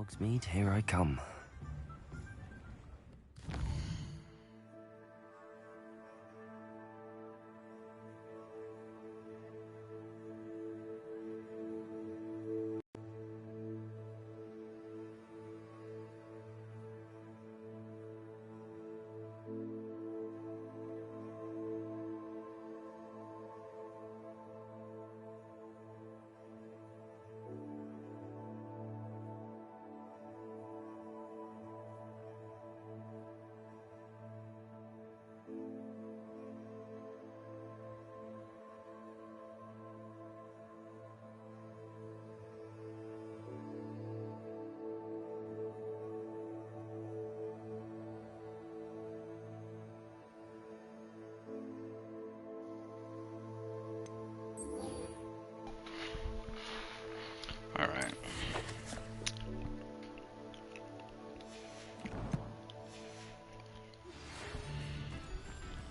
Hogsmeade, here I come. Alright.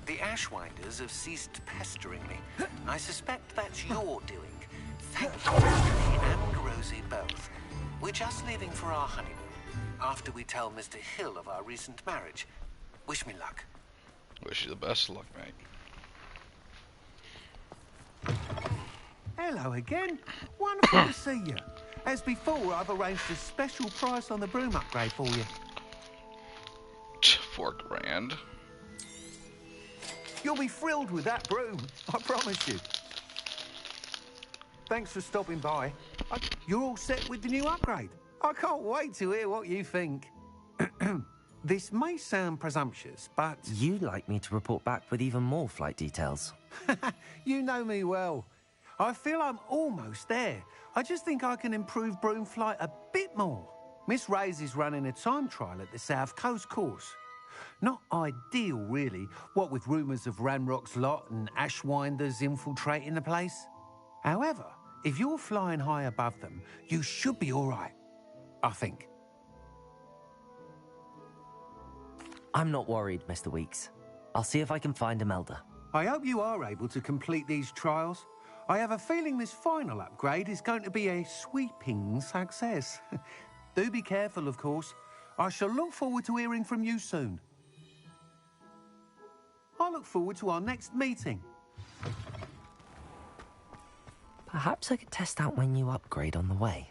The Ashwinders have ceased pestering me. I suspect that's your doing. Thank you, Anthony and Rosie both. We're just leaving for our honeymoon, after we tell Mr. Hill of our recent marriage. Wish me luck. Wish you the best of luck, mate. Hello again. Wonderful to see you. As before, I've arranged a special price on the broom upgrade for you. $4 grand. You'll be thrilled with that broom, I promise you. Thanks for stopping by. You're all set with the new upgrade. I can't wait to hear what you think. This may sound presumptuous, but... You'd like me to report back with even more flight details. You know me well. I feel I'm almost there. I just think I can improve broom flight a bit more. Miss Ray's is running a time trial at the South Coast course. Not ideal, really, what with rumours of Ranrock's lot and Ashwinders infiltrating the place. However, if you're flying high above them, you should be all right, I think. I'm not worried, Mr. Weeks. I'll see if I can find Imelda. I hope you are able to complete these trials. I have a feeling this final upgrade is going to be a sweeping success. Do be careful, of course. I shall look forward to hearing from you soon. I look forward to our next meeting. Perhaps I could test out my new upgrade on the way.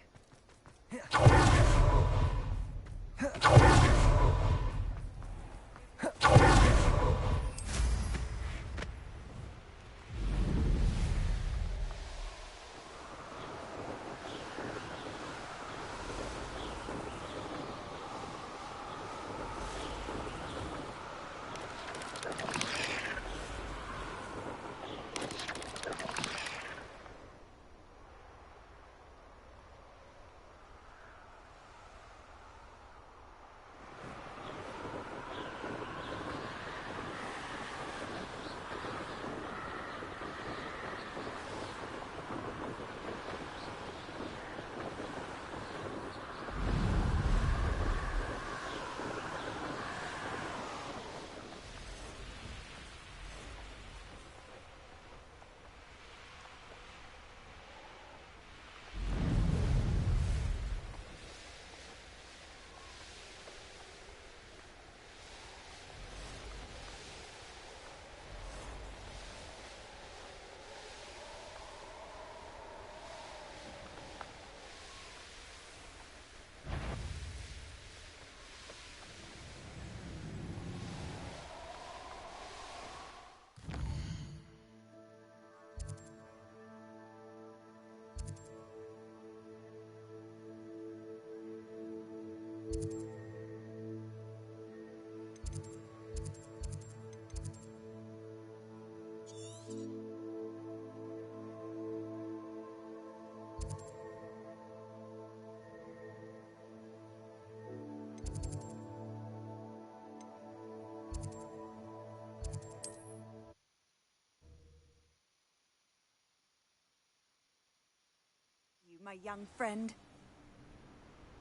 My young friend.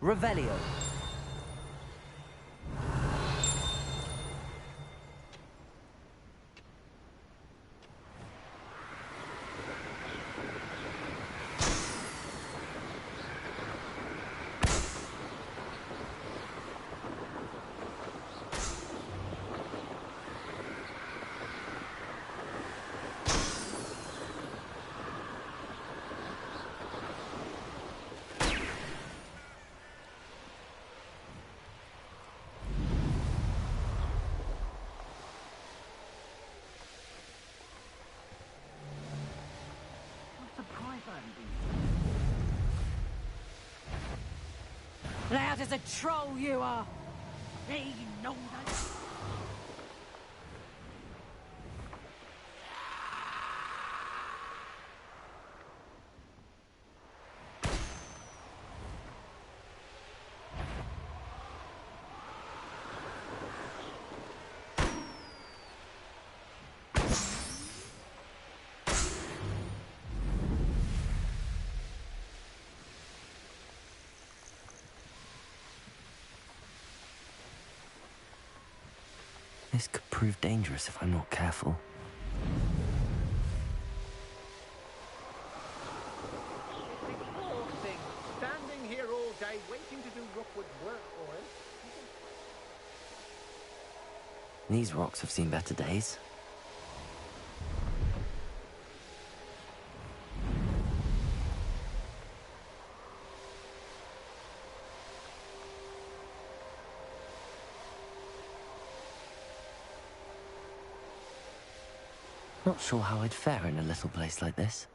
Revelio. Loud as a troll you are. Hey, no, no. This could prove dangerous if I'm not careful. Poor thing, standing here all day waiting to do Rookwood's work for him. These rocks have seen better days. Not sure how I'd fare in a little place like this.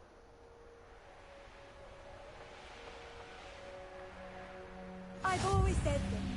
I've always said things.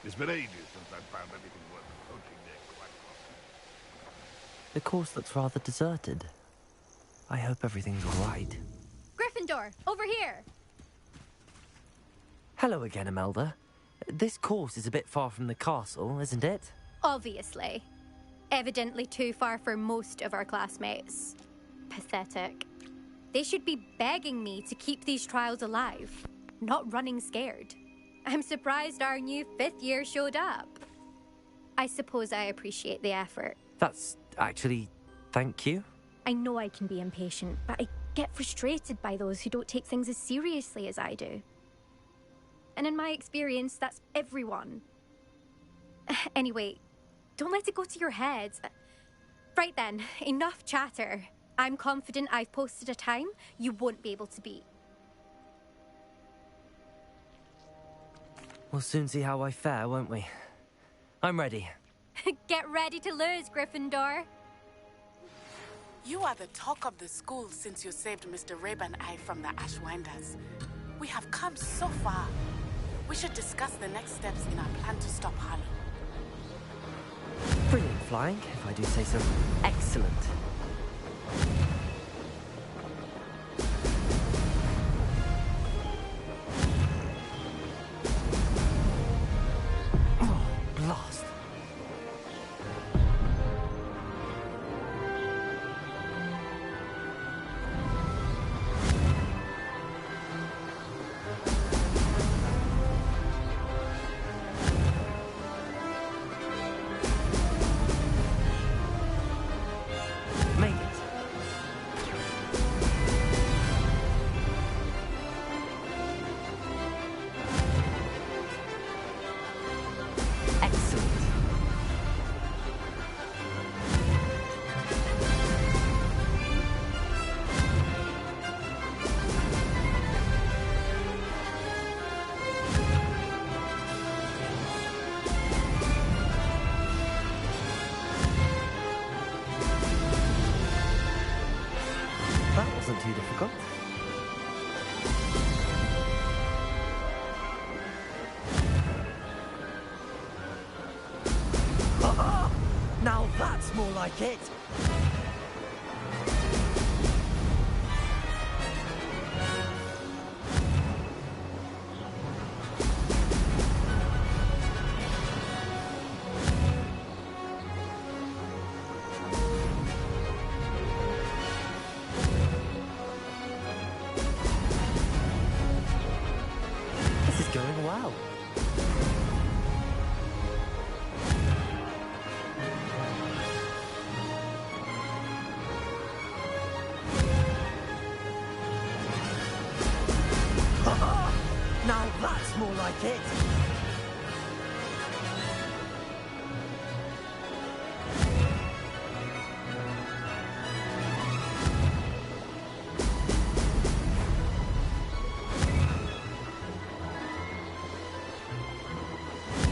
It's been ages since I've found anything worth approaching there quite often. The course looks rather deserted. I hope everything's all right. Gryffindor, over here! Hello again, Imelda. This course is a bit far from the castle, isn't it? Obviously. Evidently too far for most of our classmates. Pathetic. They should be begging me to keep these trials alive, not running scared. I'm surprised our new 5th year showed up. I suppose I appreciate the effort. That's actually... thank you. I know I can be impatient, but I get frustrated by those who don't take things as seriously as I do. And in my experience, that's everyone. Anyway, don't let it go to your head. Right then, enough chatter. I'm confident I've posted a time you won't be able to beat. We'll soon see how I fare, won't we? I'm ready. Get ready to lose, Gryffindor. You are the talk of the school since you saved Mr. Rabe and I from the Ashwinders. We have come so far. We should discuss the next steps in our plan to stop Harley. Brilliant flying, if I do say so. Excellent. Oh, blast. Made it. Now that's more like it! This is going well. Now that's more like it!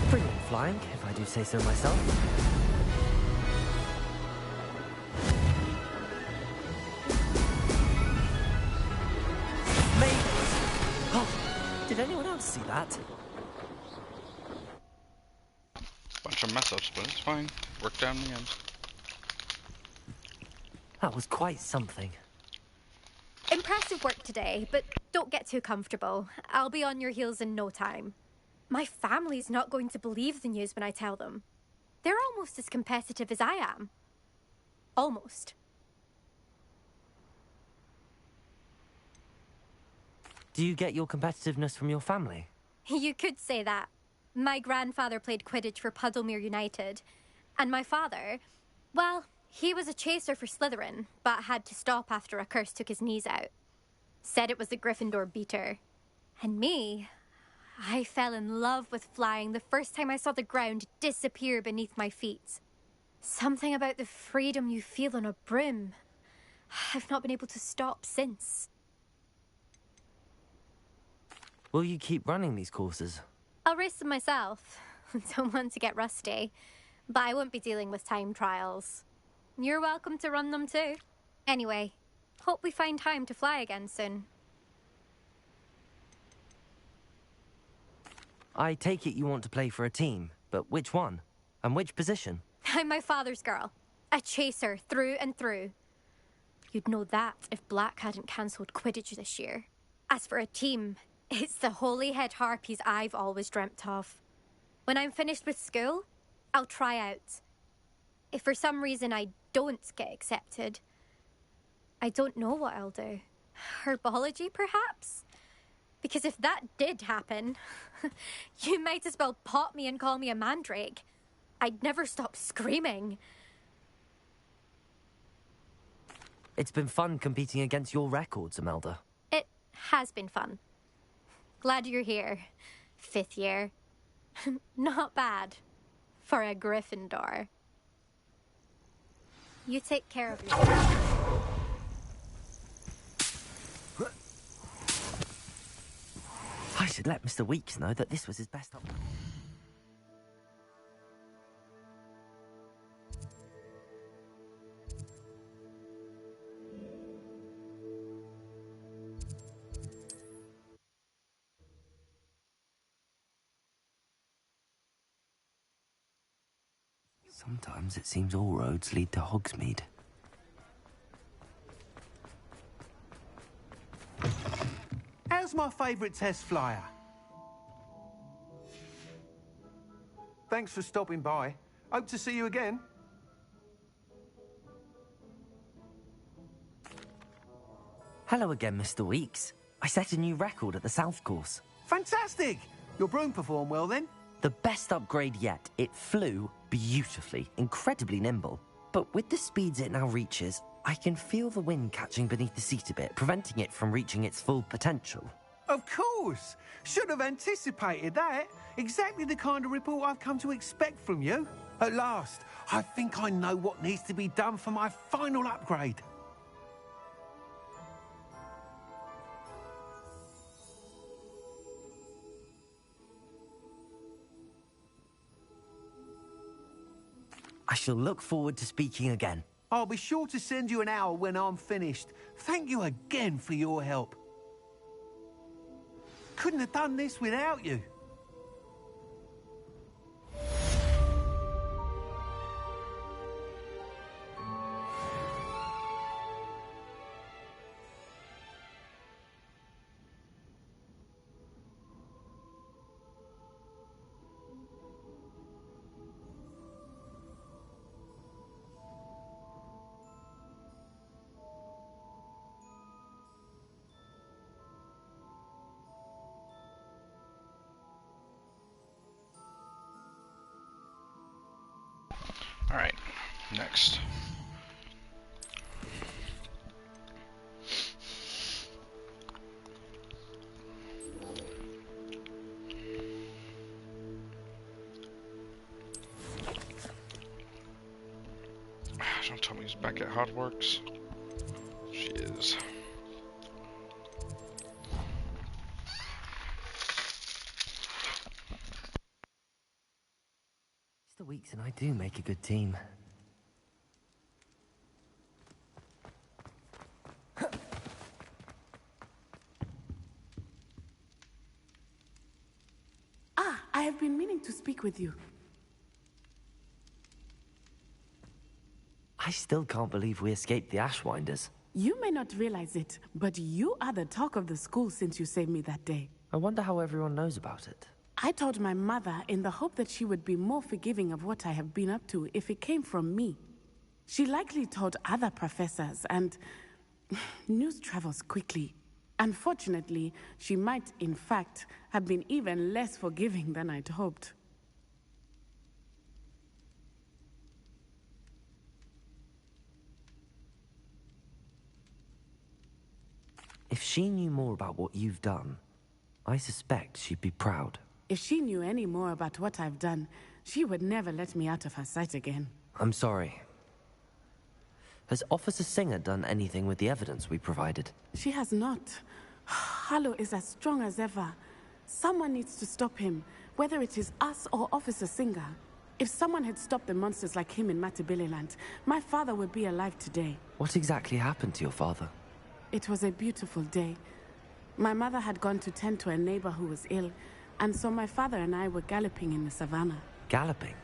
Brilliant flying, if I do say so myself. Did anyone else see that? Bunch of mess ups, but it's fine. Worked out in the end. That was quite something. Impressive work today, but don't get too comfortable. I'll be on your heels in no time. My family's not going to believe the news when I tell them. They're almost as competitive as I am. Almost. Do you get your competitiveness from your family? You could say that. My grandfather played Quidditch for Puddlemere United. And my father, well, he was a chaser for Slytherin, but had to stop after a curse took his knees out. Said it was the Gryffindor beater. And me, I fell in love with flying the first time I saw the ground disappear beneath my feet. Something about the freedom you feel on a broom. I've not been able to stop since. Will you keep running these courses? I'll race them myself. Don't want to get rusty. But I won't be dealing with time trials. You're welcome to run them too. Anyway, hope we find time to fly again soon. I take it you want to play for a team, but which one? And which position? I'm my father's girl. A chaser through and through. You'd know that if Black hadn't cancelled Quidditch this year. As for a team, it's the Holyhead Harpies I've always dreamt of. When I'm finished with school, I'll try out. If for some reason I don't get accepted, I don't know what I'll do. Herbology, perhaps? Because if that did happen, you might as well pop me and call me a mandrake. I'd never stop screaming. It's been fun competing against your records, Imelda. It has been fun. Glad you're here. 5th year. Not bad. For a Gryffindor. You take care of yourself. I should let Mr. Weeks know that this was his best up. Sometimes it seems all roads lead to Hogsmeade. How's my favourite test flyer? Thanks for stopping by. Hope to see you again. Hello again, Mr. Weeks. I set a new record at the South Course. Fantastic! Your broom performed well then? The best upgrade yet. It flew beautifully, incredibly nimble. But with the speeds it now reaches, I can feel the wind catching beneath the seat a bit, preventing it from reaching its full potential. Of course! Should have anticipated that. Exactly the kind of report I've come to expect from you. At last, I think I know what needs to be done for my final upgrade. I shall look forward to speaking again. I'll be sure to send you an hour when I'm finished. Thank you again for your help. Couldn't have done this without you. next? Don't tell me he's back at Hogwarts. She is. Mr. Weeks and I do make a good team. I have been meaning to speak with you. I still can't believe we escaped the Ashwinders. You may not realize it, but you are the talk of the school since you saved me that day. I wonder how everyone knows about it. I told my mother in the hope that she would be more forgiving of what I have been up to if it came from me. She likely told other professors, and news travels quickly. Unfortunately, she might, in fact, have been even less forgiving than I'd hoped. If she knew more about what you've done, I suspect she'd be proud. If she knew any more about what I've done, she would never let me out of her sight again. I'm sorry. Has Officer Singer done anything with the evidence we provided? She has not. Harlow is as strong as ever. Someone needs to stop him, whether it is us or Officer Singer. If someone had stopped the monsters like him in Matabeleland, my father would be alive today. What exactly happened to your father? It was a beautiful day. My mother had gone to tend to a neighbor who was ill, and so my father and I were galloping in the savannah. Galloping?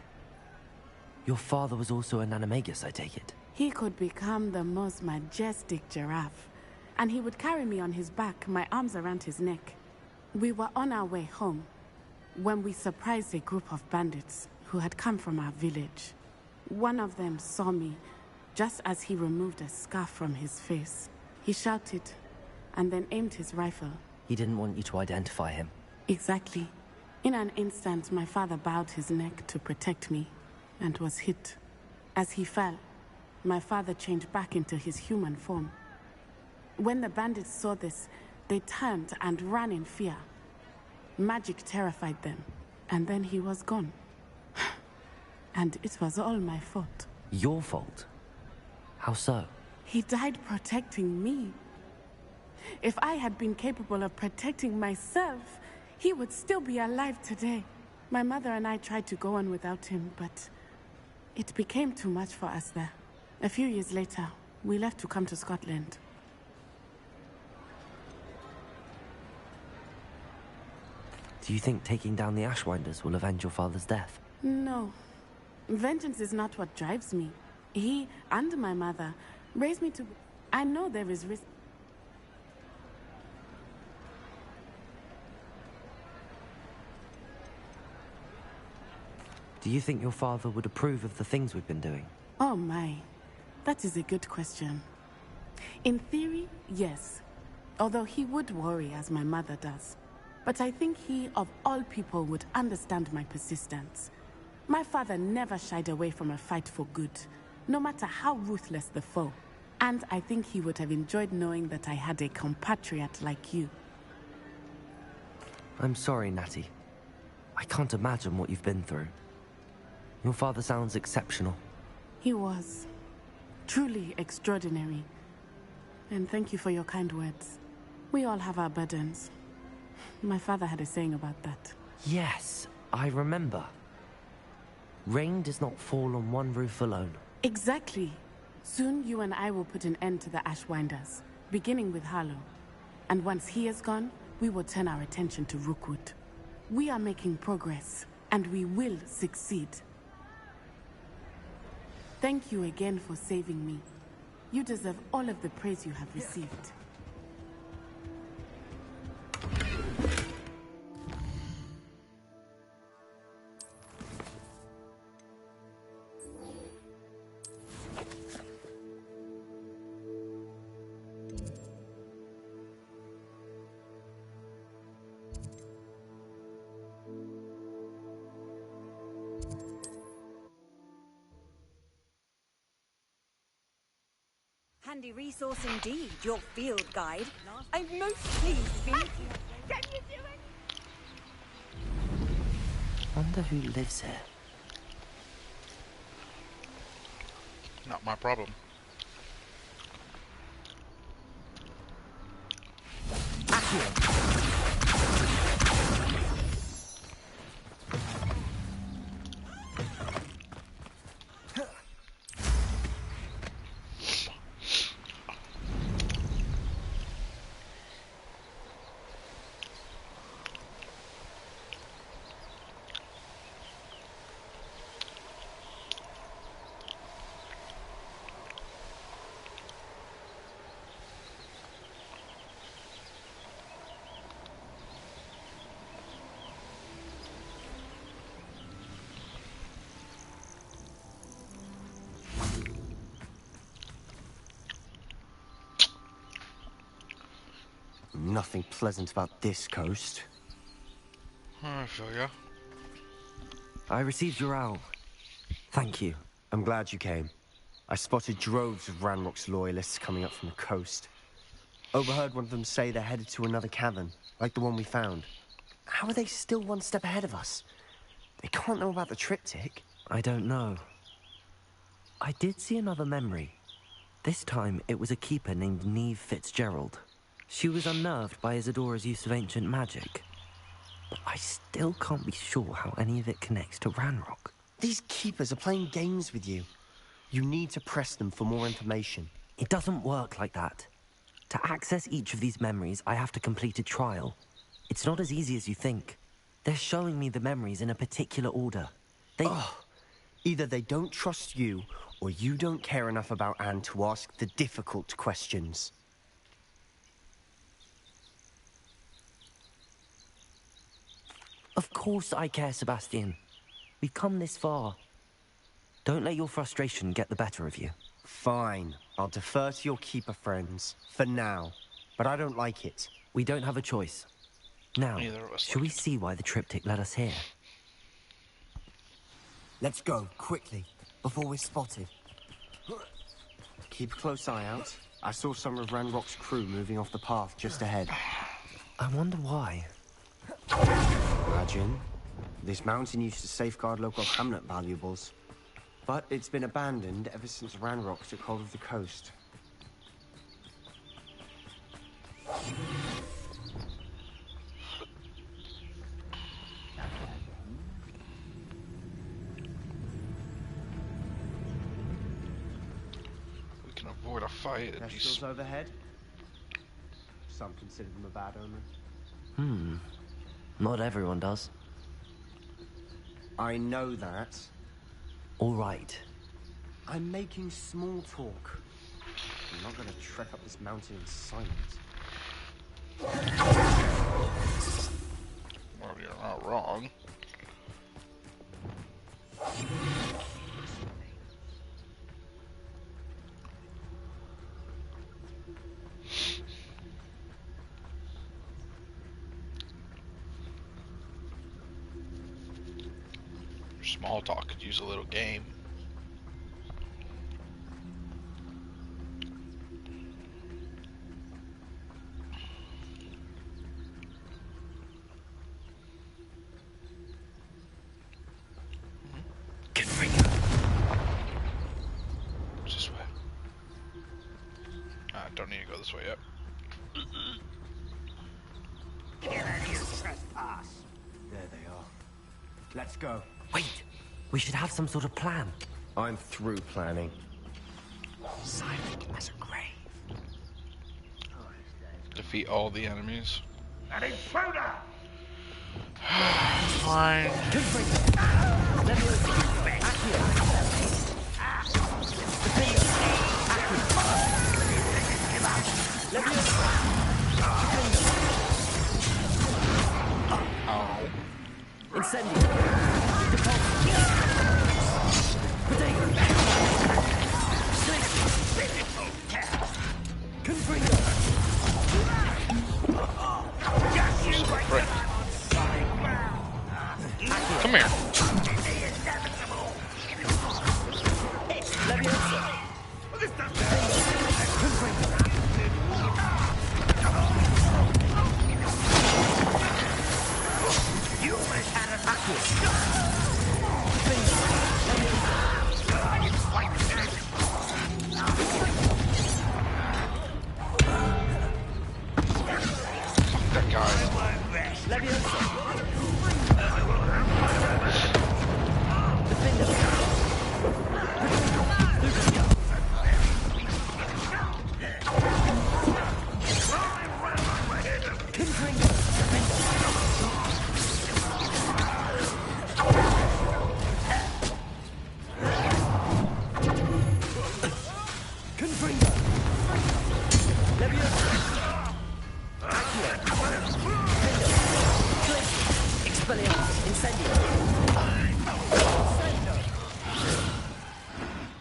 Your father was also an animagus, I take it? He could become the most majestic giraffe, and he would carry me on his back, my arms around his neck. We were on our way home when we surprised a group of bandits who had come from our village. One of them saw me just as he removed a scarf from his face. He shouted and then aimed his rifle. He didn't want you to identify him. Exactly. In an instant, my father bowed his neck to protect me and was hit. As he fell, my father changed back into his human form. When the bandits saw this, they turned and ran in fear. Magic terrified them, and then he was gone. And it was all my fault. Your fault? How so? He died protecting me. If I had been capable of protecting myself, he would still be alive today. My mother and I tried to go on without him, but it became too much for us there. A few years later, we left to come to Scotland. Do you think taking down the Ashwinders will avenge your father's death? No. Vengeance is not what drives me. He and my mother raised me to... I know there is risk. Do you think your father would approve of the things we've been doing? Oh my. That is a good question. In theory, yes. Although he would worry as my mother does. But I think he, of all people, would understand my persistence. My father never shied away from a fight for good, no matter how ruthless the foe. And I think he would have enjoyed knowing that I had a compatriot like you. I'm sorry, Natty. I can't imagine what you've been through. Your father sounds exceptional. He was. Truly extraordinary. And thank you for your kind words. We all have our burdens. My father had a saying about that. Yes, I remember. Rain does not fall on one roof alone. Exactly. Soon you and I will put an end to the Ashwinders, beginning with Harlow. And once he is gone, we will turn our attention to Rookwood. We are making progress, and we will succeed. Thank you again for saving me. You deserve all of the praise you have received. handy resource indeed, your field guide. I'm most pleased to be... Can you do it? Wonder who lives here. Not my problem. Nothing pleasant about this coast. I feel ya. I received your owl. Thank you. I'm glad you came. I spotted droves of Ranrock's loyalists coming up from the coast. Overheard one of them say they're headed to another cavern, like the one we found. How are they still one step ahead of us? They can't know about the triptych. I don't know. I did see another memory. This time, it was a keeper named Neve Fitzgerald. She was unnerved by Isadora's use of ancient magic. But I still can't be sure how any of it connects to Ranrock. These keepers are playing games with you. You need to press them for more information. It doesn't work like that. To access each of these memories, I have to complete a trial. It's not as easy as you think. They're showing me the memories in a particular order. Either they don't trust you, or you don't care enough about Anne to ask the difficult questions. Of course I care, Sebastian. We've come this far. Don't let your frustration get the better of you. Fine. I'll defer to your keeper friends. For now. But I don't like it. We don't have a choice. Now, shall we see why the triptych led us here? Let's go, quickly, before we're spotted. Keep a close eye out. I saw some of Ranrock's crew moving off the path just ahead. I wonder why. Imagine. This mountain used to safeguard local hamlet valuables. But it's been abandoned ever since Ranrock took hold of the coast. We can avoid a fight. Kestrels overhead? Some consider them a bad omen. Not everyone does. I know that. All right. I'm making small talk. I'm not going to trek up this mountain in silence. Well, you're not wrong. Small talk could use a little game. This way. I don't need to go this way yet. There they are. Let's go. Wait! We should have some sort of plan. I'm through planning. Silent as a grave. Defeat all the enemies. An intruder! Fine. Come here. That guy.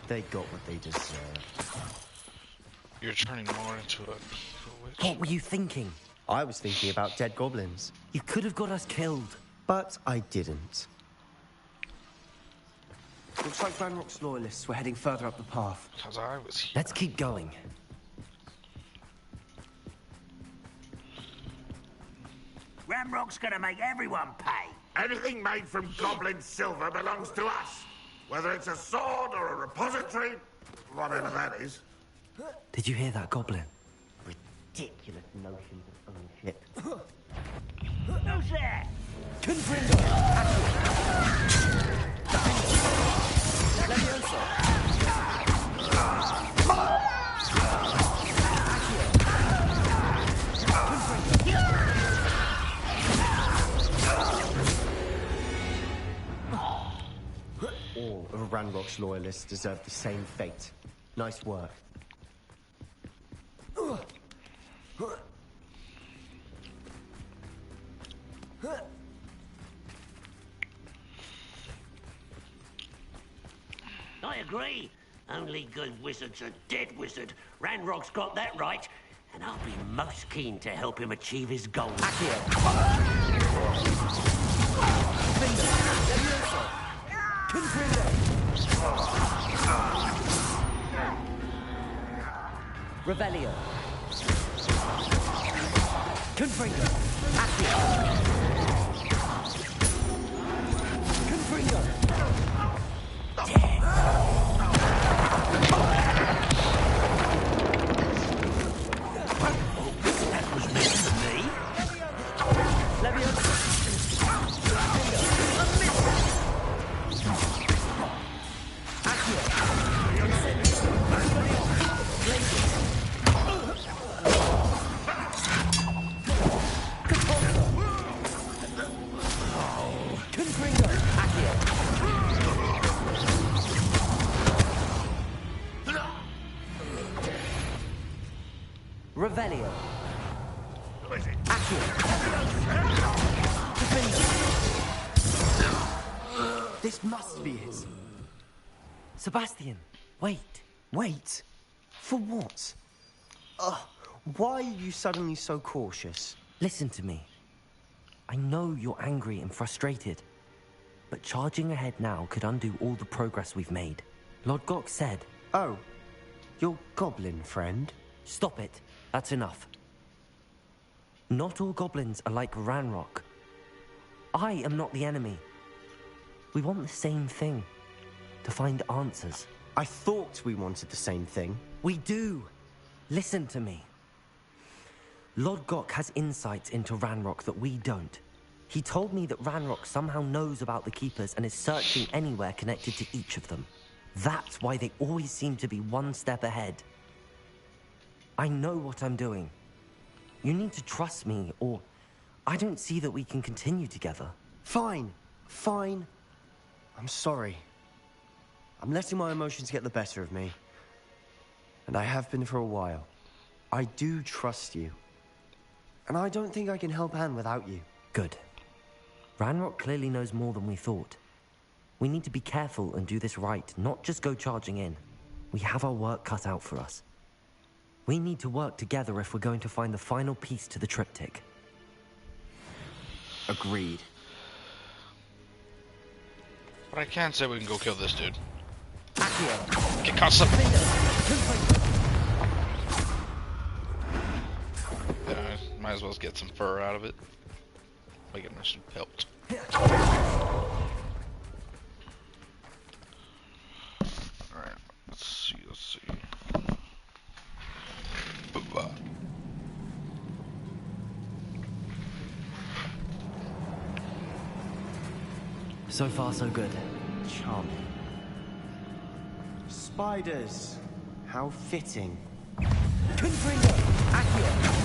They got what they deserved. You're turning more into a evil witch. What were you thinking? I was thinking about dead goblins. You could have got us killed. But I didn't. Looks like Ranrock's loyalists were heading further up the path. Because I was here. Let's keep going. Ranrock's gonna make everyone pay. Anything made from goblin silver belongs to us. Whether it's a sword or a repository, whatever that is. Did you hear that, Goblin? Ridiculous notions of ownership. Who's there? All of Ranrock's loyalists deserve the same fate. Nice work. I agree. Only good wizard's a dead wizard. Ranrock's got that right, and I'll be most keen to help him achieve his goals. Revelio. Confringo. Accio. Confringo. That was meant for me. Leviosa. Accio. Revelio. Accio. This must be it. Sebastian, wait. Wait? For what? Why are you suddenly so cautious? Listen to me. I know you're angry and frustrated, but charging ahead now could undo all the progress we've made. Lord Gok said... Oh, your goblin friend? Stop it. That's enough. Not all goblins are like Ranrock. I am not the enemy. We want the same thing. To find answers. I thought we wanted the same thing. We do. Listen to me. Lord Gok has insights into Ranrock that we don't. He told me that Ranrock somehow knows about the Keepers and is searching anywhere connected to each of them. That's why they always seem to be one step ahead. I know what I'm doing. You need to trust me, or I don't see that we can continue together. Fine. Fine. I'm sorry. I'm letting my emotions get the better of me. And I have been for a while. I do trust you. And I don't think I can help Anne without you. Good. Ranrock clearly knows more than we thought. We need to be careful and do this right, not just go charging in. We have our work cut out for us. We need to work together if we're going to find the final piece to the triptych. Agreed. But I can't say we can go kill this dude. Accio. Get caught some. Yeah, might as well get some fur out of it. Make it nice and pelt. So far, so good. Charming. Spiders. How fitting. Confringo! Accio!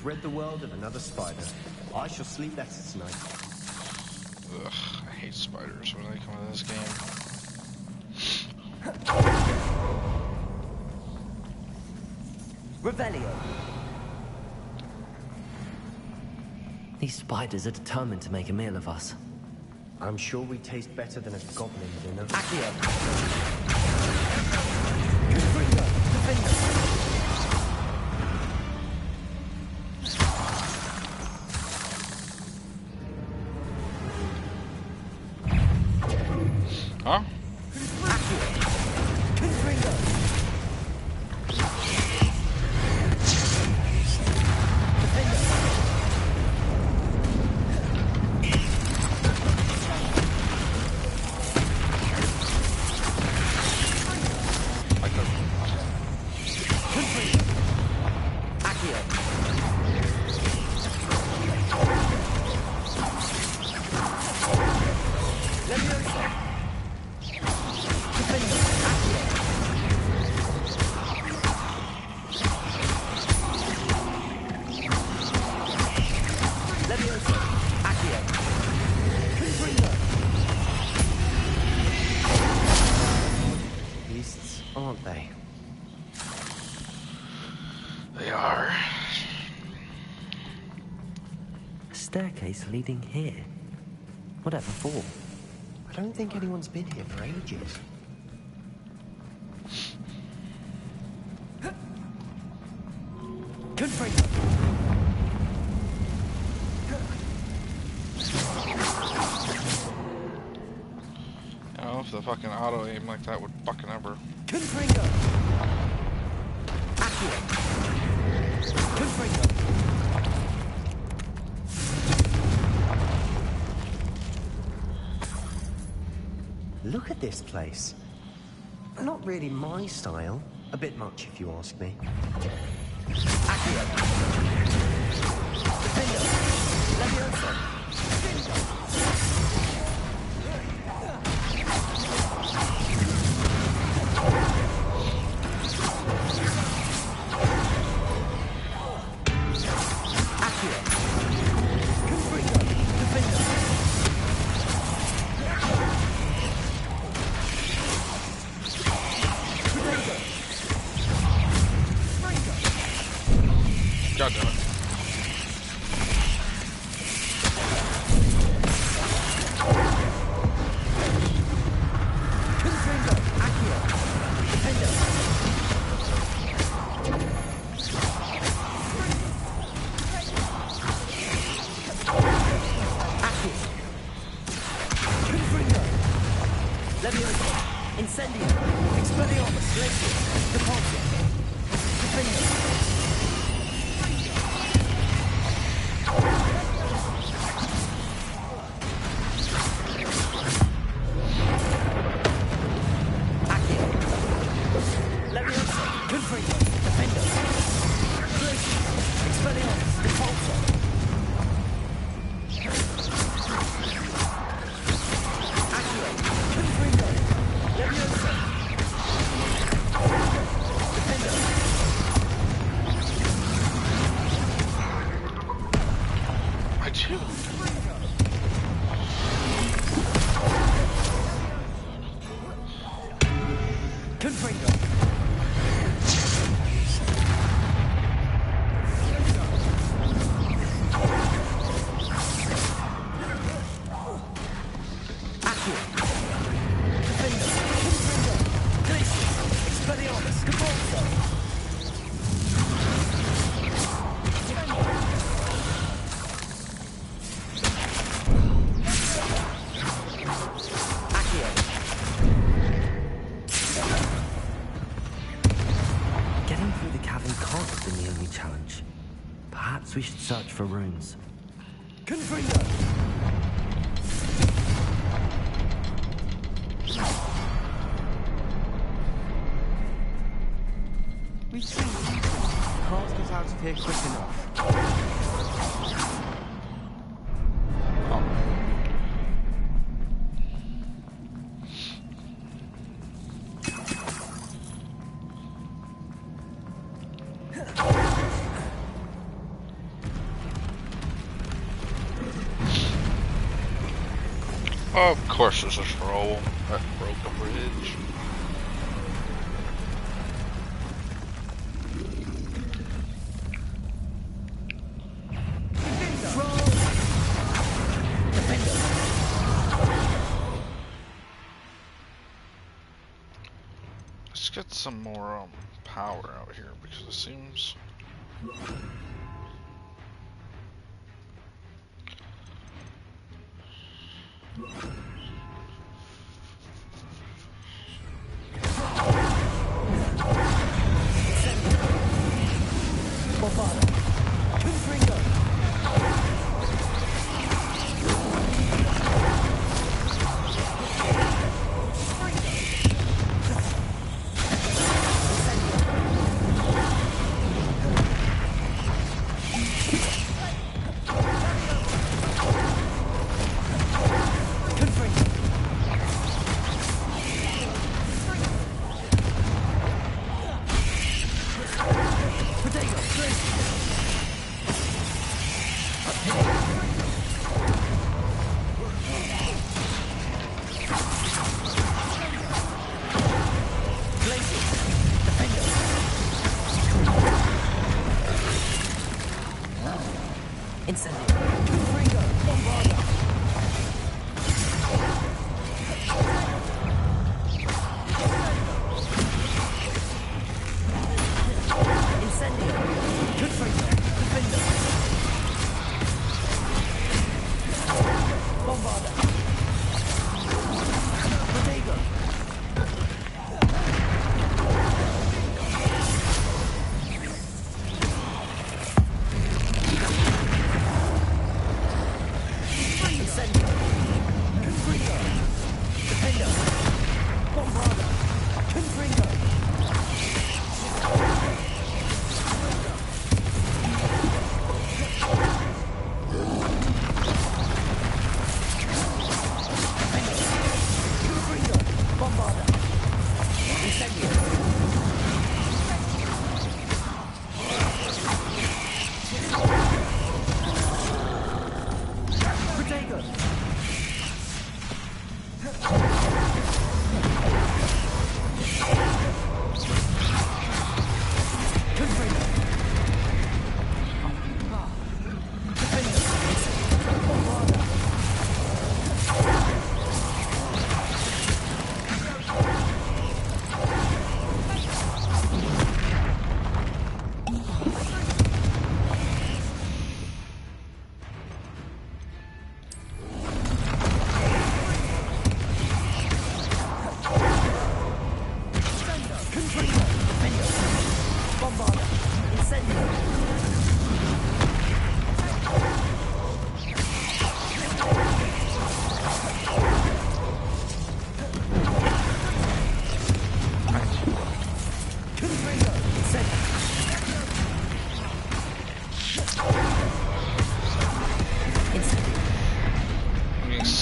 Rid the world of another spider. I shall sleep better tonight. Ugh, I hate spiders when they come into this game. Revelio. These spiders are determined to make a meal of us. I'm sure we taste better than a goblin dinner. Accio. Confringo. Defender. Huh? Staircase leading here. Whatever for? I don't think anyone's been here for ages. Confringo. I don't know if the fucking auto aim like that would fucking ever. Confringo. Accio. Confringo. Look at this place. Not really my style. A bit much, if you ask me. Accio. Defender. Leviosa. Accio. Confringo. Defender. God damn it. Leviosa. Incendio. Expelliarmus. Glacius. Repulsor. Defender. Accio. Leviosa. Confringo. Defender. Glacius. Expelliarmus. Repulsor. Accio. Confringo. Leviosa. Defender. I do. Confringo. Accio. Defender. Confringo. Glacius. Expelliarmus. Repulsor. Accio. Getting through the cavern can't have been the only challenge. Perhaps we should search for runes. Confringo! We think can't get out of here quick enough. Of course there's a troll that broke a bridge. Let's get some more power out here because it seems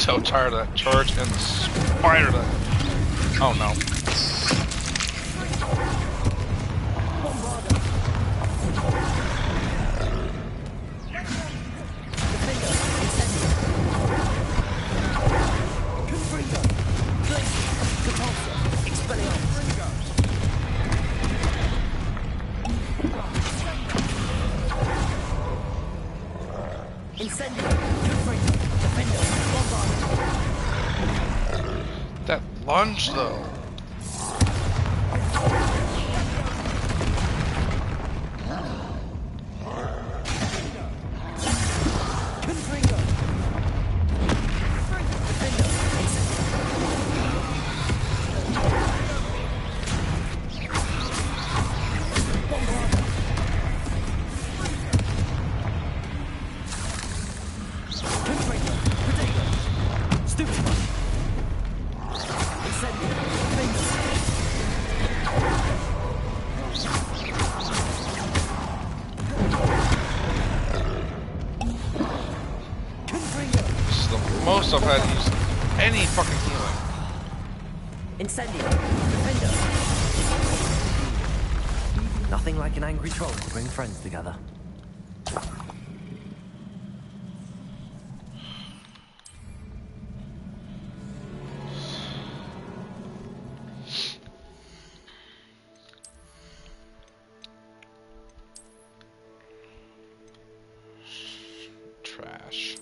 So tired of that charge and the spider that... Oh no. That lunge though. Most I've had to use any fucking healing. Incendio. Defender. Nothing like an angry troll to bring friends together. Trash.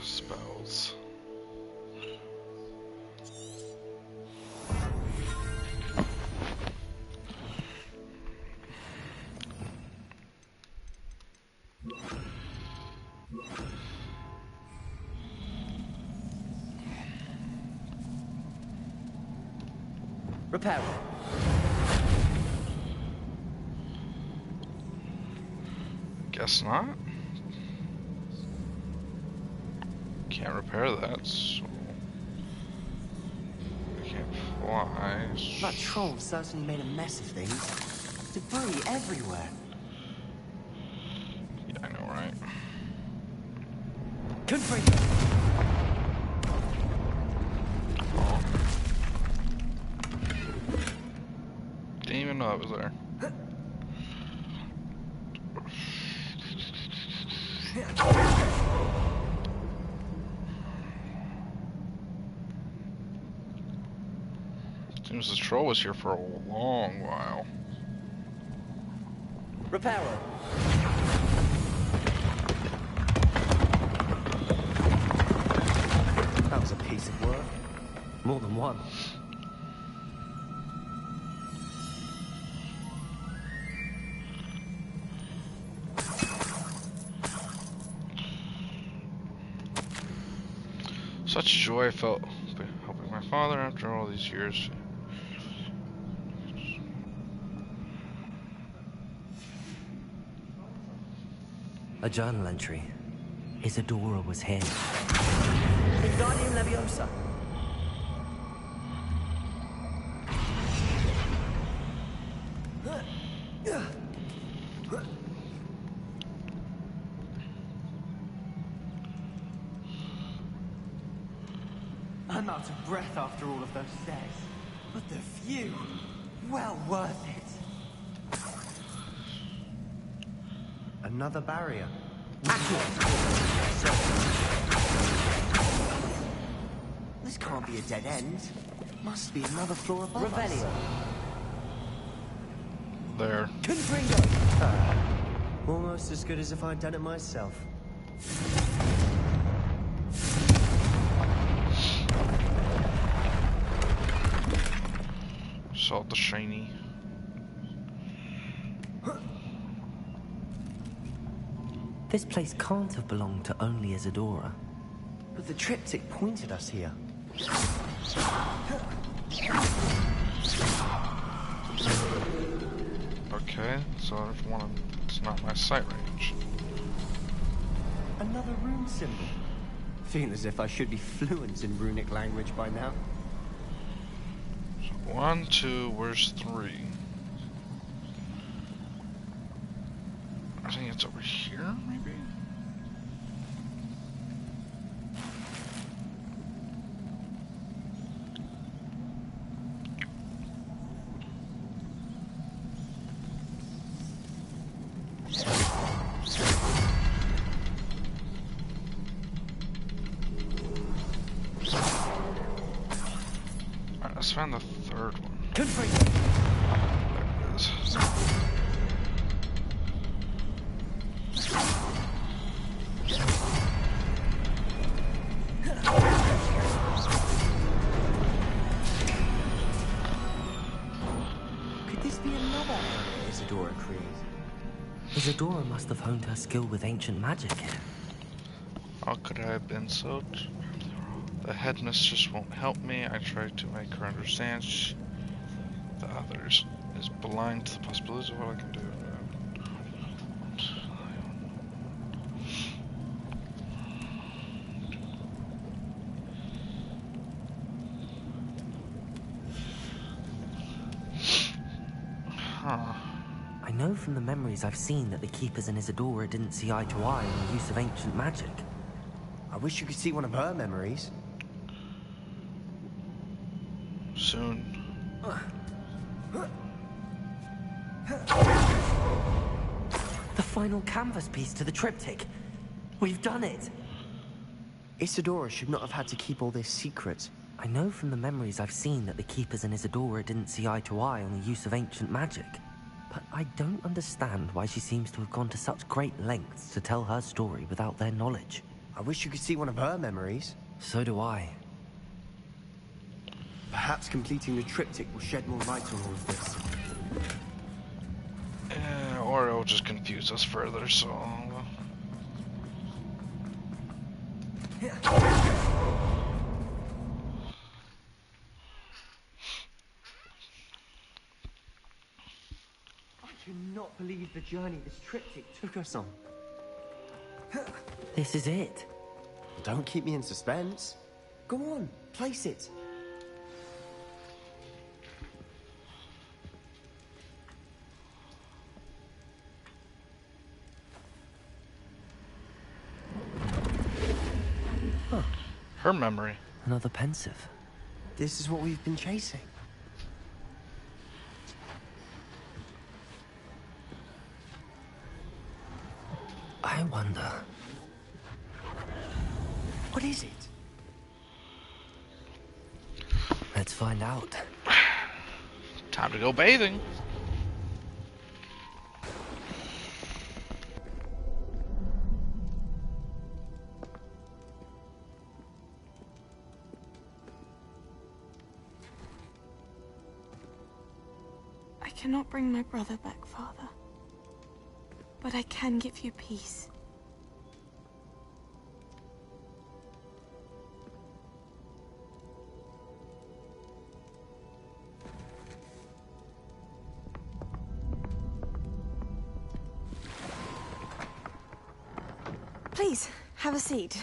Spells. Repair it. Guess not. Can't repair that, so I can't fly. That troll certainly made a mess of things. Debris everywhere. Yeah, I know, right? Confringo. Oh. Didn't even know it was there. Seems the troll was here for a long while. Reparo. That was a piece of work. More than one. Such joy I felt helping my father after all these years. A journal entry. Isadora was here. Wingardium Leviosa. I'm out of breath after all of those stairs. But the view, well worth it. Another barrier. This can't be a dead end. Must be another floor above Revelio. There. Confringo. Almost as good as if I'd done it myself. Saw the shiny. This place can't have belonged to only Isadora. But the triptych pointed us here. Okay, so if one, it's not my sight range. Another rune symbol. Feel as if I should be fluent in runic language by now. So 1, 2, where's 3? I think it's over here, maybe? Alright, let's find the third one. Good for you. There it is. Could this be another area Isadora created? Isadora must have honed her skill with ancient magic. How could I have been so... The headmistress won't help me. I try to make her understand. The others is blind to the possibilities of what I can do. Huh. I know from the memories I've seen that the Keepers and Isadora didn't see eye to eye on the use of ancient magic. I wish you could see one of her memories. Soon. The final canvas piece to the triptych. We've done it. Isadora should not have had to keep all this secret. I know from the memories I've seen that the Keepers and Isadora didn't see eye to eye on the use of ancient magic. But I don't understand why she seems to have gone to such great lengths to tell her story without their knowledge. I wish you could see one of her memories. So do I. Perhaps completing the triptych will shed more light on all of this. Or it'll just confuse us further, so... I cannot believe the journey this triptych took us on. This is it. Don't keep me in suspense. Go on, place it. Her memory. Another pensive. This is what we've been chasing. I wonder... What is it? Let's find out. Time to go bathing. I cannot bring my brother back, Father. But I can give you peace. Please, have a seat.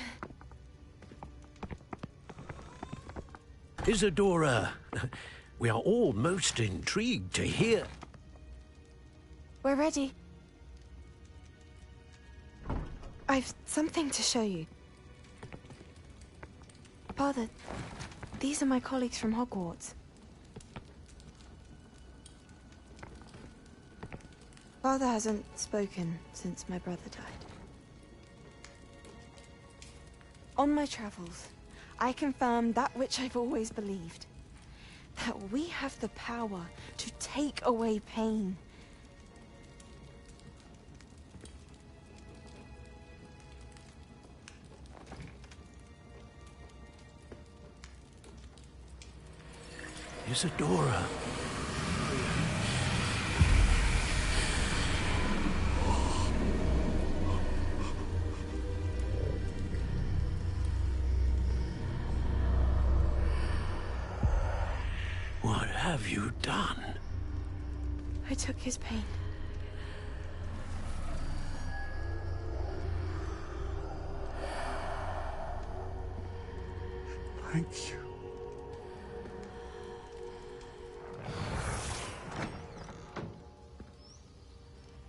Isadora, we are all most intrigued to hear. We're ready. I've something to show you. Father, these are my colleagues from Hogwarts. Father hasn't spoken since my brother died. On my travels, I confirmed that which I've always believed. That we have the power to take away pain. Isadora. have you done? I took his pain. Thank you.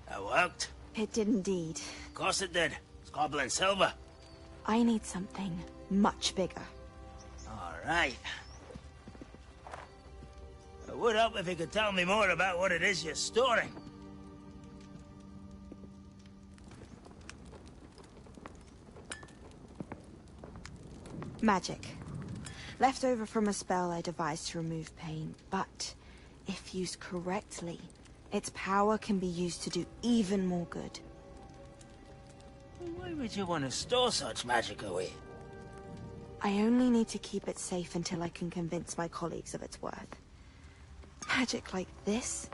That worked? It did indeed. Of course it did. It's goblin silver. I need something much bigger. All right. It would help if you could tell me more about what it is you're storing. Magic. Left over from a spell I devised to remove pain, but if used correctly, its power can be used to do even more good. Why would you want to store such magic away? I only need to keep it safe until I can convince my colleagues of its worth. Magic like this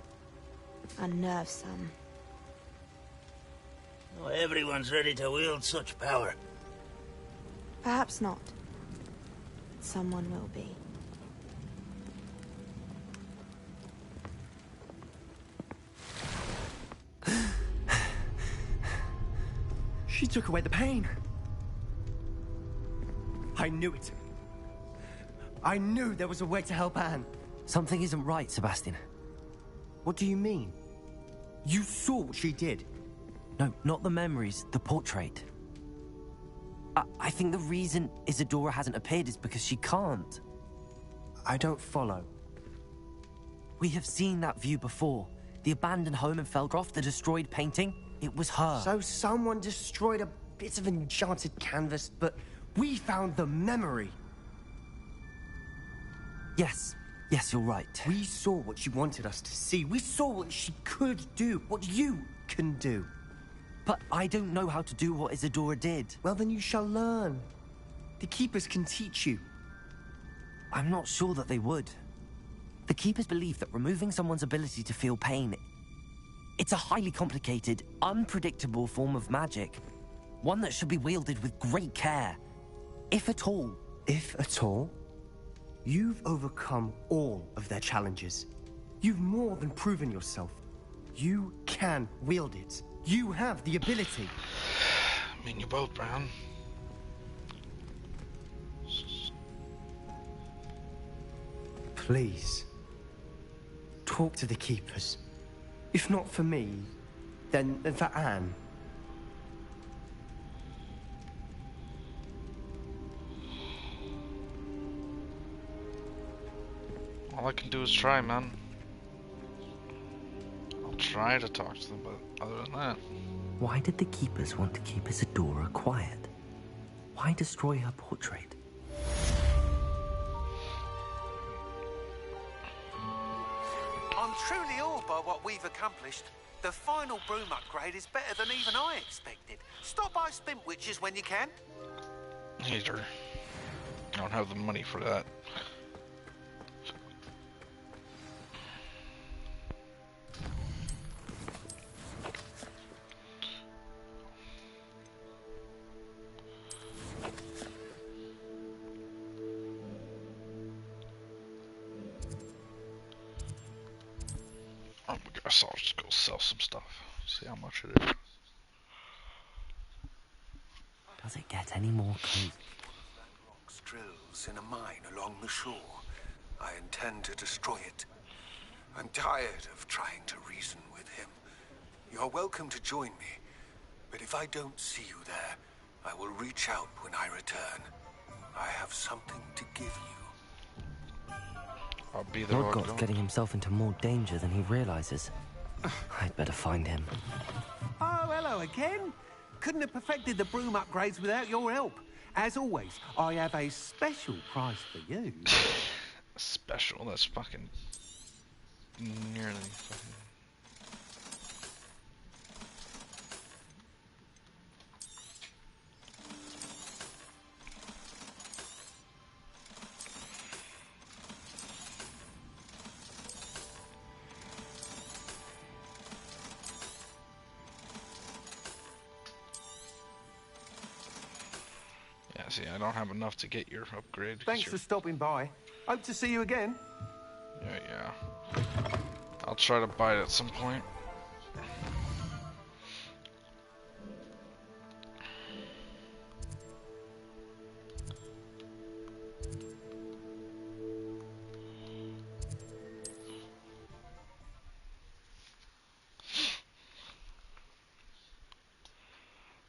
unnerves some. Not everyone's ready to wield such power. Perhaps not. Someone will be. She took away the pain. I knew it. I knew there was a way to help Anne. Something isn't right, Sebastian. What do you mean? You saw what she did. No, not the memories, the portrait. I think the reason Isadora hasn't appeared is because she can't. I don't follow. We have seen that view before. The abandoned home in Felgroth, the destroyed painting. It was her. So someone destroyed a bit of enchanted canvas, but we found the memory. Yes, you're right. We saw what she wanted us to see. We saw what she could do, what you can do. But I don't know how to do what Isadora did. Well, then you shall learn. The Keepers can teach you. I'm not sure that they would. The Keepers believe that removing someone's ability to feel pain, it's a highly complicated, unpredictable form of magic. One that should be wielded with great care. If at all. If at all? You've overcome all of their challenges. You've more than proven yourself. You can wield it. You have the ability. I mean, you both, Brown. Please. Talk to the Keepers. If not for me, then for Anne. All I can do is try, man. I'll try to talk to them, but other than that... Why did the Keepers want to keep Isadora quiet? Why destroy her portrait? I'm truly awed by what we've accomplished. The final broom upgrade is better than even I expected. Stop by Spintwitches when you can. Hater. I don't have the money for that. I guess I'll just go sell some stuff. See how much it is. Does it get any more cozy? Rocks drills in a mine along the shore. I intend to destroy it. I'm tired of trying to reason with him. You're welcome to join me, but if I don't see you there, I will reach out when I return. I have something to give you. I'll be there. Rodgoth's getting himself into more danger than he realizes. I'd better find him. Oh, hello again. Couldn't have perfected the broom upgrades without your help. As always, I have a special price for you. Special? That's fucking... nearly fucking... See, I don't have enough to get your upgrade. Thanks for stopping by. Hope to see you again. Yeah. I'll try to bite at some point.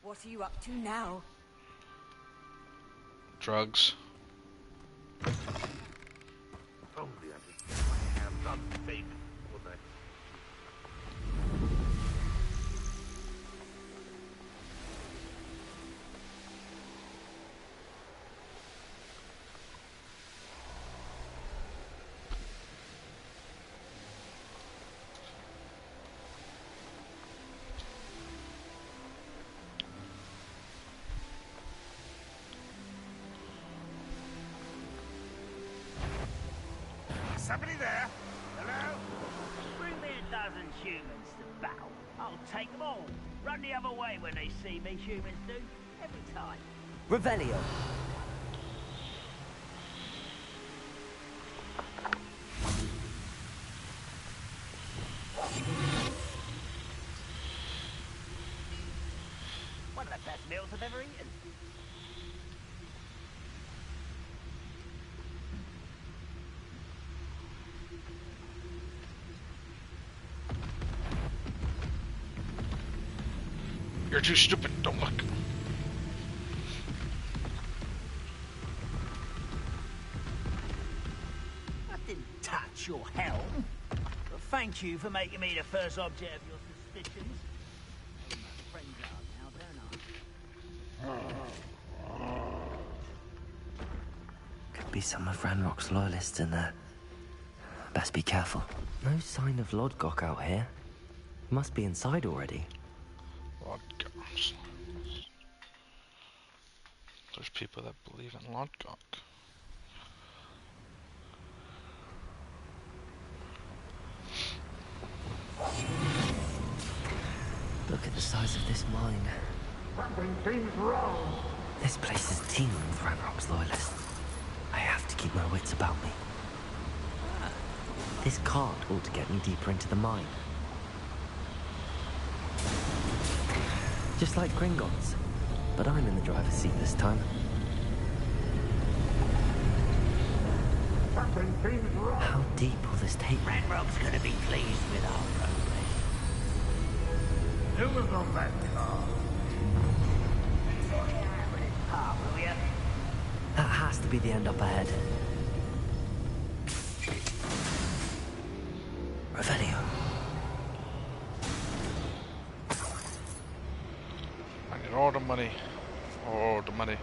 What are you up to now? Drugs. Only I could get my hands on big, would they? Somebody there? Hello? Bring me a dozen humans to battle. I'll take them all. Run the other way when they see me, humans do. Every time. Revelio. One of the best meals I've ever eaten. You're too stupid. Don't look. I didn't touch your helm. But thank you for making me the first object of your suspicions. All my friends are now, don't I? Could be some of Ranrock's loyalists in there. Best be careful. No sign of Lodgok out here. Must be inside already. Lodgoks. There's people that believe in Lodgok. Look at the size of this mine. Something seems wrong. This place is teeming with Ranrock's loyalists. I have to keep my wits about me. This cart ought to get me deeper into the mine. Just like Gringotts, but I'm in the driver's seat this time. Something seems wrong. How deep will this take me? Ranrock's gonna be pleased with our progress. Who was on that car? Will ya? That has to be the end up ahead. Revelio. I need all the money. All the money.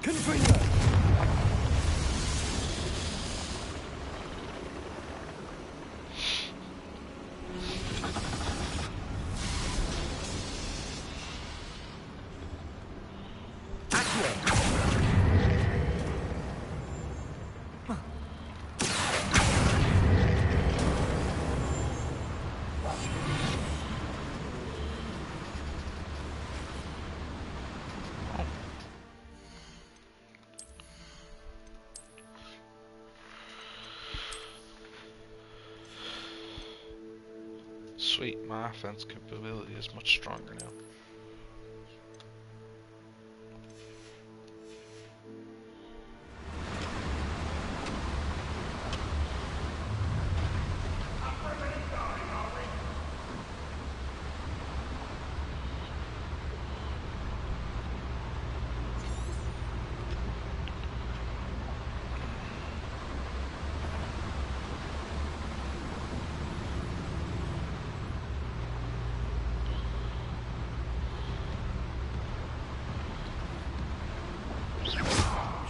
Confringo! Sweet, my offense capability is much stronger now.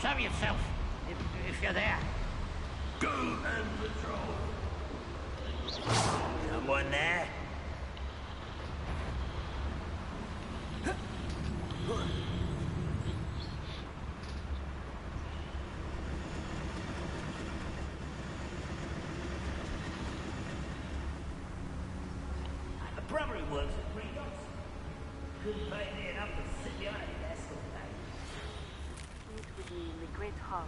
Show yourself, if you're there. Go and patrol. Someone there? A brother who works at Gringotts. couldn't pay me enough to sit behind a desk all day. Meet with me in the Great Hall.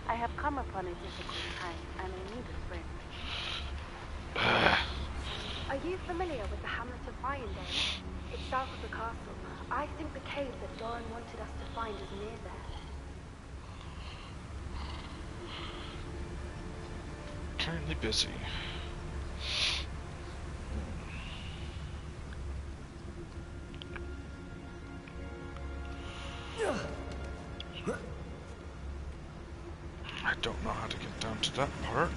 I have come upon a difficult time, and I need a friend. Are you familiar with the hamlet of Irondale? It's south of the castle. I think the cave that Doran wanted us to find is near there. Currently busy. I don't know how to get down to that part.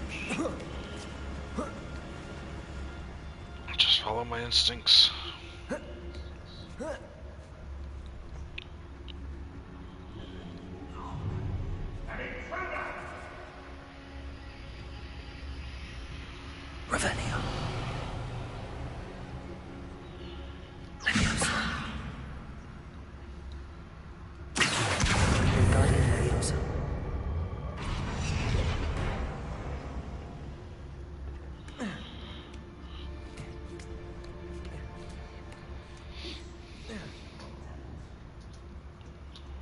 Just follow my instincts. Revelio.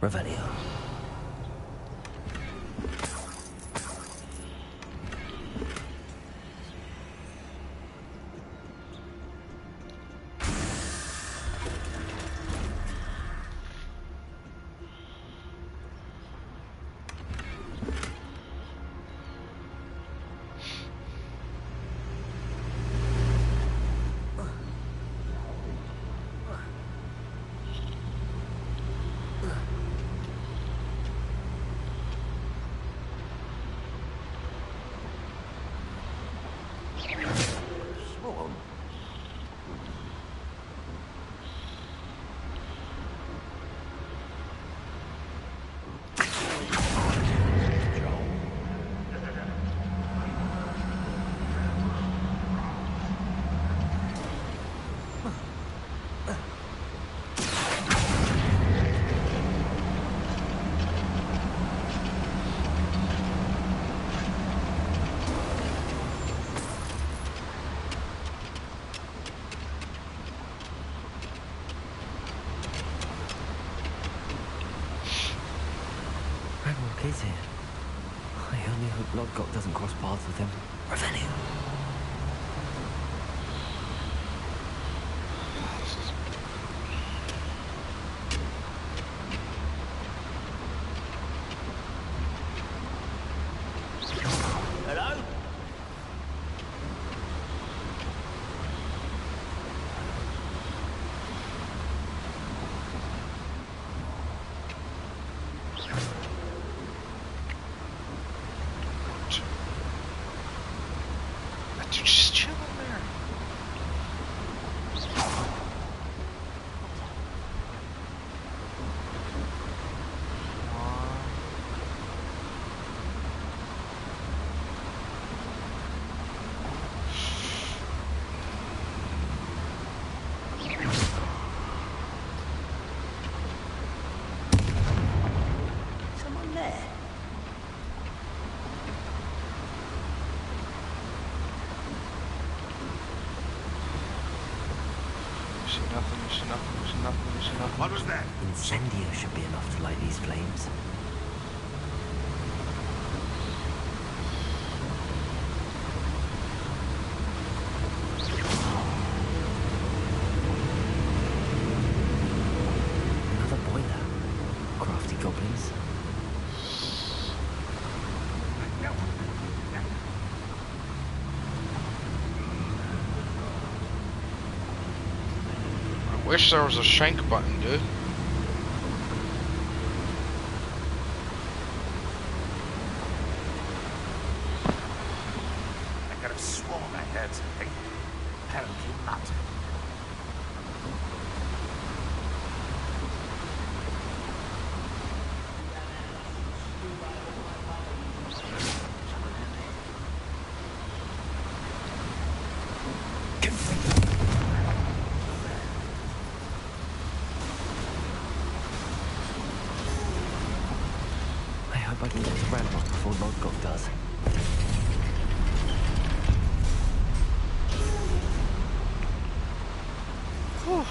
Revelio. Is it? I only hope Lodgok doesn't cross paths with him. Revelio. Hello? Dude, just chill in there. Someone there? What was that? Incendio should be enough to light these flames. Another boiler. Crafty goblins. Wish there was a shank button, dude. I could have sworn I heard something. Apparently not. I hope I can get to Ranrock before Lodgok does. Whew.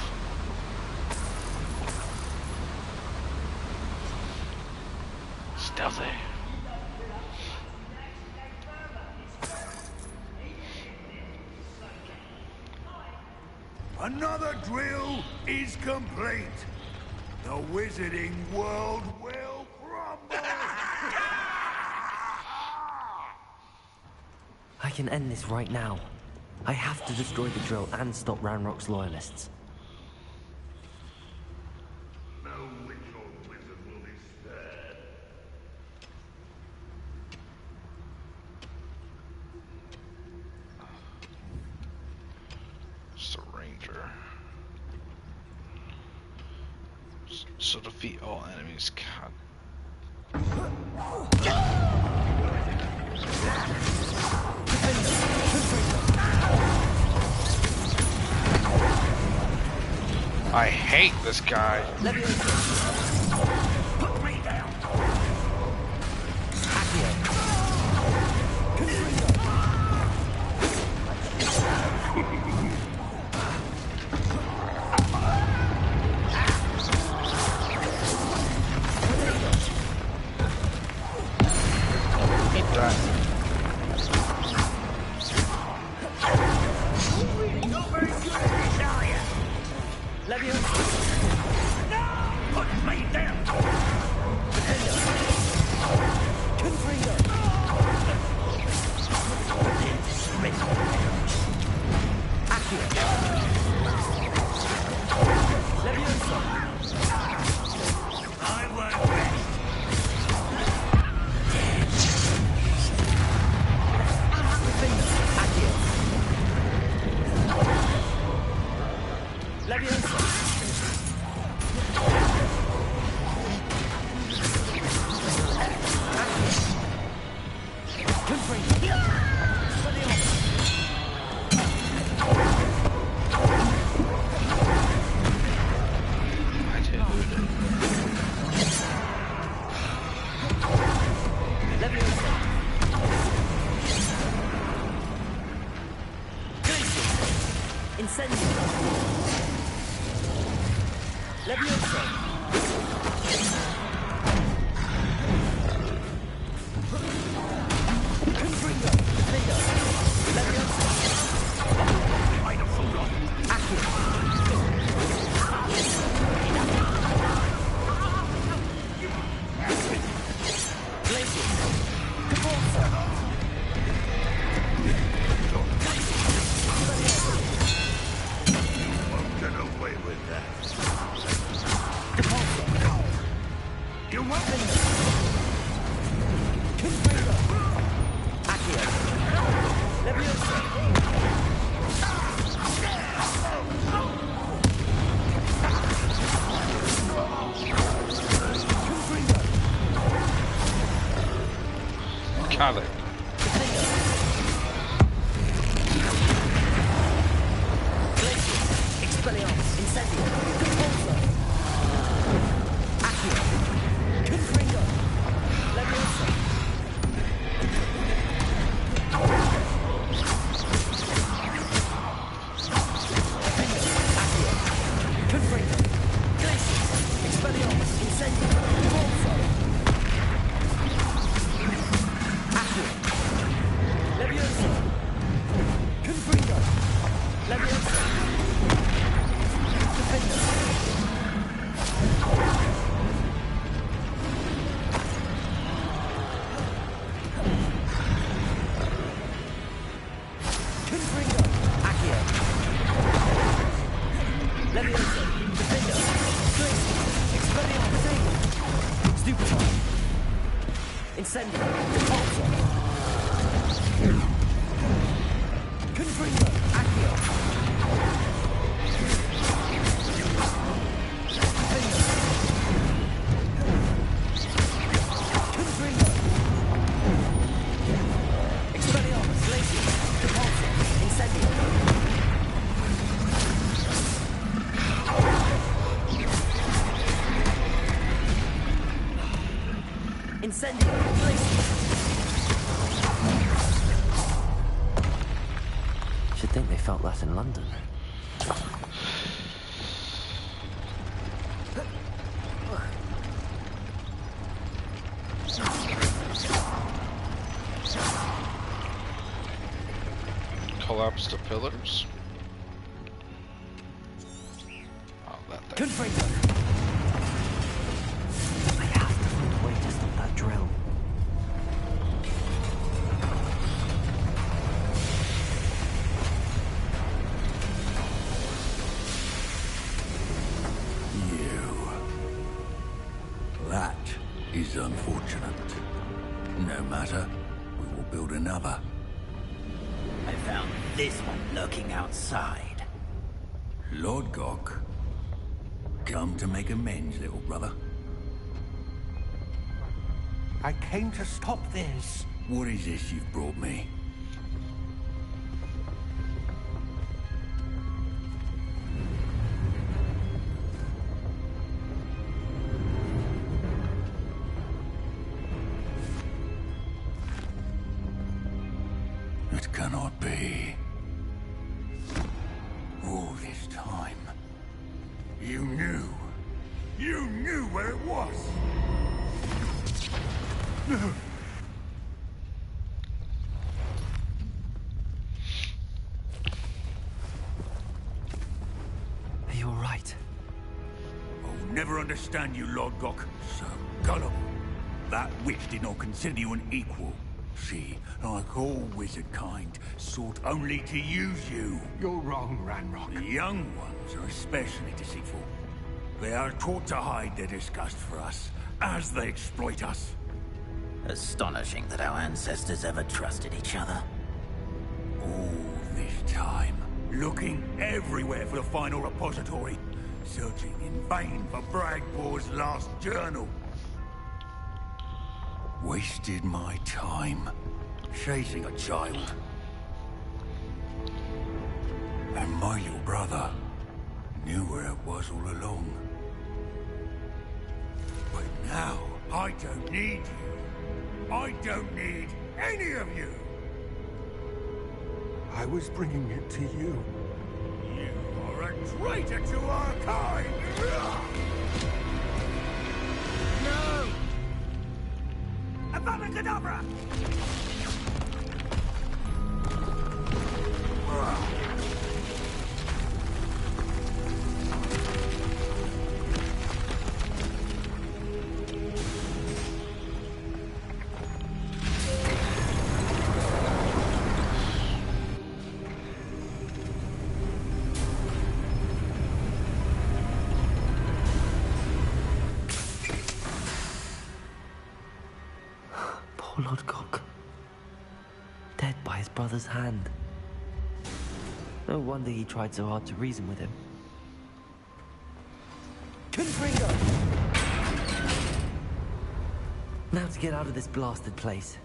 stealthy. Another drill is complete. The wizarding world will crumble. I can end this right now. I have to destroy the drill and stop Ranrock's loyalists. No witch or wizard will be spared. Just a ranger. So defeat all enemies. I hate this guy. Put me down. Eat that. Not very good at this, are you? No! Put me down. Got it. Should think they felt that in London. collapse the pillars. Oh, that thing. Confringo! I have to find a way to stop that drill. That is unfortunate. No matter, we will build another. I found this one lurking outside. Lord Gok, come to make amends, little brother. I came to stop this. What is this you've brought me? It cannot be. All this time, you knew. You knew where it was. Are you all right? I'll never understand you, Lord Gok. So gullible. That witch did not consider you an equal. She, like all wizard kind, sought only to use you. You're wrong, Ranrock. The young ones are especially deceitful. They are taught to hide their disgust for us, as they exploit us. Astonishing that our ancestors ever trusted each other. All this time, looking everywhere for the final repository, searching in vain for Bragbor's last journal. Wasted my time, chasing a child. And my little brother knew where it was all along. But now, I don't need you. I don't need any of you. I was bringing it to you. You are a traitor to our kind! No! Avada Kedavra! Poor Lord Gok. Dead by his brother's hand. No wonder he tried so hard to reason with him. Confringo! Now to get out of this blasted place.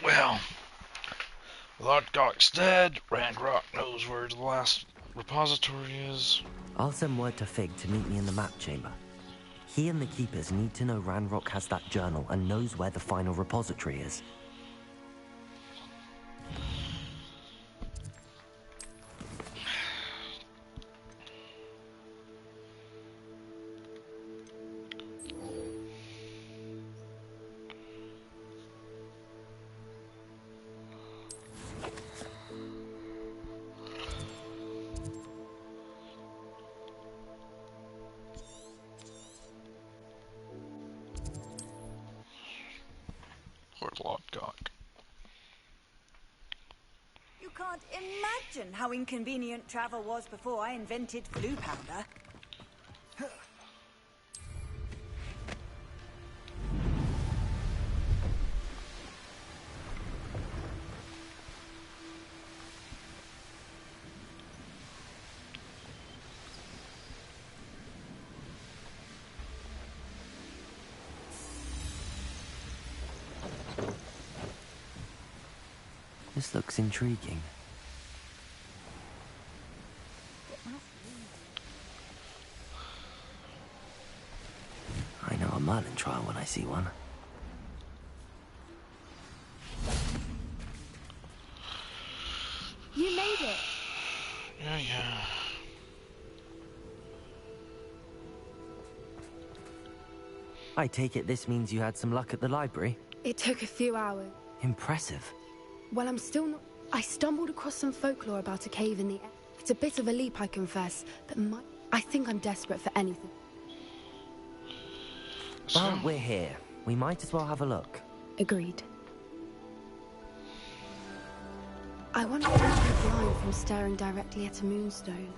Well, Lord Gok's dead. Ranrock knows where the last repository is. I'll send word to Fig to meet me in the map chamber. He and the Keepers need to know Ranrock has that journal and knows where the final repository is. Poor Lord Gok. You can't imagine how inconvenient travel was before I invented flu powder. This looks intriguing. I know a Merlin trial when I see one. You made it. Yeah. I take it this means you had some luck at the library? It took a few hours. Impressive. Well, I'm still not... I stumbled across some folklore about a cave in the air. It's a bit of a leap, I confess, but I think I'm desperate for anything. Well, we're here. We might as well have a look. Agreed. I wonder if I'm blind from staring directly at a moonstone.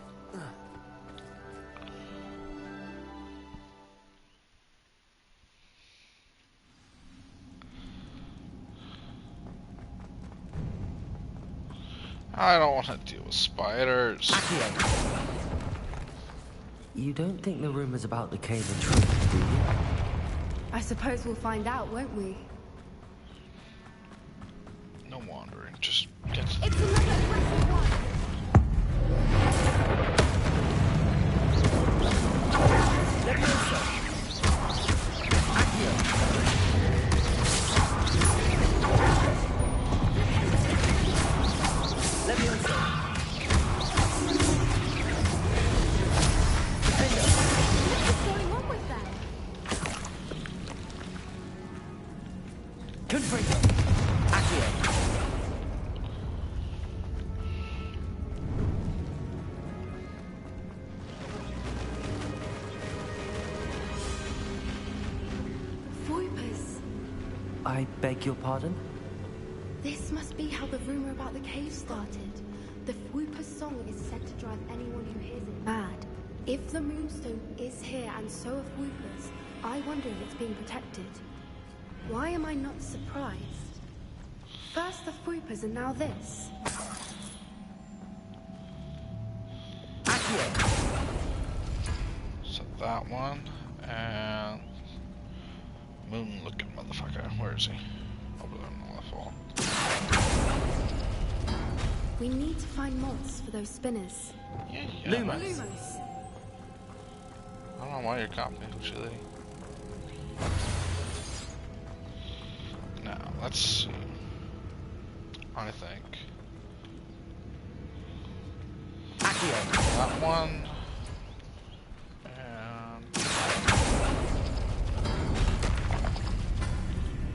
I don't want to deal with spiders. You don't think the rumors about the cave are true, do you? I suppose we'll find out, won't we? No wandering, just get to It's another aggressive one! I beg your pardon? This must be how the rumor about the cave started. The Whooper's song is said to drive anyone who hears it mad. If the Moonstone is here and so are Whoopers, I wonder if it's being protected. Why am I not surprised? First the Whoopers and now this. So that one, and moon looking motherfucker. Where is he? Over there on the left wall. We need to find moths for those spinners. Yeah. Lumos. I don't know why you're copying Chili. Now, let's see. I think that one.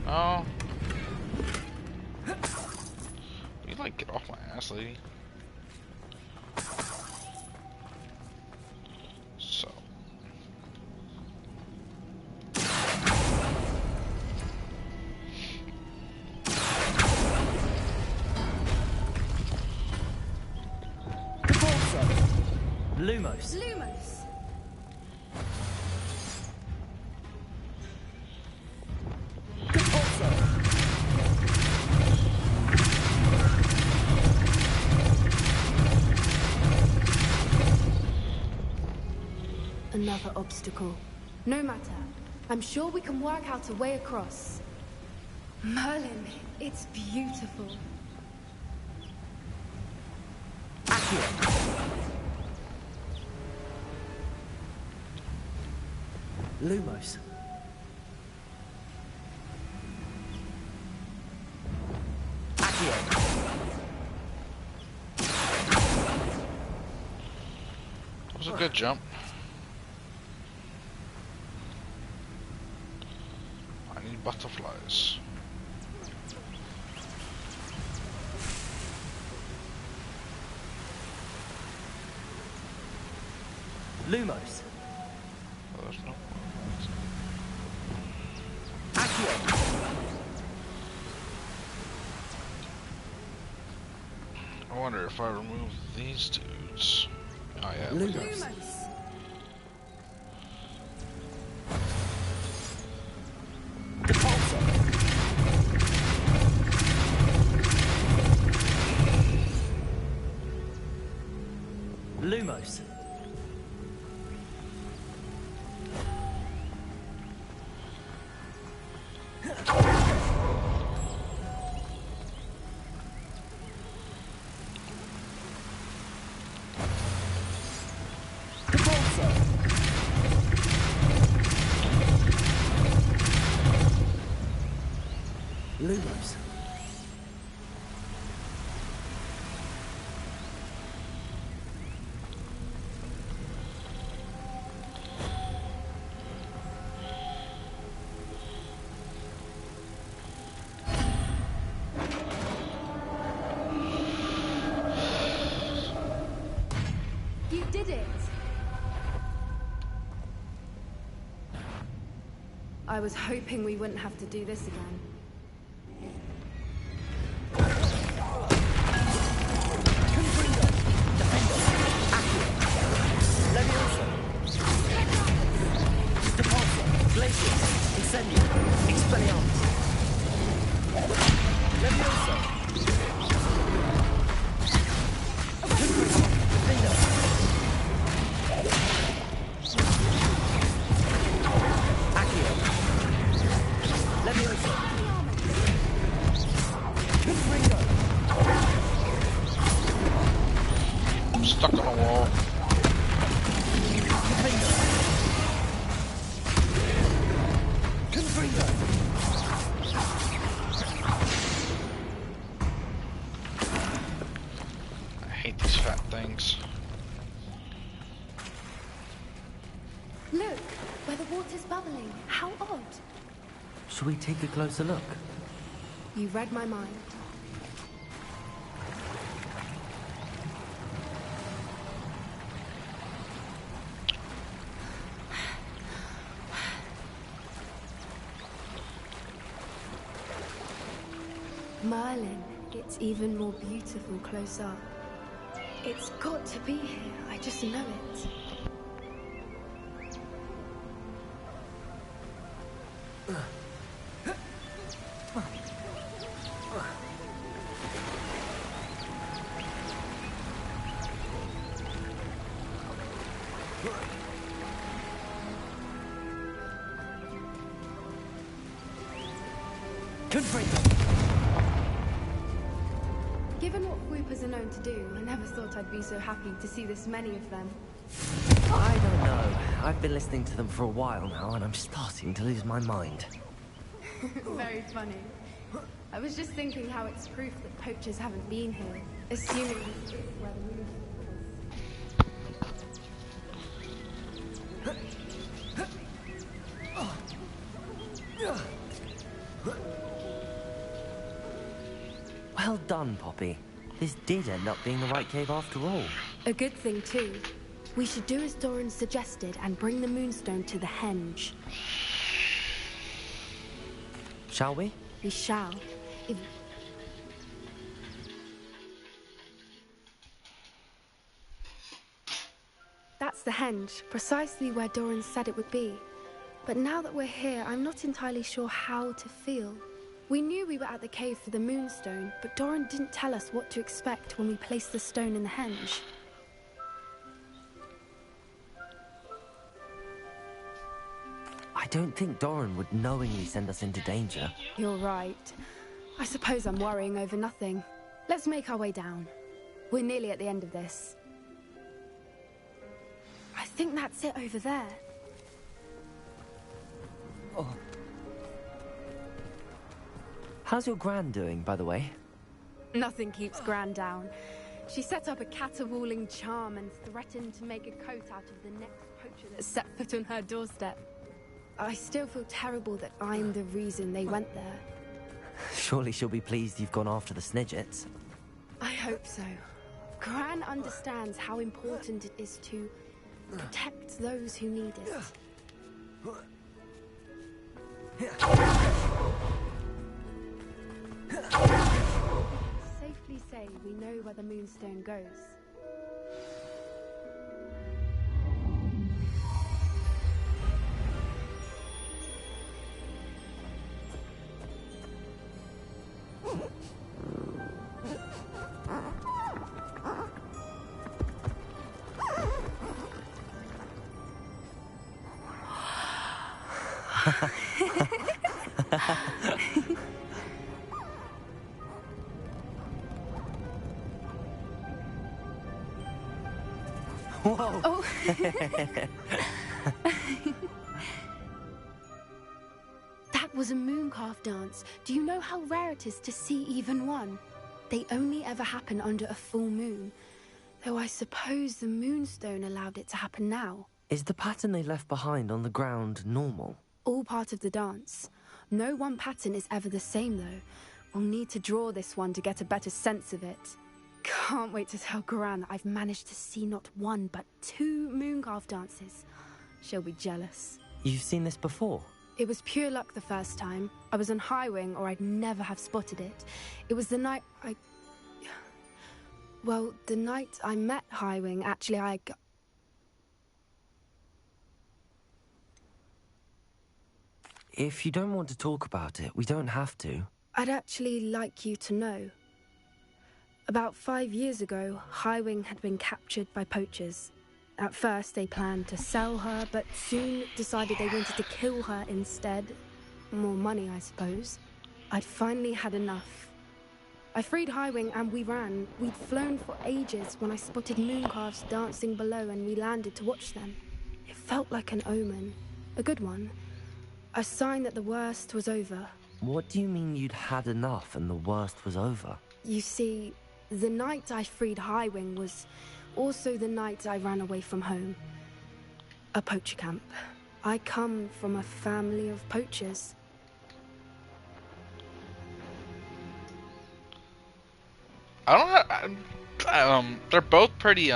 Oh. You like get off my ass, lady. So. Lumos. Another obstacle. No matter. I'm sure we can work out a way across. Merlin, it's beautiful. Lumos. That was a good jump. I need butterflies. Lumos. Oh, there's no. I wonder if I remove these dudes. Oh yeah. Lumos. Lumos. Lumos. I was hoping we wouldn't have to do this again. I'm stuck on a wall. I hate these fat things. Look, where the water's bubbling. How odd. Shall we take a closer look? You read my mind. Merlin, it's even more beautiful close up. It's got to be here, I just know it. Given what Whoopers are known to do, I never thought I'd be so happy to see this many of them. I don't know. I've been listening to them for a while now, and I'm starting to lose my mind. Very funny. I was just thinking how it's proof that poachers haven't been here, assuming this is where the moon Well done, Poppy. This did end up being the right cave after all. A good thing, too. We should do as Doran suggested and bring the moonstone to the henge. Shall we? We shall. If... That's the henge, precisely where Doran said it would be. But now that we're here, I'm not entirely sure how to feel. We knew we were at the cave for the moonstone, but Doran didn't tell us what to expect when we placed the stone in the henge. I don't think Doran would knowingly send us into danger. You're right. I suppose I'm worrying over nothing. Let's make our way down. We're nearly at the end of this. I think that's it over there. Oh. How's your Gran doing, by the way? Nothing keeps Gran down. She set up a caterwauling charm and threatened to make a coat out of the next poacher that set foot on her doorstep. I still feel terrible that I'm the reason they went there. Surely she'll be pleased you've gone after the Snidgets. I hope so. Gran understands how important it is to protect those who need it. Safely say we know where the moonstone goes. Whoa! Oh. That was a mooncalf dance. Do you know how rare it is to see even one? They only ever happen under a full moon. Though I suppose the moonstone allowed it to happen now. Is the pattern they left behind on the ground normal? All part of the dance. No one pattern is ever the same, though. We'll need to draw this one to get a better sense of it. Can't wait to tell Gran that I've managed to see not one, but 2 mooncalf dances. She'll be jealous. You've seen this before? It was pure luck the first time. I was on Highwing, or I'd never have spotted it. It was the night Well, the night I met Highwing, actually, If you don't want to talk about it, we don't have to. I'd actually like you to know. About 5 years ago, Highwing had been captured by poachers. At first, they planned to sell her, but soon decided they wanted to kill her instead. More money, I suppose. I'd finally had enough. I freed Highwing and we ran. We'd flown for ages when I spotted mooncalves dancing below and we landed to watch them. It felt like an omen. A good one. A sign that the worst was over. What do you mean you'd had enough and the worst was over? You see, the night I freed Highwing was also the night I ran away from home. A poacher camp. I come from a family of poachers. They're both pretty,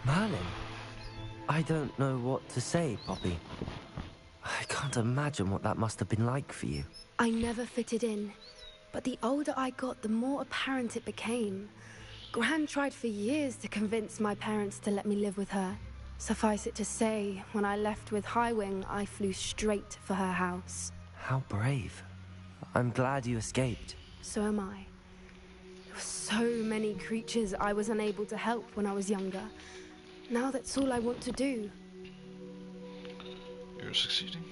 Merlin, I don't know what to say, Poppy. I can't imagine what that must have been like for you. I never fitted in, but the older I got, the more apparent it became. Gran tried for years to convince my parents to let me live with her. Suffice it to say, when I left with Highwing, I flew straight for her house. How brave. I'm glad you escaped. So am I. There were so many creatures I was unable to help when I was younger. Now that's all I want to do. You're succeeding.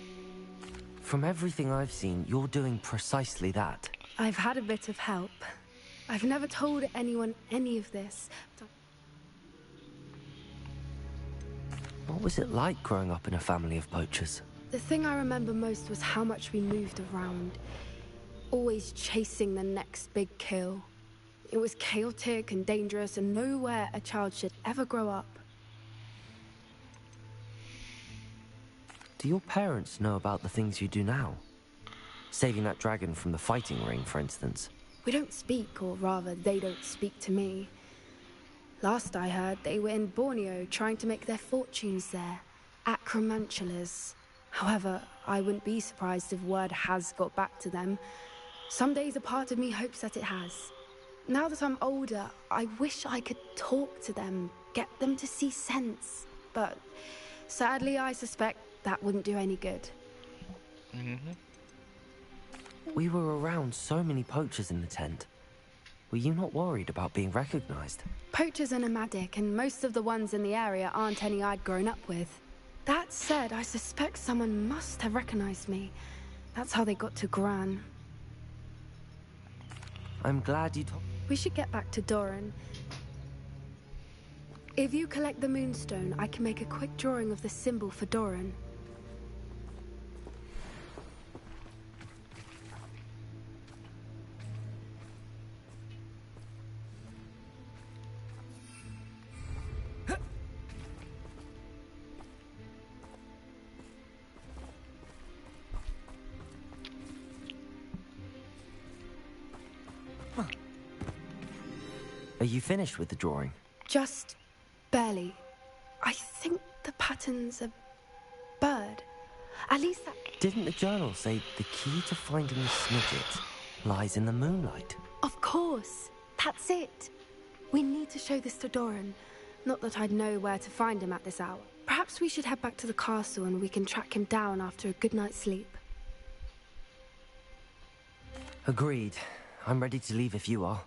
From everything I've seen, you're doing precisely that. I've had a bit of help. I've never told anyone any of this. What was it like growing up in a family of poachers? The thing I remember most was how much we moved around. Always chasing the next big kill. It was chaotic and dangerous and nowhere a child should ever grow up. Do your parents know about the things you do now? Saving that dragon from the fighting ring, for instance. We don't speak, or rather, they don't speak to me. Last I heard, they were in Borneo trying to make their fortunes there. Acromantulas. However, I wouldn't be surprised if word has got back to them. Some days a part of me hopes that it has. Now that I'm older, I wish I could talk to them, get them to see sense. But sadly, I suspect that wouldn't do any good. We were around so many poachers in the tent. Were you not worried about being recognized? Poachers are nomadic, and most of the ones in the area aren't any I'd grown up with. That said, I suspect someone must have recognized me. That's how they got to Gran. I'm glad you told. We should get back to Doran. If you collect the moonstone, I can make a quick drawing of the symbol for Doran. Are you finished with the drawing? Just barely. I think the pattern's a bird. At least that... Didn't the journal say the key to finding the Snidget lies in the moonlight? Of course. That's it. We need to show this to Doran. Not that I'd know where to find him at this hour. Perhaps we should head back to the castle and we can track him down after a good night's sleep. Agreed. I'm ready to leave if you are.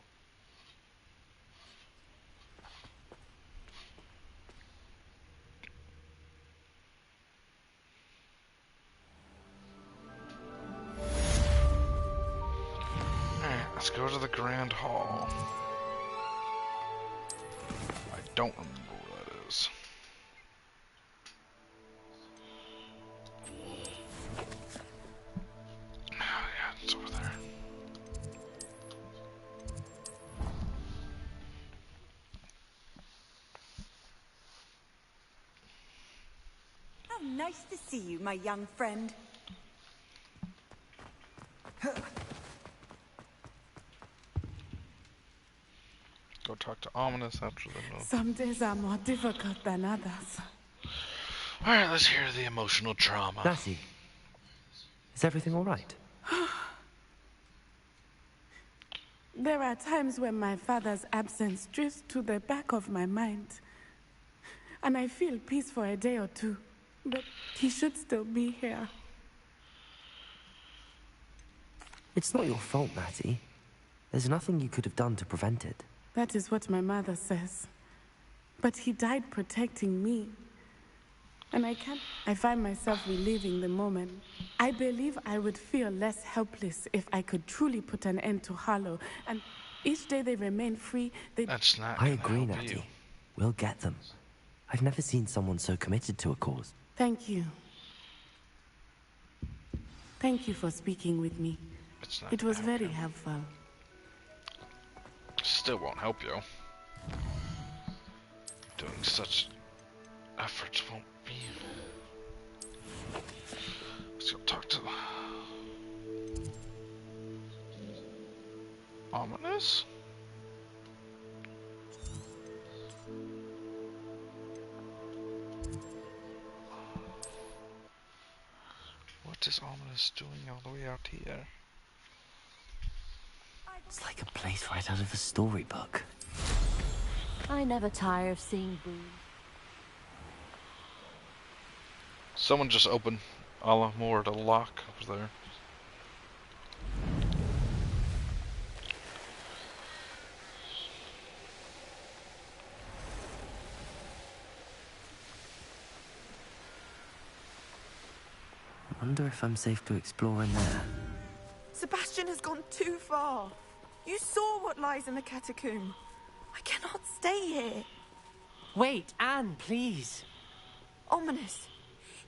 Let's go to the Grand Hall. I don't remember where that is. Oh yeah, it's over there. How nice to see you, my young friend. Go talk to Ominous after the move. Some days are more difficult than others. Alright, let's hear the emotional trauma. Lassie, is everything alright? There are times when my father's absence drifts to the back of my mind. And I feel peace for a day or two. But he should still be here. It's not your fault, Matty. There's nothing you could have done to prevent it. That is what my mother says. But he died protecting me. And I find myself reliving the moment. I believe I would feel less helpless if I could truly put an end to Harlow. And each day they remain free, That's not I agree, Natty. We'll get them. I've never seen someone so committed to a cause. Thank you. Thank you for speaking with me. It was very helpful. Still won't help you. Doing such efforts won't be. Let's go talk to Ominous. What is Ominous doing all the way out here? It's like a place right out of a storybook. I never tire of seeing Boone. Someone just opened more the lock over there. I wonder if I'm safe to explore in there. Sebastian has gone too far. You saw what lies in the catacomb. I cannot stay here. Wait, Anne, please. Ominous.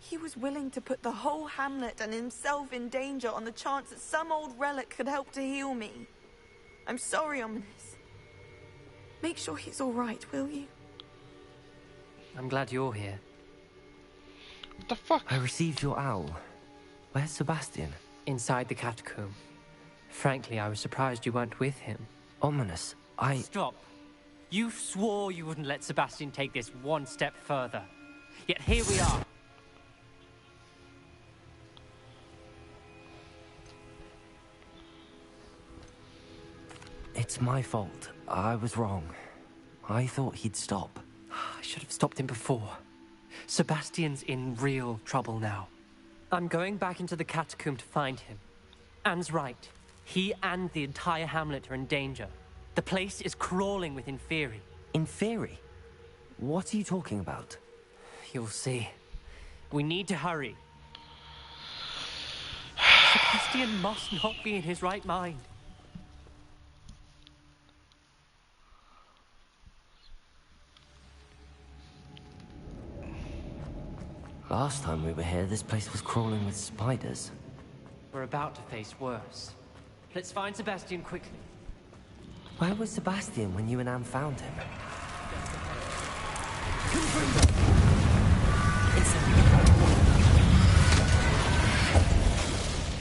He was willing to put the whole hamlet and himself in danger on the chance that some old relic could help to heal me. I'm sorry, Ominous. Make sure he's all right, will you? I'm glad you're here. What the fuck? I received your owl. Where's Sebastian? Inside the catacomb. Frankly, I was surprised you weren't with him. Ominous, Stop. You swore you wouldn't let Sebastian take this one step further. Yet here we are. It's my fault. I was wrong. I thought he'd stop. I should have stopped him before. Sebastian's in real trouble now. I'm going back into the catacomb to find him. Anne's right. He and the entire hamlet are in danger. The place is crawling with Inferi. Inferi? What are you talking about? You'll see. We need to hurry. Sebastian must not be in his right mind. Last time we were here, this place was crawling with spiders. We're about to face worse. Let's find Sebastian quickly. Where was Sebastian when you and Anne found him?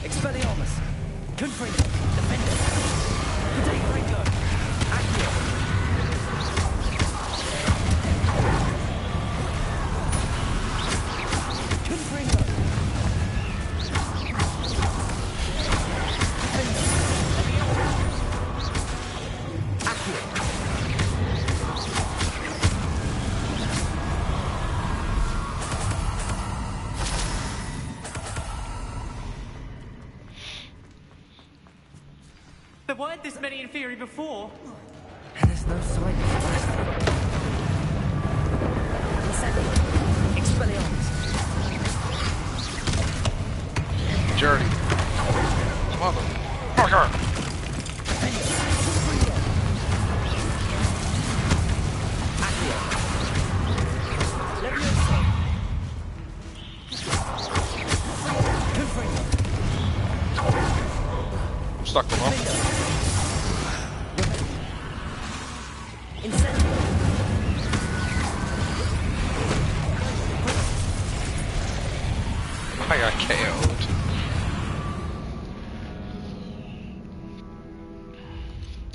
Expelliarmus! Confringo! Defender! Confringo! Accio! There weren't this many Inferi before. And there's no sign of Sebastian. Incendio! Expelliarmus! Dirty. Motherfucker! I'm stuck them up. I got KO'd.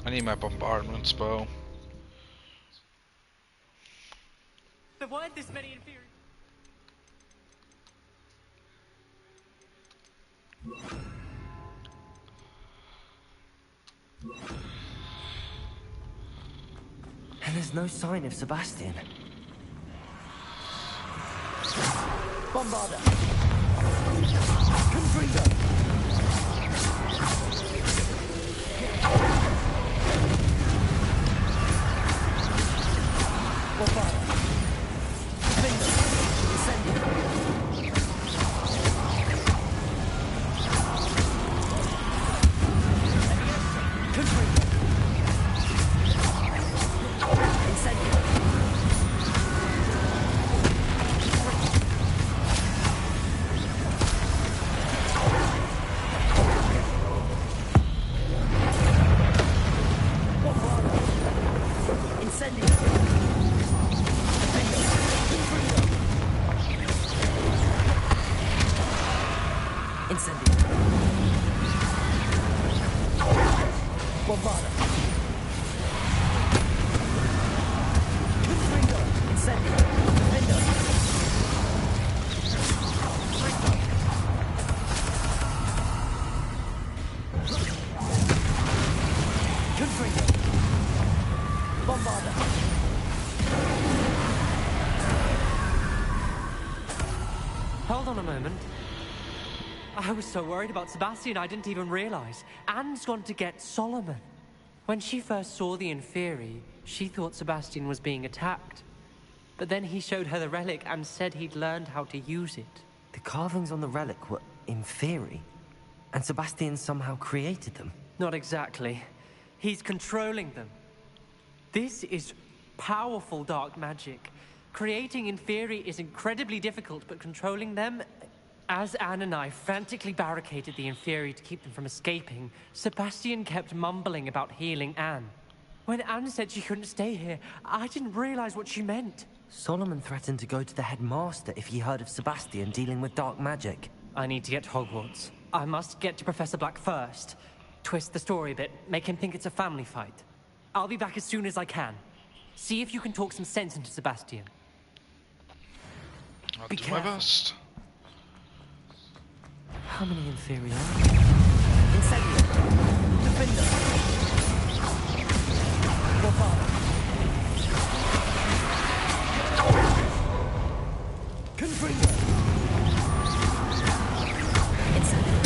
I need my bombardment bow. There weren't this many inferior... And there's no sign of Sebastian. Bombarder! Confringo! Bombarder! Finger! Incendio! Confringo! Incendio! Hold on a moment. I was so worried about Sebastian I didn't even realize. Anne's gone to get Solomon. When she first saw the Inferi, she thought Sebastian was being attacked. But then he showed her the relic and said he'd learned how to use it. The carvings on the relic were Inferi, and Sebastian somehow created them. Not exactly. He's controlling them. This is powerful dark magic. Creating Inferi is incredibly difficult, but controlling them... As Anne and I frantically barricaded the Inferi to keep them from escaping, Sebastian kept mumbling about healing Anne. When Anne said she couldn't stay here, I didn't realize what she meant. Solomon threatened to go to the headmaster if he heard of Sebastian dealing with dark magic. I need to get to Hogwarts. I must get to Professor Black first. Twist the story a bit, make him think it's a family fight. I'll be back as soon as I can. See if you can talk some sense into Sebastian. I'll do my best. How many Inferi are there? Incendio! Defender! Bombarder! Confringo! Incendio!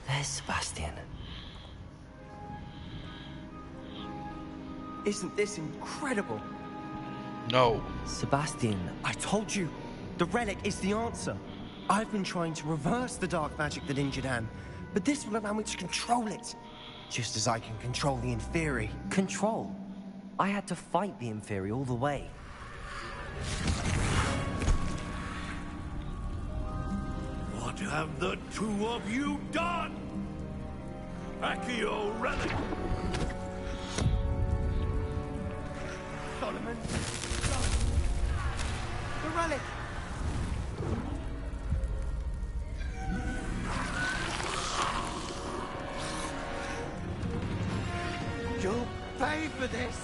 There's Sebastian. Isn't this incredible? No. Sebastian. I told you, the relic is the answer. I've been trying to reverse the dark magic that injured Anne, but this will allow me to control it. Just as I can control the Inferi. Control? I had to fight the Inferi all the way. What have the two of you done? Accio relic! Solomon! The relic! You'll pay for this!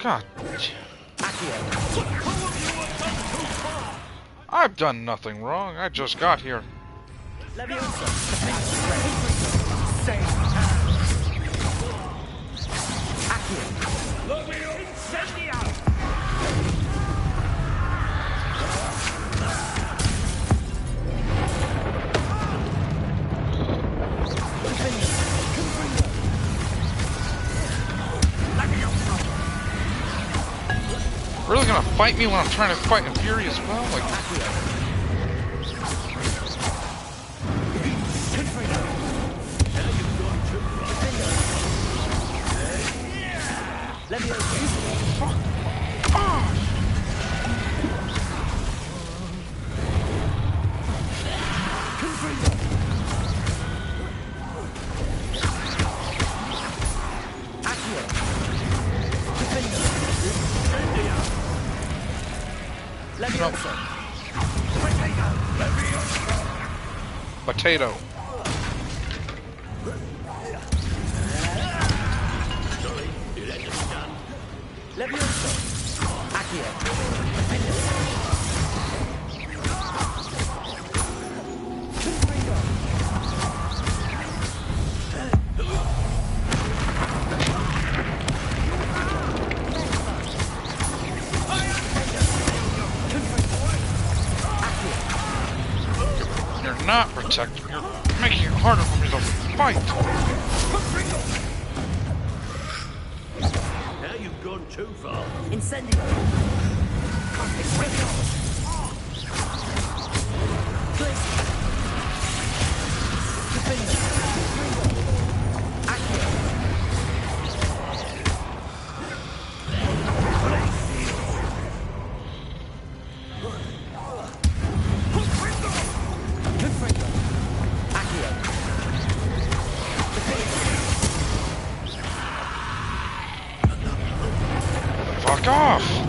God. I've done nothing wrong. I just got here. Incendio! fight me when I'm trying to fight a Fury as well? Like, Let me open. fuck off! Potato. You're not protecting. You're making it harder for me to fight. Now you've gone too far. Incendio. Fuck off!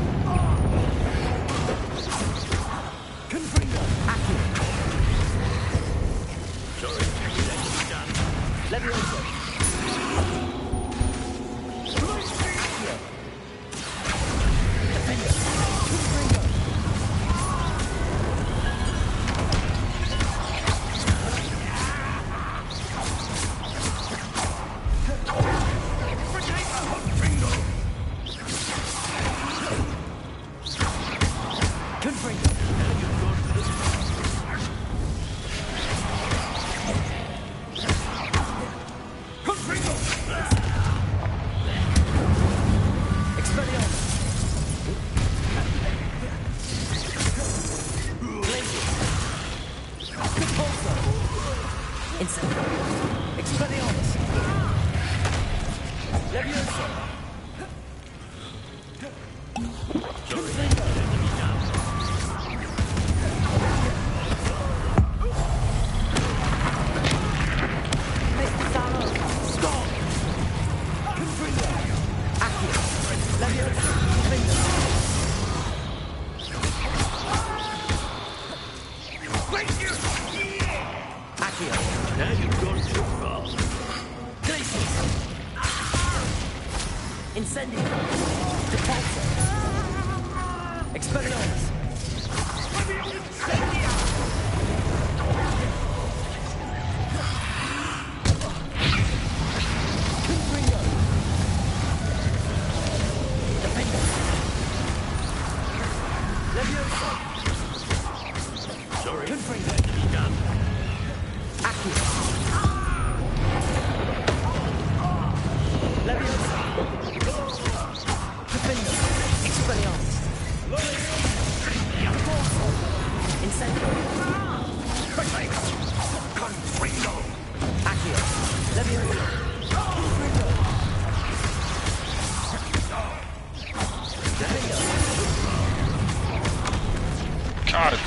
Got it.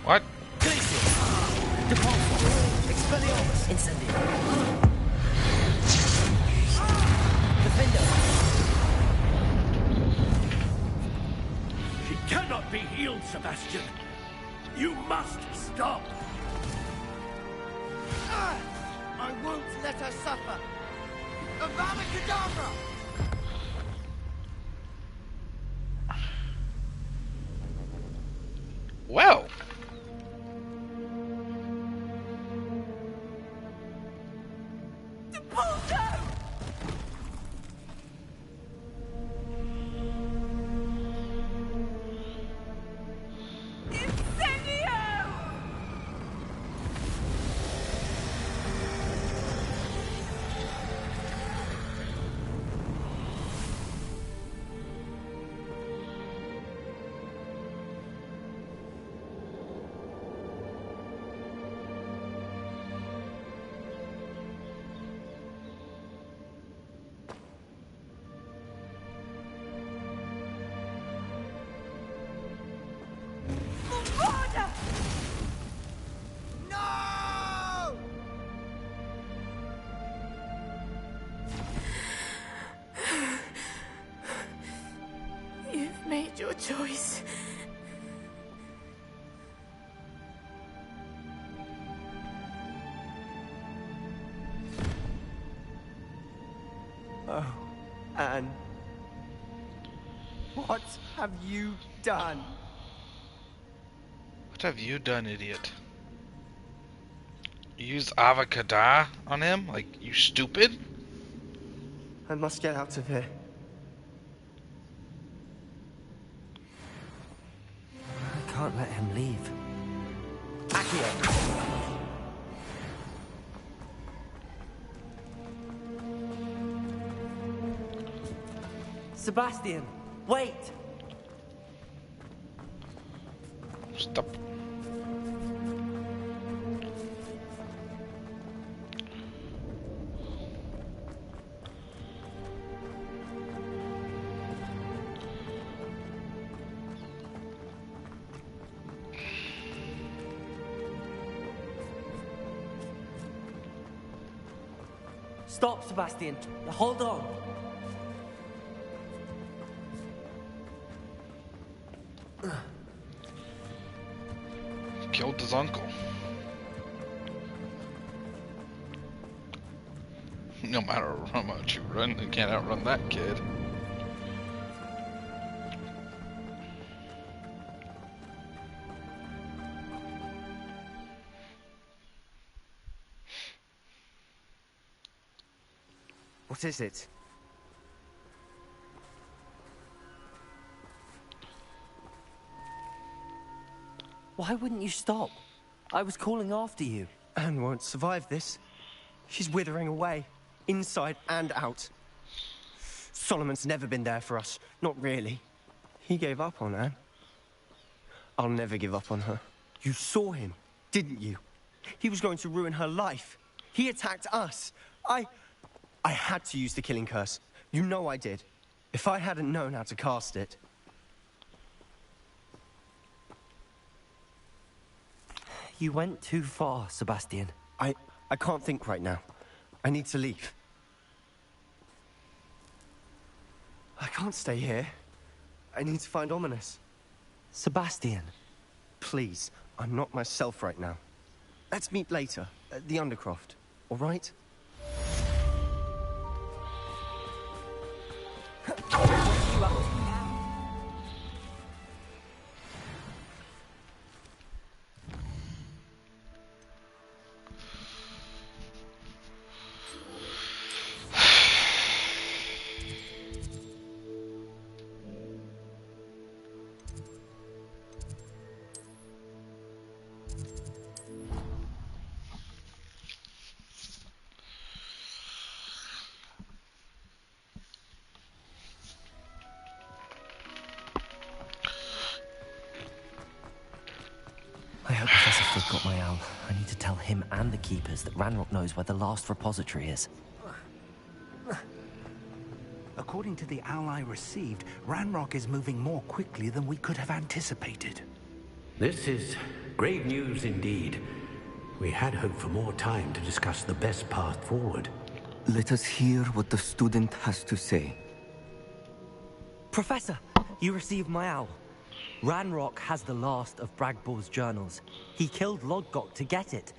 What? She cannot be healed, Sebastian. You must stop. I won't let her suffer. Avada Kedavra! Well. Anne, what have you done? What have you done, idiot? You used avocado on him? Like, you stupid? I must get out of here. I can't let him leave. Accio! Sebastian, wait! Stop. Stop, Sebastian. Hold on. Killed his uncle. No matter how much you run, you can't outrun that kid. What is it? Why wouldn't you stop? I was calling after you. Anne won't survive this. She's withering away, inside and out. Solomon's never been there for us. Not really. He gave up on Anne. I'll never give up on her. You saw him, didn't you? He was going to ruin her life. He attacked us. I had to use the killing curse. You know I did. If I hadn't known how to cast it... You went too far, Sebastian. I can't think right now. I need to leave. I can't stay here. I need to find Ominous. Sebastian. Please, I'm not myself right now. Let's meet later, at the Undercroft, all right? I hope Professor Fig got my owl. I need to tell him and the Keepers that Ranrock knows where the last repository is. According to the owl I received, Ranrock is moving more quickly than we could have anticipated. This is grave news indeed. We had hoped for more time to discuss the best path forward. Let us hear what the student has to say. Professor, you received my owl. Ranrock has the last of Bragbor's journals. He killed Lodgok to get it.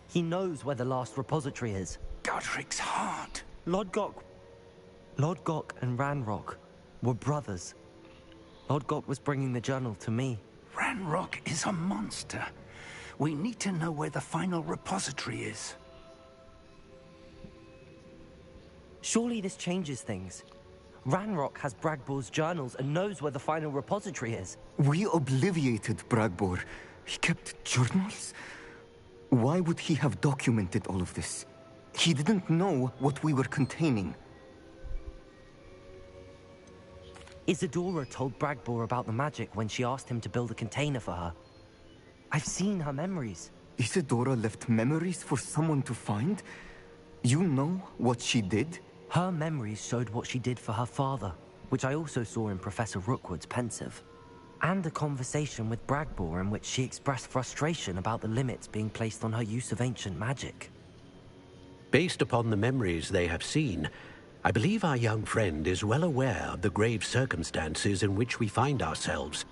He knows where the last repository is. Godric's heart. Lodgok and Ranrock were brothers. Lodgok was bringing the journal to me. Ranrock is a monster. We need to know where the final repository is. Surely this changes things. Ranrock has Bragbor's journals and knows where the final repository is. We obliviated Bragbor. He kept journals? Why would he have documented all of this? He didn't know what we were containing. Isadora told Bragbor about the magic when she asked him to build a container for her. I've seen her memories. Isadora left memories for someone to find? You know what she did? Her memories showed what she did for her father, which I also saw in Professor Rookwood's pensive. And a conversation with Bragbor in which she expressed frustration about the limits being placed on her use of ancient magic. Based upon the memories they have seen, I believe our young friend is well aware of the grave circumstances in which we find ourselves.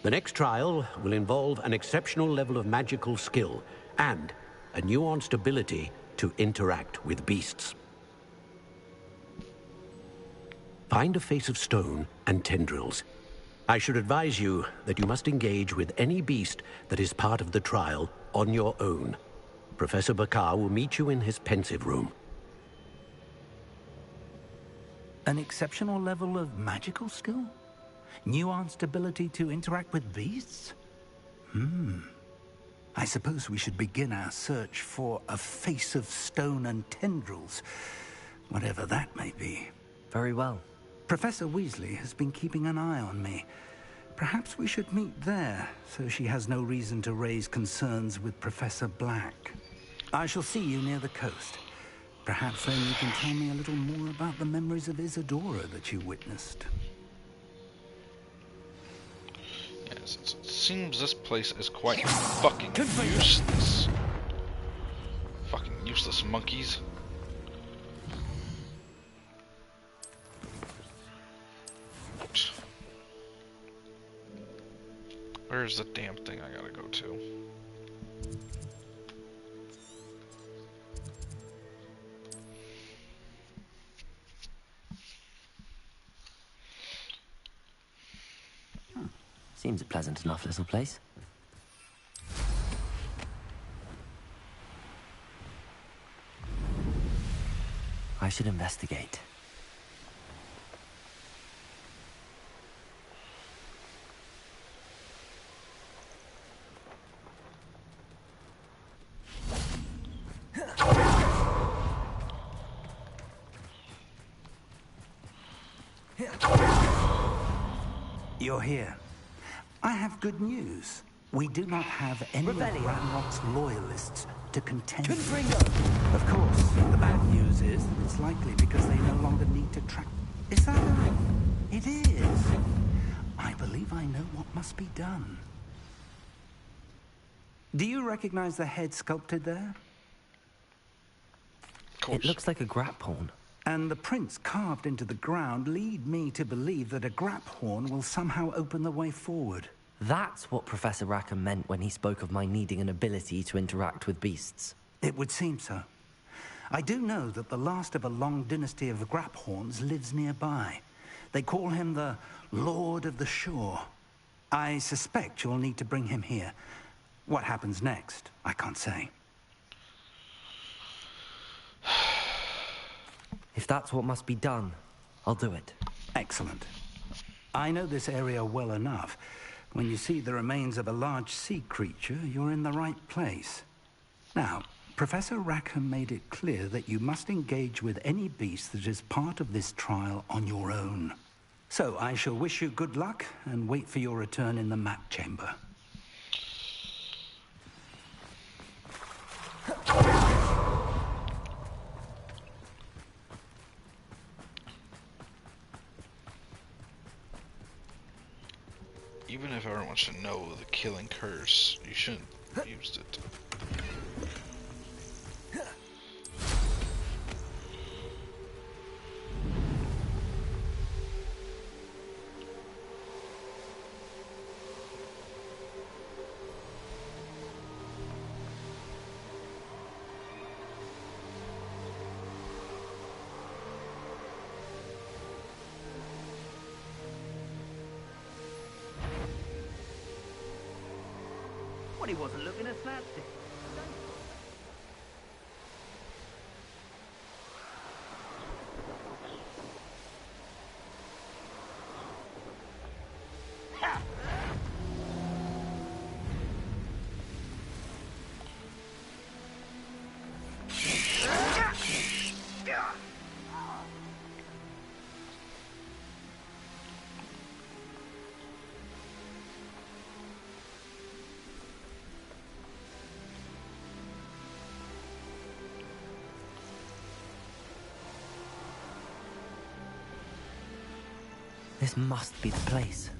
The next trial will involve an exceptional level of magical skill and a nuanced ability to interact with beasts. find a face of stone and tendrils. I should advise you that you must engage with any beast that is part of the trial on your own. Professor Bakar will meet you in his pensive room. An exceptional level of magical skill? Nuanced ability to interact with beasts? I suppose we should begin our search for a face of stone and tendrils, whatever that may be. Very well. Professor Weasley has been keeping an eye on me. Perhaps we should meet there, so she has no reason to raise concerns with Professor Black. I shall see you near the coast. Perhaps then you can tell me a little more about the memories of Isadora that you witnessed. Yes, it seems this place is quite fucking useless. Fucking useless monkeys. Where's the damn thing I gotta go to? Seems a pleasant enough little place. I should investigate. You're here. I have good news. We do not have any of Ranrock's loyalists to contend with. Of course, the bad news is that it's likely because they no longer need to track... Is that right? It is. I believe I know what must be done. Do you recognize the head sculpted there? It looks like a graphorn. And the prints carved into the ground lead me to believe that a graphorn will somehow open the way forward. That's what Professor Rackham meant when he spoke of my needing an ability to interact with beasts. It would seem so. I do know that the last of a long dynasty of graphorns lives nearby. They call him the Lord of the Shore. I suspect you'll need to bring him here. What happens next, I can't say. If that's what must be done, I'll do it. Excellent. I know this area well enough. When you see the remains of a large sea creature, you're in the right place. Now, Professor Rackham made it clear that you must engage with any beast that is part of this trial on your own. So I shall wish you good luck and wait for your return in the map chamber. Even if everyone should know the killing curse, you shouldn't have used it. Well, he wasn't looking at slapstick. This must be the place.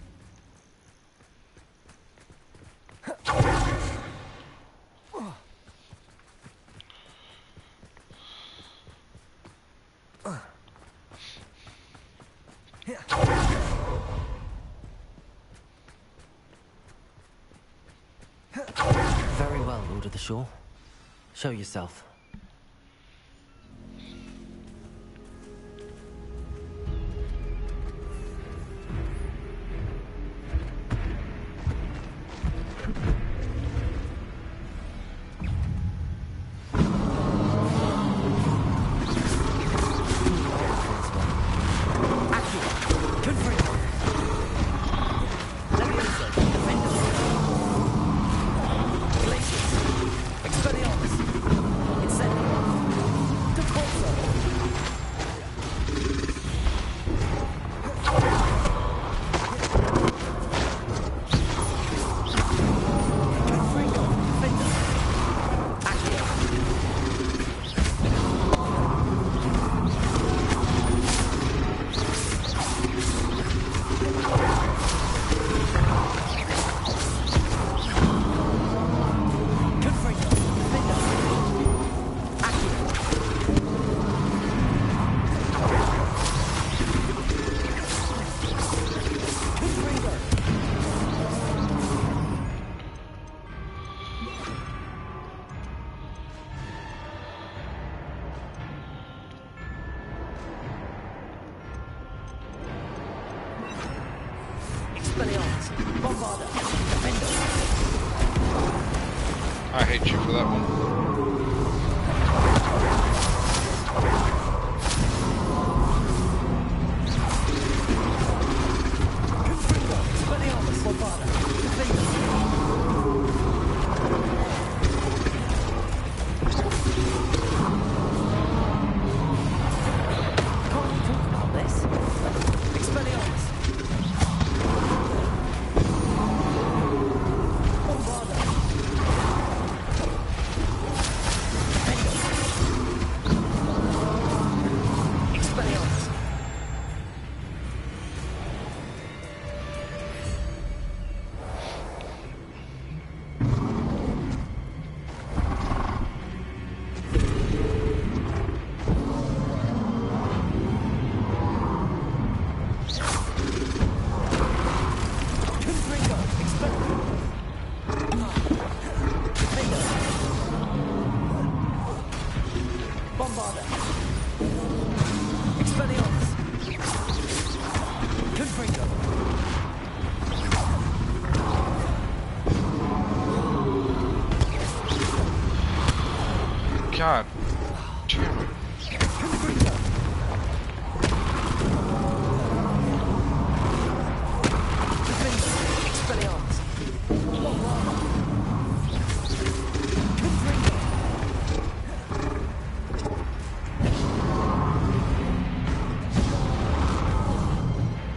Very well, Lord of the Shore. Show yourself. I hate you for that one. God damn it.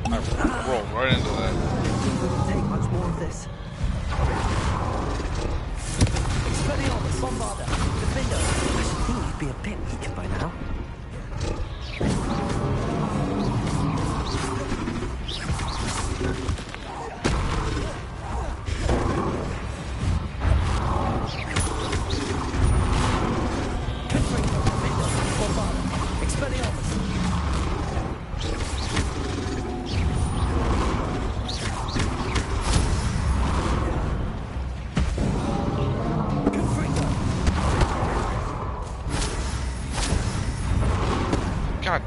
I rolled right into that. Wouldn't take much more of this. Expelliarmus, Bombarder, Defender. I should think you'd be a bit weaker by now. God.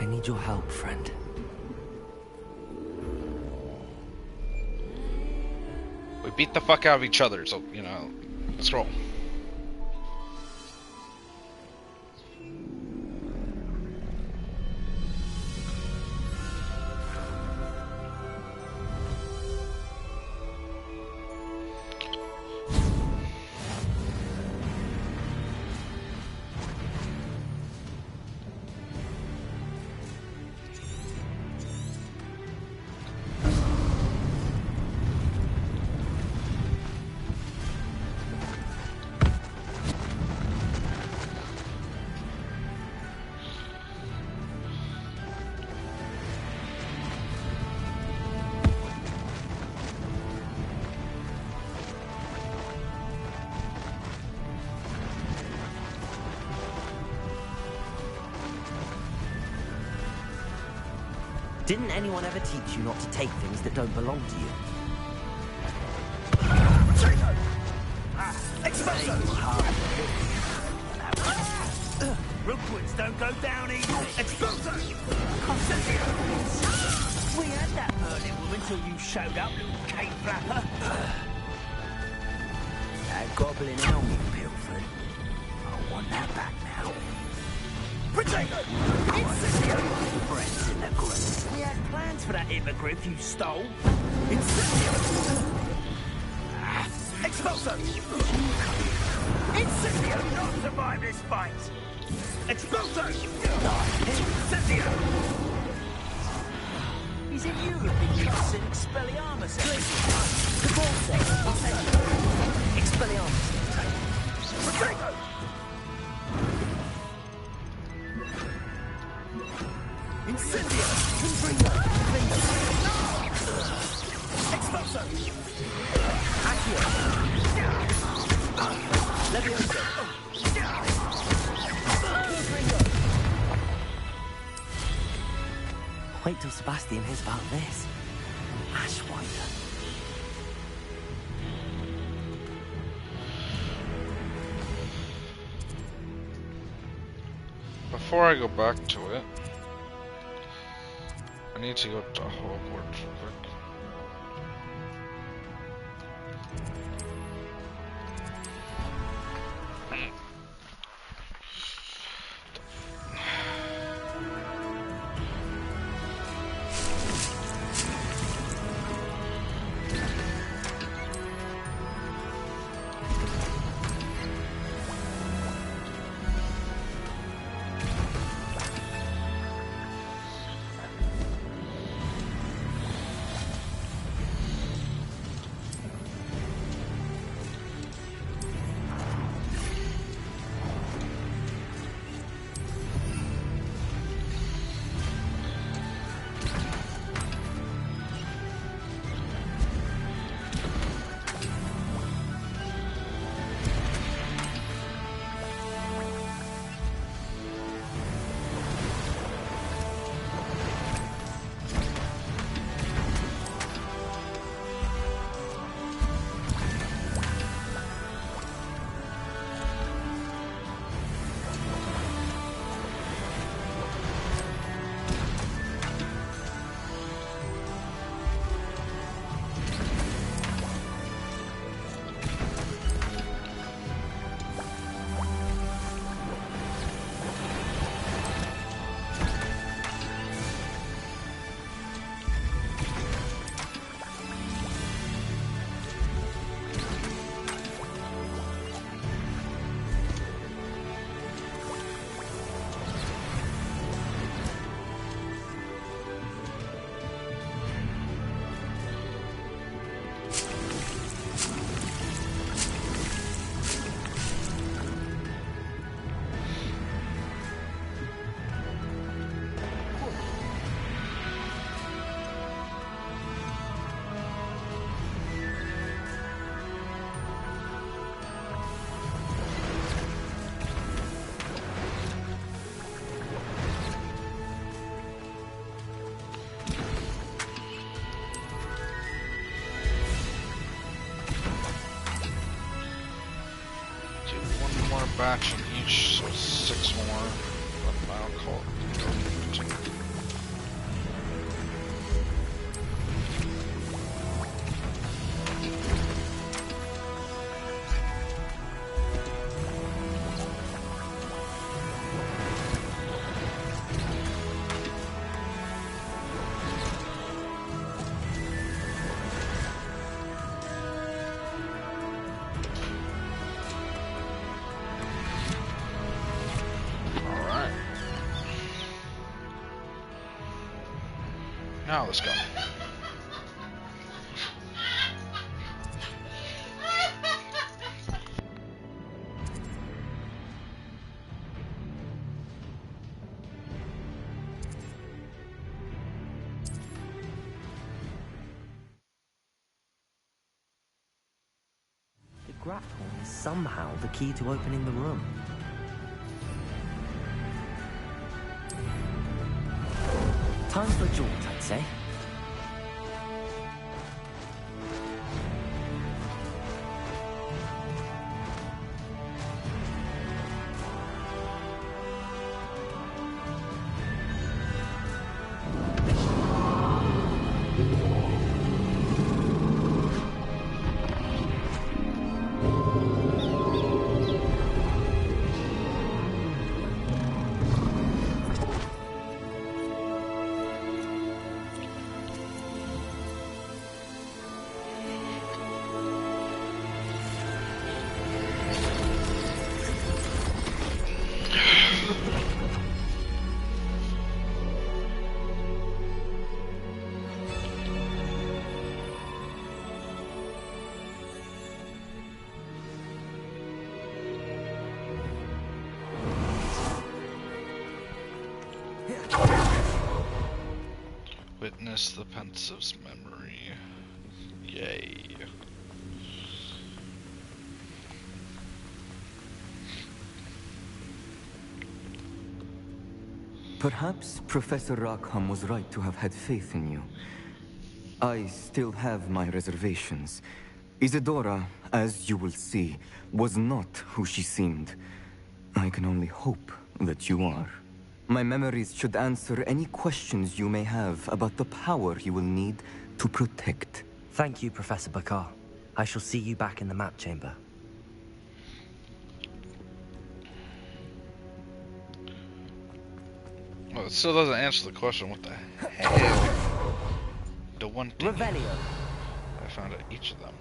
I need your help, friend. We beat the fuck out of each other, so, you know, let's roll. Didn't anyone ever teach you not to take things that don't belong to you? Rookwoods don't go down easy. Exploso! We had that Merlin woman till you showed up, little cape flapper. That goblin helm you pilfered. I want that back now. Potato! Incendio! Friends in the group. We had plans for that hippogriff you stole. Incendio! Expulso! Incendio! Not survive this fight! Expulso! Incendio! Is it you who've been trying said Expelliarmus. The ball said Expelliarmus. Protego! Incendio! Confringo! Expulso! Accio! Levioso! Confringo! Wait till Sebastian hears about this. Ashwinder. Before I go back to it, I need to go to Hogwarts real quick. Batch in each, so 6 more, but I'll call it 2. Now let's go. The grapple is somehow the key to opening the room. Time for a jaunt, I'd say. It's the Pensieve's memory. Yay. Perhaps Professor Rackham was right to have had faith in you. I still have my reservations. Isadora, as you will see, was not who she seemed. I can only hope that you are. My memories should answer any questions you may have about the power you will need to protect. Thank you, Professor Bakar. I shall see you back in the map chamber. Well, it still doesn't answer the question. What the hell? The one thing I found at each of them.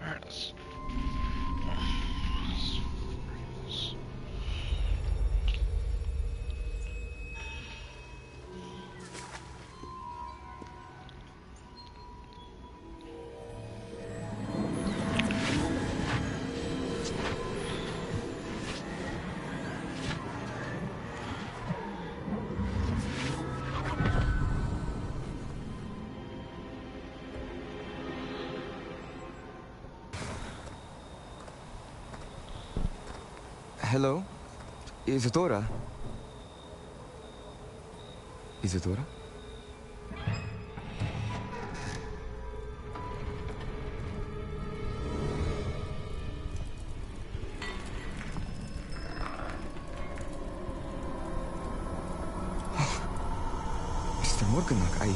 Alright, let's... Hello? Isadora? Isadora? Mr. Morganach,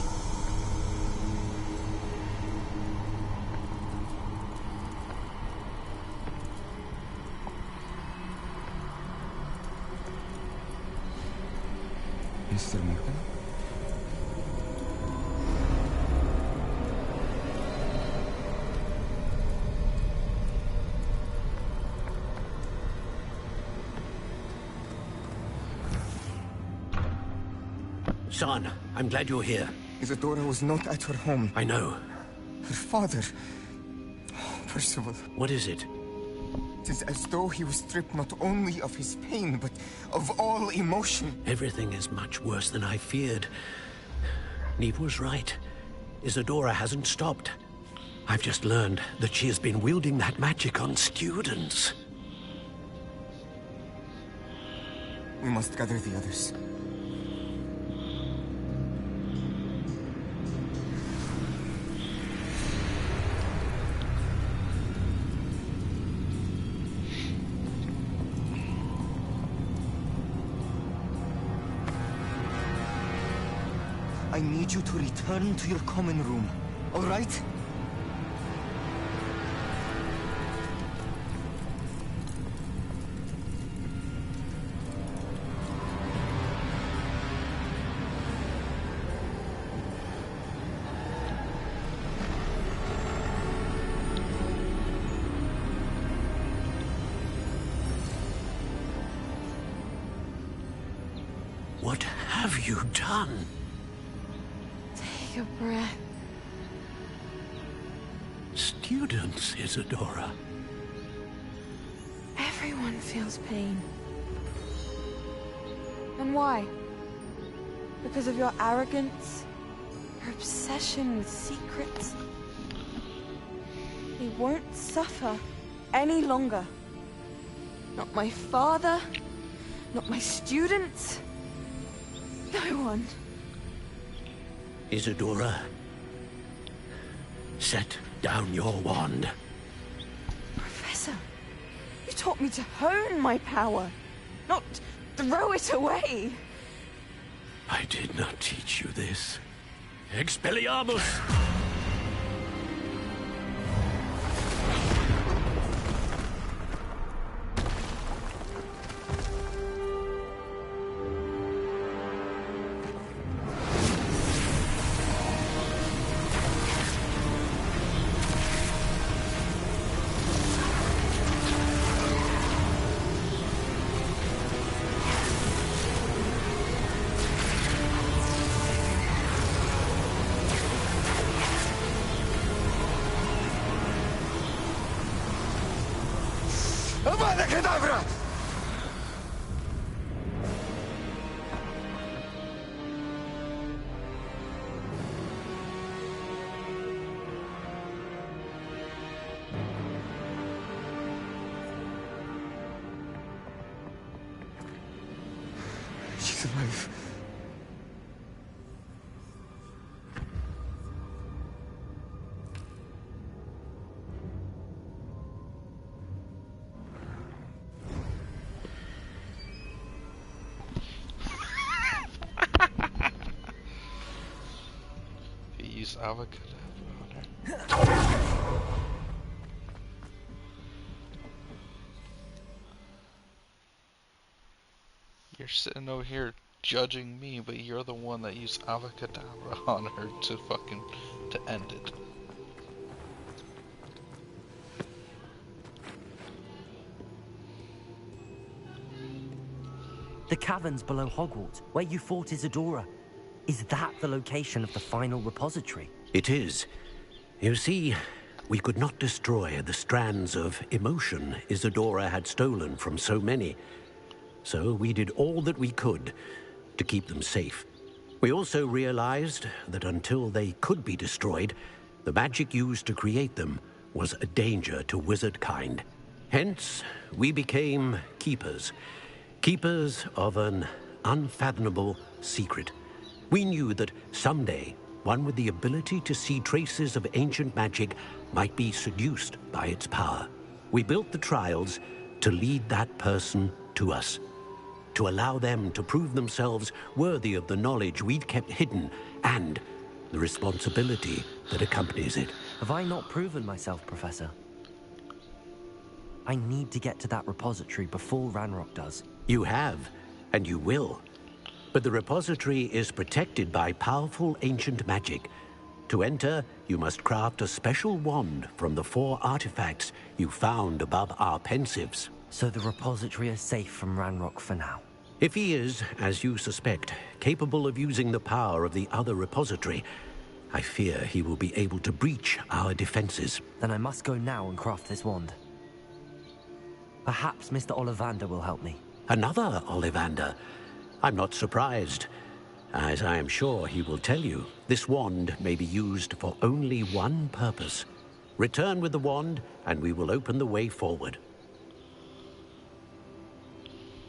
Mr. Morgan? Son, I'm glad you're here. Isadora was not at her home. I know. Her father... Percival. What is it? It is as though he was stripped not only of his pain, but of all emotion. Everything is much worse than I feared. Neve was right. Isadora hasn't stopped. I've just learned that she has been wielding that magic on students. We must gather the others. I need you to return to your common room, all right? What have you done? Take a breath. Students, Isadora. Everyone feels pain. And why? Because of your arrogance? Your obsession with secrets? He won't suffer any longer. Not my father, not my students, no one. Isadora, set down your wand. Professor, you taught me to hone my power, not throw it away. I did not teach you this. Expelliarmus! Avada Kedavra! use avocado on her. You're sitting over here judging me, but you're the one that used avocado on her to end it. The caverns below Hogwarts, where you fought Isadora. Is that the location of the final repository? It is. You see, we could not destroy the strands of emotion Isadora had stolen from so many. So we did all that we could to keep them safe. We also realized that until they could be destroyed, the magic used to create them was a danger to wizard kind. Hence, we became keepers. Keepers of an unfathomable secret. We knew that someday, one with the ability to see traces of ancient magic might be seduced by its power. We built the trials to lead that person to us, to allow them to prove themselves worthy of the knowledge we'd kept hidden and the responsibility that accompanies it. Have I not proven myself, Professor? I need to get to that repository before Ranrock does. You have, and you will. But the repository is protected by powerful ancient magic. To enter, you must craft a special wand from the 4 artifacts you found above our pensives. So the repository is safe from Ranrock for now? If he is, as you suspect, capable of using the power of the other repository, I fear he will be able to breach our defenses. Then I must go now and craft this wand. Perhaps Mr. Ollivander will help me. Another Ollivander? I'm not surprised. As I am sure he will tell you, this wand may be used for only one purpose. Return with the wand, and we will open the way forward.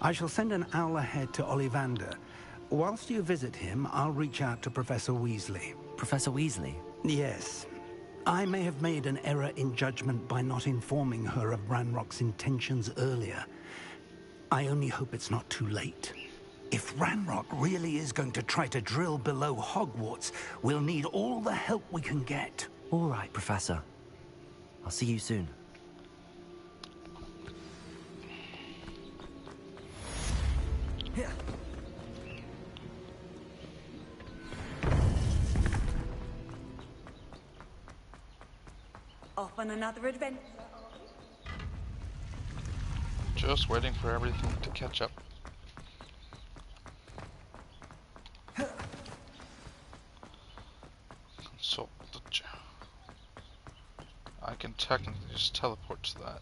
I shall send an owl ahead to Ollivander. Whilst you visit him, I'll reach out to Professor Weasley. Professor Weasley? Yes. I may have made an error in judgment by not informing her of Ranrock's intentions earlier. I only hope it's not too late. If Ranrock really is going to try to drill below Hogwarts, we'll need all the help we can get. All right, Professor. I'll see you soon. Off on another adventure. Just waiting for everything to catch up. Consult the gem. I can technically just teleport to that.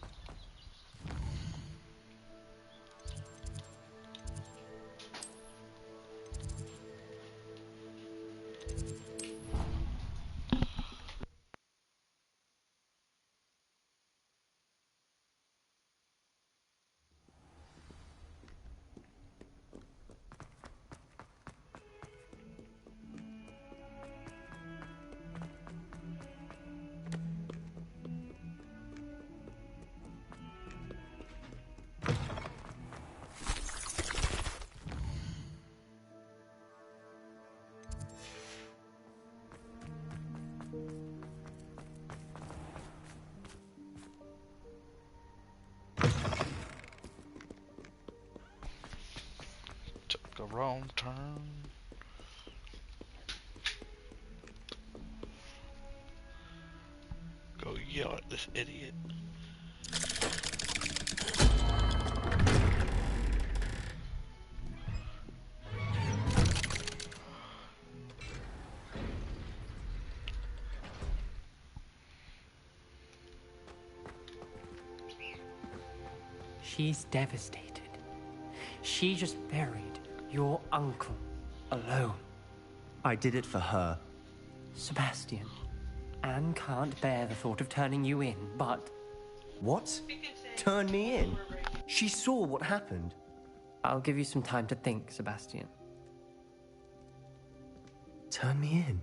Took a wrong turn. Go yell at this idiot. She's devastated. She just buried your uncle alone. I did it for her. Sebastian, Anne can't bear the thought of turning you in, but... What? Turn me in? She saw what happened. I'll give you some time to think, Sebastian. Turn me in?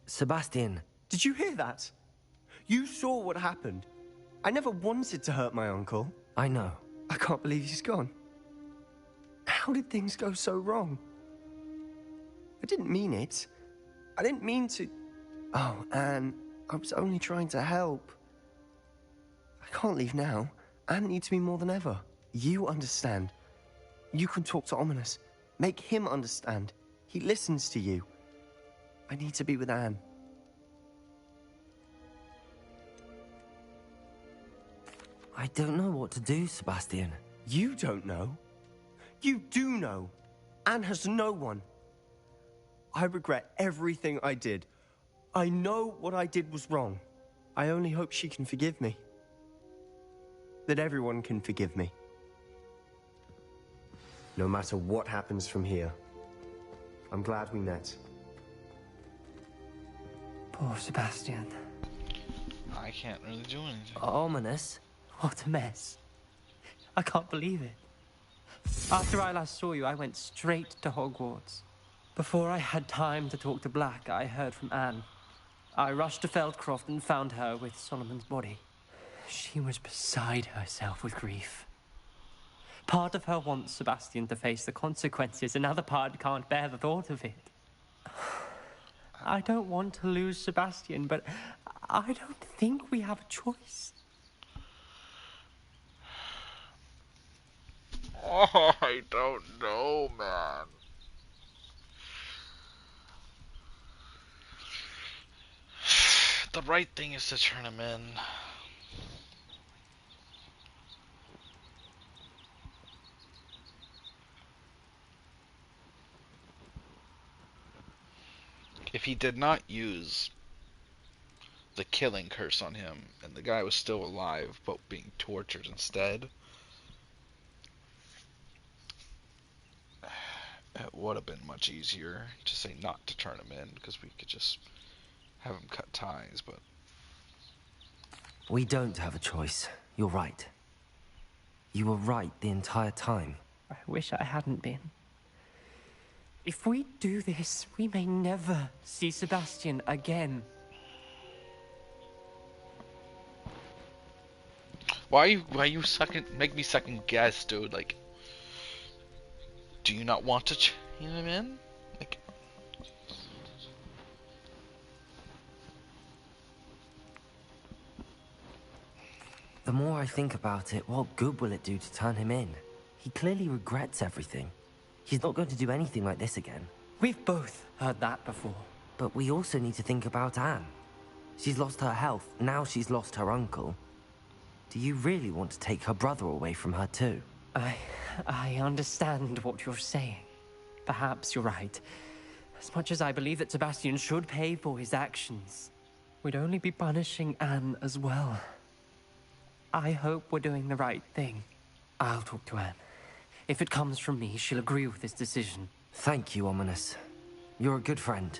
Sebastian. Did you hear that? You saw what happened. I never wanted to hurt my uncle. I know. I can't believe he's gone. How did things go so wrong? I didn't mean it. I didn't mean to... Oh, Anne, I was only trying to help. I can't leave now. Anne needs me more than ever. You understand. You can talk to Ominous. Make him understand. He listens to you. I need to be with Anne. I don't know what to do, Sebastian. You don't know. You do know. Anne has no one. I regret everything I did. I know what I did was wrong. I only hope she can forgive me. That everyone can forgive me. No matter what happens from here. I'm glad we met. Poor Sebastian. I can't really do anything. Ominous? What a mess. I can't believe it. After I last saw you, I went straight to Hogwarts. Before I had time to talk to Black, I heard from Anne. I rushed to Feldcroft and found her with Solomon's body. She was beside herself with grief. Part of her wants Sebastian to face the consequences, another part can't bear the thought of it. I don't want to lose Sebastian, but I don't think we have a choice. Oh, I don't know, man. The right thing is to turn him in. If he did not use the killing curse on him, and the guy was still alive but being tortured instead, it would have been much easier to say not to turn him in, because we could just have him cut ties, but... We don't have a choice. You're right. You were right the entire time. I wish I hadn't been. If we do this, we may never see Sebastian again. Why you make me second guess, dude? Like, do you not want to chain him in? Like, the more I think about it, what good will it do to turn him in? He clearly regrets everything. He's not going to do anything like this again. We've both heard that before. But we also need to think about Anne. She's lost her health, now she's lost her uncle. Do you really want to take her brother away from her too? I understand what you're saying. Perhaps you're right. As much as I believe that Sebastian should pay for his actions, we'd only be punishing Anne as well. I hope we're doing the right thing. I'll talk to Anne. If it comes from me, she'll agree with this decision. Thank you, Ominous. You're a good friend.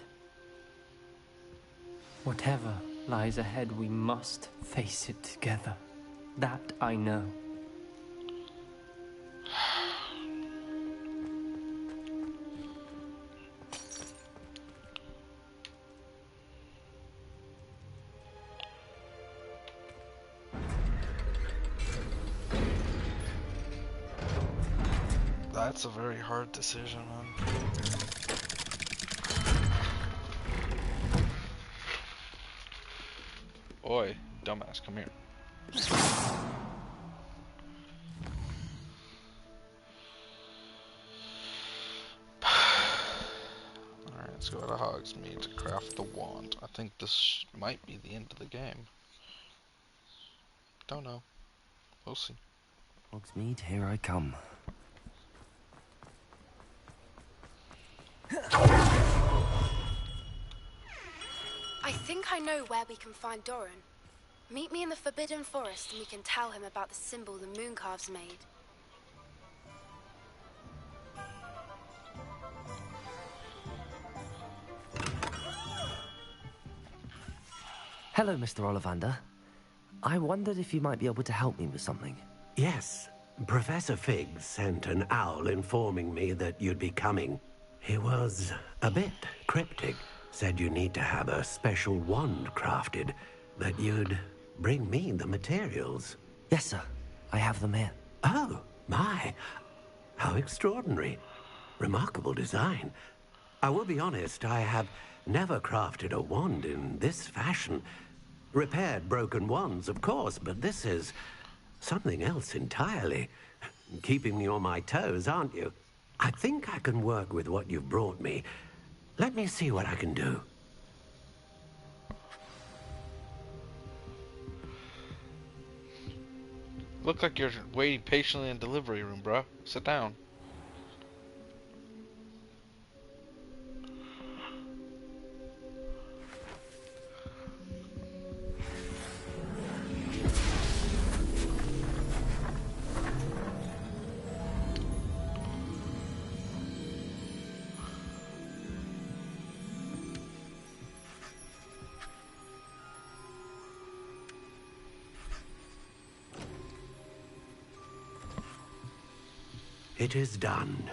Whatever lies ahead, we must face it together. That I know. that's a very hard decision, man. Oi, dumbass, come here. Alright, let's go to Hogsmeade to craft the wand. I think this might be the end of the game. Don't know. We'll see. Hogsmeade, here I come. I think I know where we can find Doran. Meet me in the Forbidden Forest and we can tell him about the symbol the Mooncalves made. Hello, Mr. Ollivander. I wondered if you might be able to help me with something. Yes. Professor Fig sent an owl informing me that you'd be coming. He was a bit cryptic. Said you need to have a special wand crafted, that you'd bring me the materials. Yes, sir. I have them here. Oh, my. How extraordinary. Remarkable design. I will be honest, I have never crafted a wand in this fashion. Repaired broken wands, of course, but this is something else entirely. Keeping me on my toes, aren't you? I think I can work with what you've brought me. Let me see what I can do. Look like you're waiting patiently in the delivery room, bro. Sit down. It is done.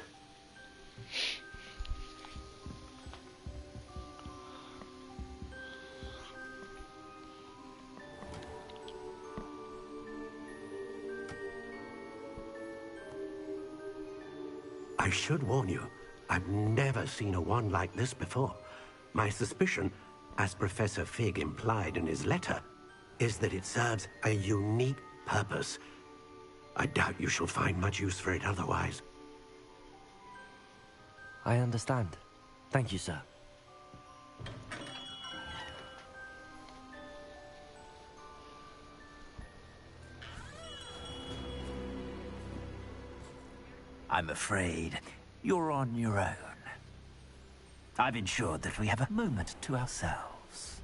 I should warn you, I've never seen a wand like this before. My suspicion, as Professor Fig implied in his letter, is that it serves a unique purpose. I doubt you shall find much use for it otherwise. I understand. Thank you, sir. I'm afraid you're on your own. I've ensured that we have a moment to ourselves.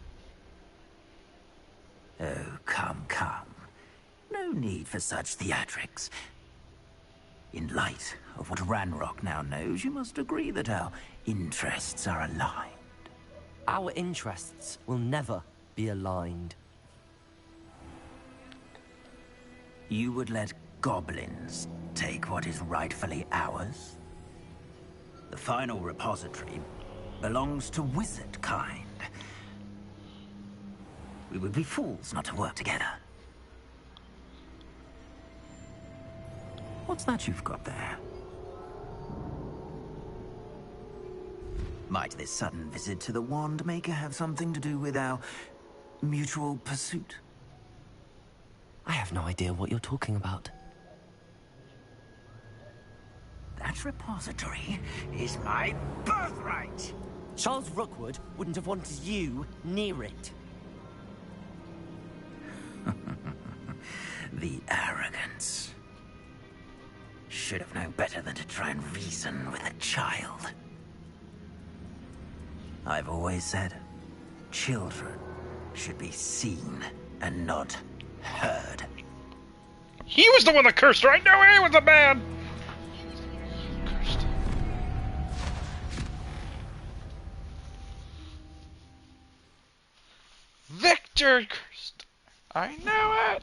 Oh, come, come. No need for such theatrics. In light of what Ranrock now knows, you must agree that our interests are aligned. Our interests will never be aligned. You would let goblins take what is rightfully ours? The final repository belongs to wizard kind. We would be fools not to work together. What's that you've got there? Might this sudden visit to the Wand Maker have something to do with our mutual pursuit? I have no idea what you're talking about. That repository is my birthright! Charles Rookwood wouldn't have wanted you near it. The arrogance. Should have known better than to try and reason with a child. I've always said, children should be seen and not heard. He was the one that cursed her. I know he was a man. Cursed. Victor cursed. I know it.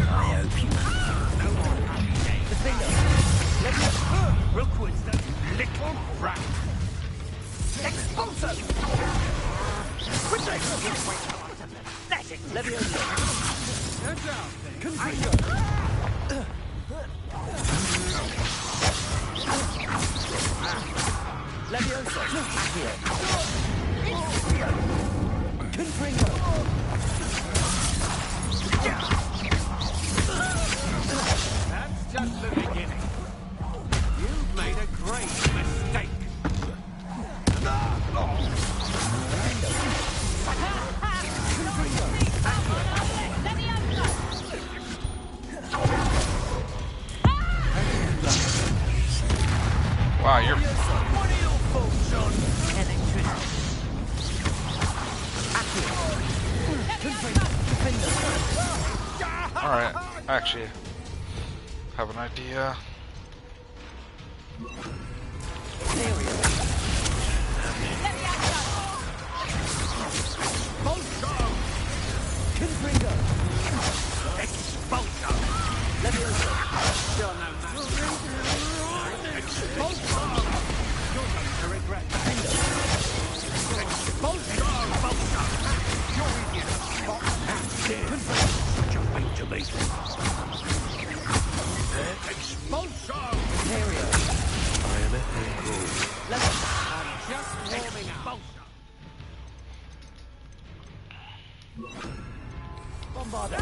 I hope you no more happy days. The finger. Let me Rookwood's that little rat. Expulsor! Leviosa! Turn down, Confringo! Leviosa! Here! Confringo! That's just the beginning. You've made a great mistake. Wow, you're... Alright, actually, have an idea. me. Expulso! Imperial. I am at their call. I'm just warming up. Bombarder.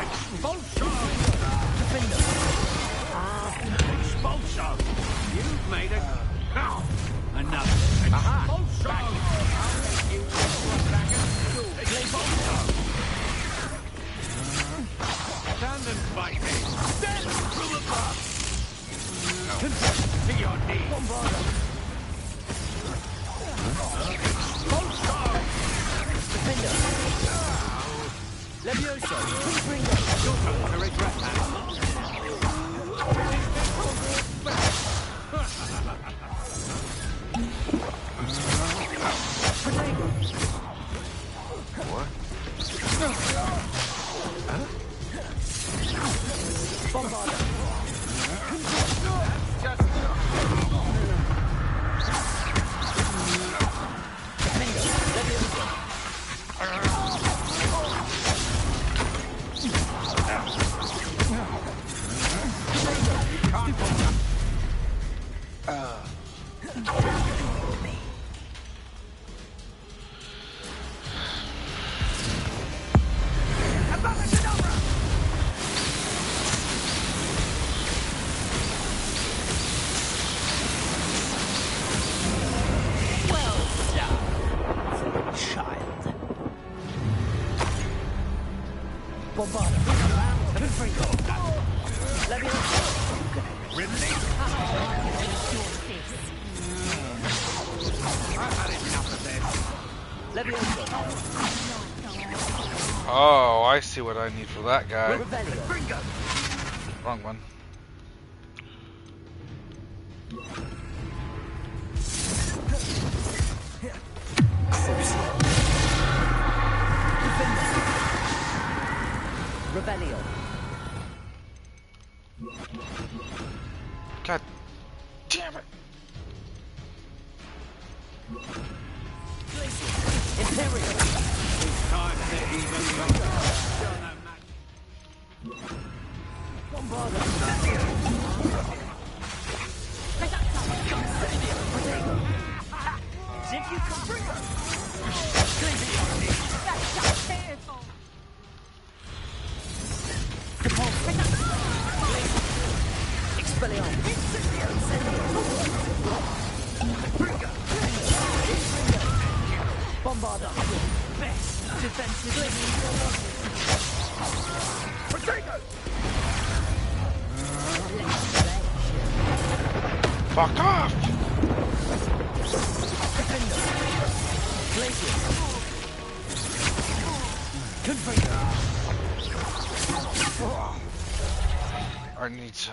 Expulso! Defender. Expulso! You've made it. Now! Another. Expulso! Expulso! Stand and fight me. Stand from above! To your knees! Bombarder. Expulso! Defender. Levioso. Confringo. Your turn to regret that. What? Bombarder. Bombarder. Confringo. Levioso. Release! I've had enough of this. Levioso. Oh, I see what I need for that guy. Revelio. Wrong one. Revelio. God damn it. Imperial. It's time to even go. Bombarder. If you can bring her. Expelliarmus. Bombarder. Best defensive. Potato! Fuck off! Defender. Glacier. Confringo. I need to...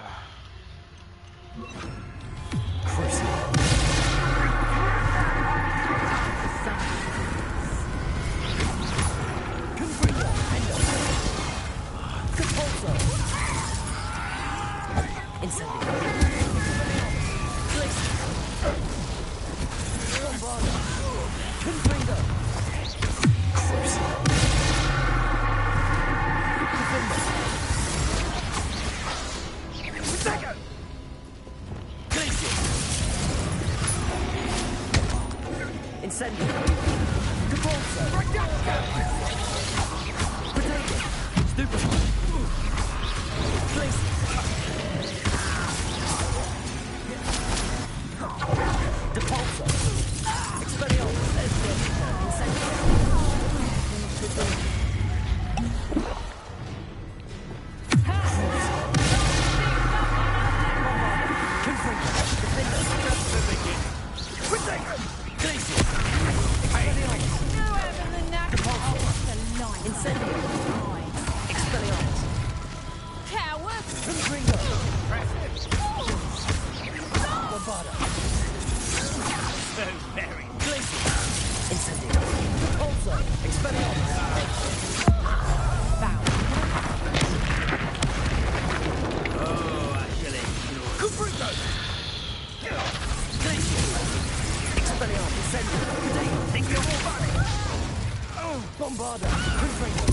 Bombarda! Confringo!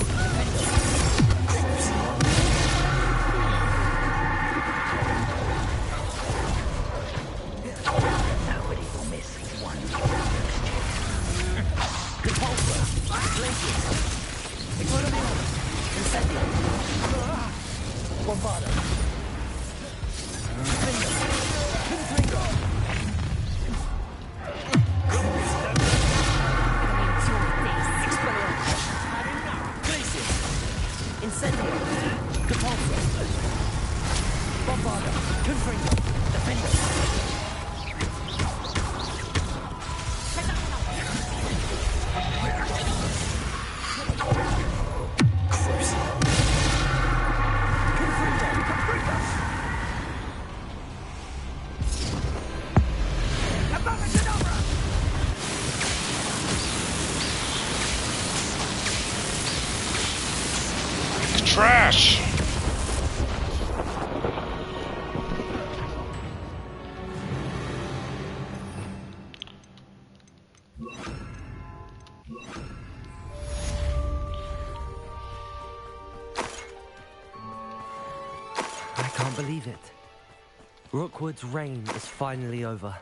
Nobody will miss one. Repulsor! Glacius! Economy! Incendio! Bombarda! Confringo! Incendio! Capulso! Bombarda! Confringo! Defender! Trash! I can't believe it. Rookwood's reign is finally over.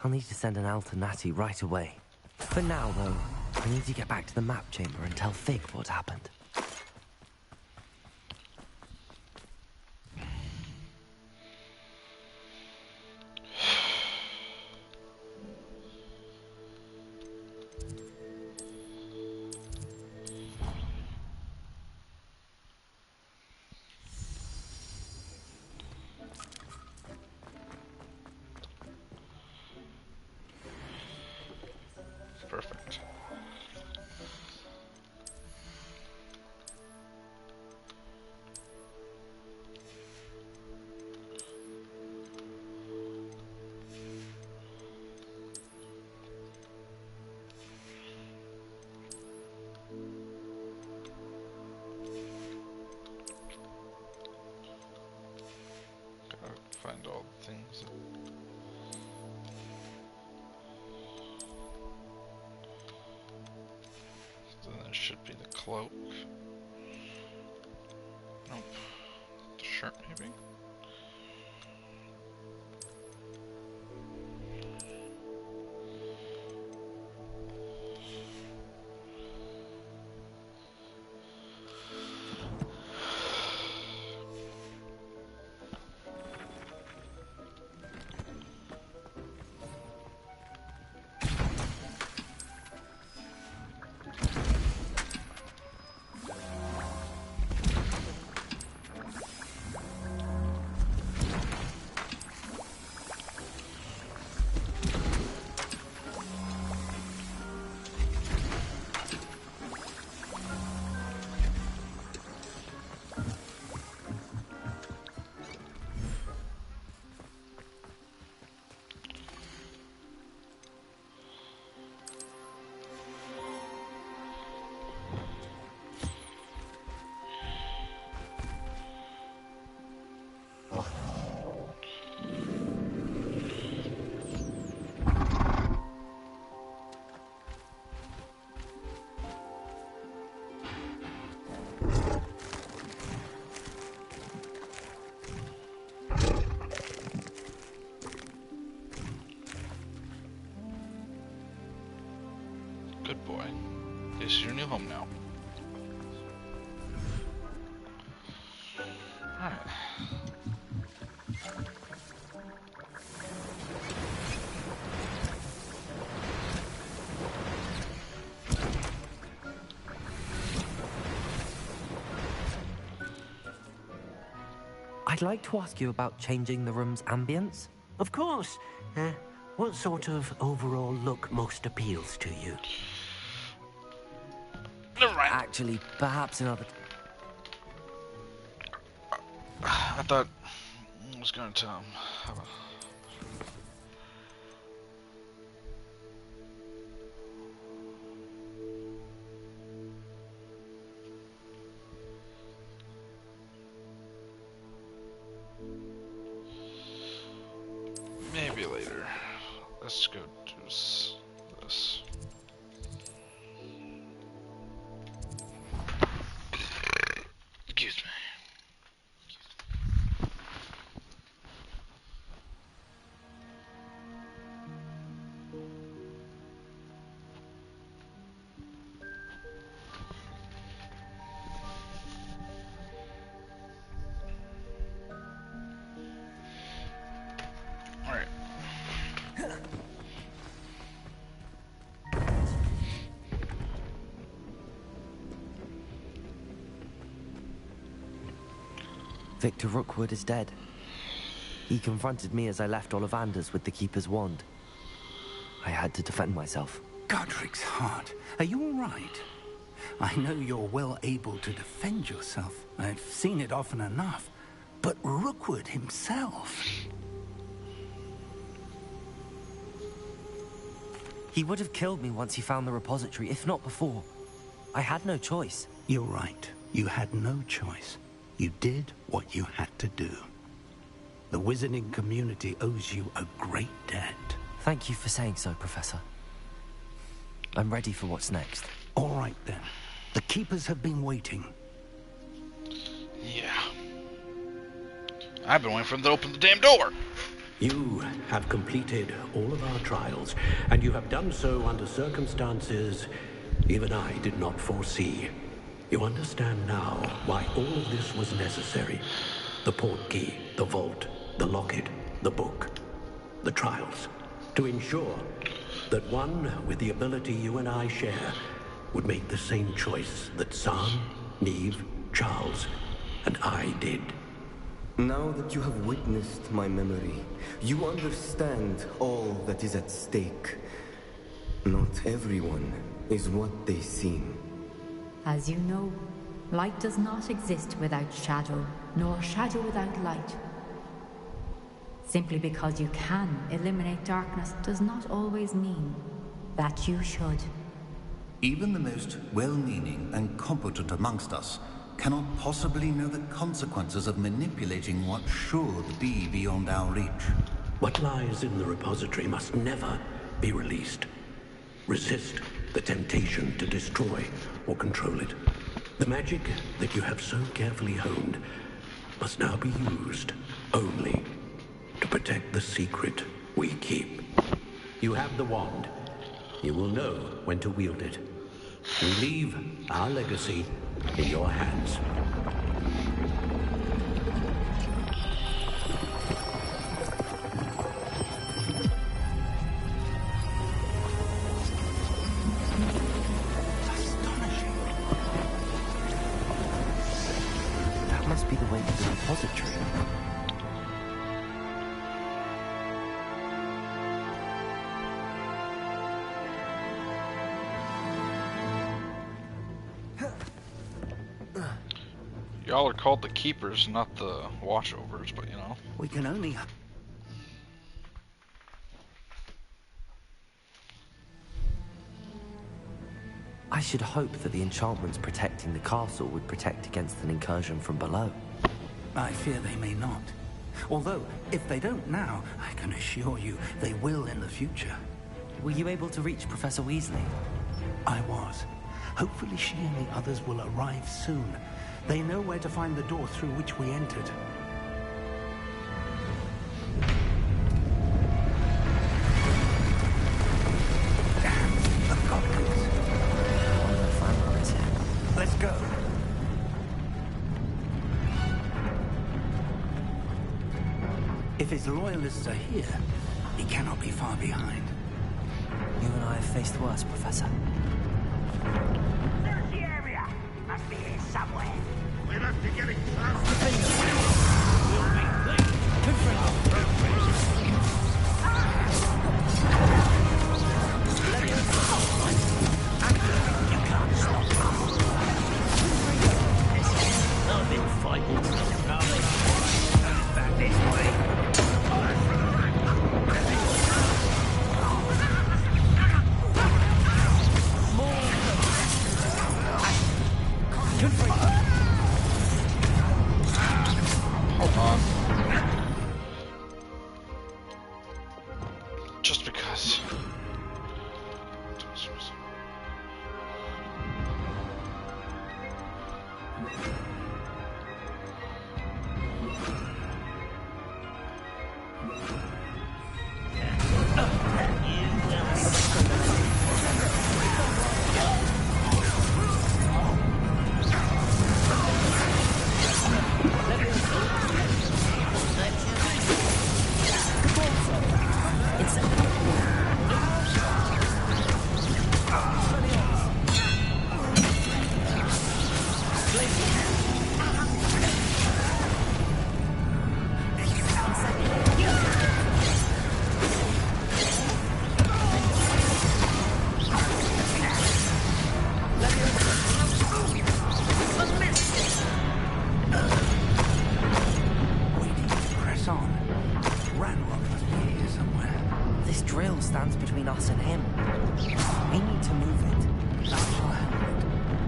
I'll need to send an Alternati right away. For now, though, I need to get back to the map chamber and tell Fig what happened. Perfect. Gotta find all the things. Then there should be the cloak. Nope. The shirt, maybe? Good boy. This is your new home now. Alright. I'd like to ask you about changing the room's ambience. Of course. What sort of overall look most appeals to you? Actually, perhaps another... I thought I was going to have a... Maybe later. Let's go do this. Victor Rookwood is dead. He confronted me as I left Ollivander's with the Keeper's wand. I had to defend myself. Godric's heart, are you all right? I know you're well able to defend yourself. I've seen it often enough. But Rookwood himself... He would have killed me once he found the repository, if not before. I had no choice. You're right. You had no choice. You did what you had to do. The wizarding community owes you a great debt. Thank you for saying so, Professor. I'm ready for what's next. All right, then. The Keepers have been waiting. Yeah. I've been waiting for them to open the damn door. You have completed all of our trials, and you have done so under circumstances even I did not foresee. You understand now why all of this was necessary. The portkey, the vault, the locket, the book, the trials. To ensure that one with the ability you and I share would make the same choice that Sam, Neve, Charles, and I did. Now that you have witnessed my memory, you understand all that is at stake. Not everyone is what they seem. As you know, light does not exist without shadow, nor shadow without light. Simply because you can eliminate darkness does not always mean that you should. Even the most well-meaning and competent amongst us cannot possibly know the consequences of manipulating what should be beyond our reach. What lies in the repository must never be released. Resist the temptation to destroy or control it. The magic that you have so carefully honed must now be used only to protect the secret we keep. You have the wand. You will know when to wield it. We leave our legacy in your hands. That must be the way to the repository. Y'all are called the Keepers, not the Watchovers, but you know. We can only... I should hope that the enchantments protecting the castle would protect against an incursion from below. I fear they may not. Although, if they don't now, I can assure you they will in the future. Were you able to reach Professor Weasley? I was. Hopefully she and the others will arrive soon. They know where to find the door through which we entered. Damn, the goblins. One of the families here. Let's go. If his loyalists are here, he cannot be far behind. You and I have faced worse, Professor. There's the area. Must be here somewhere. We must be getting close. You can't stop us. I've been fighting back this way. Hold on. Just because.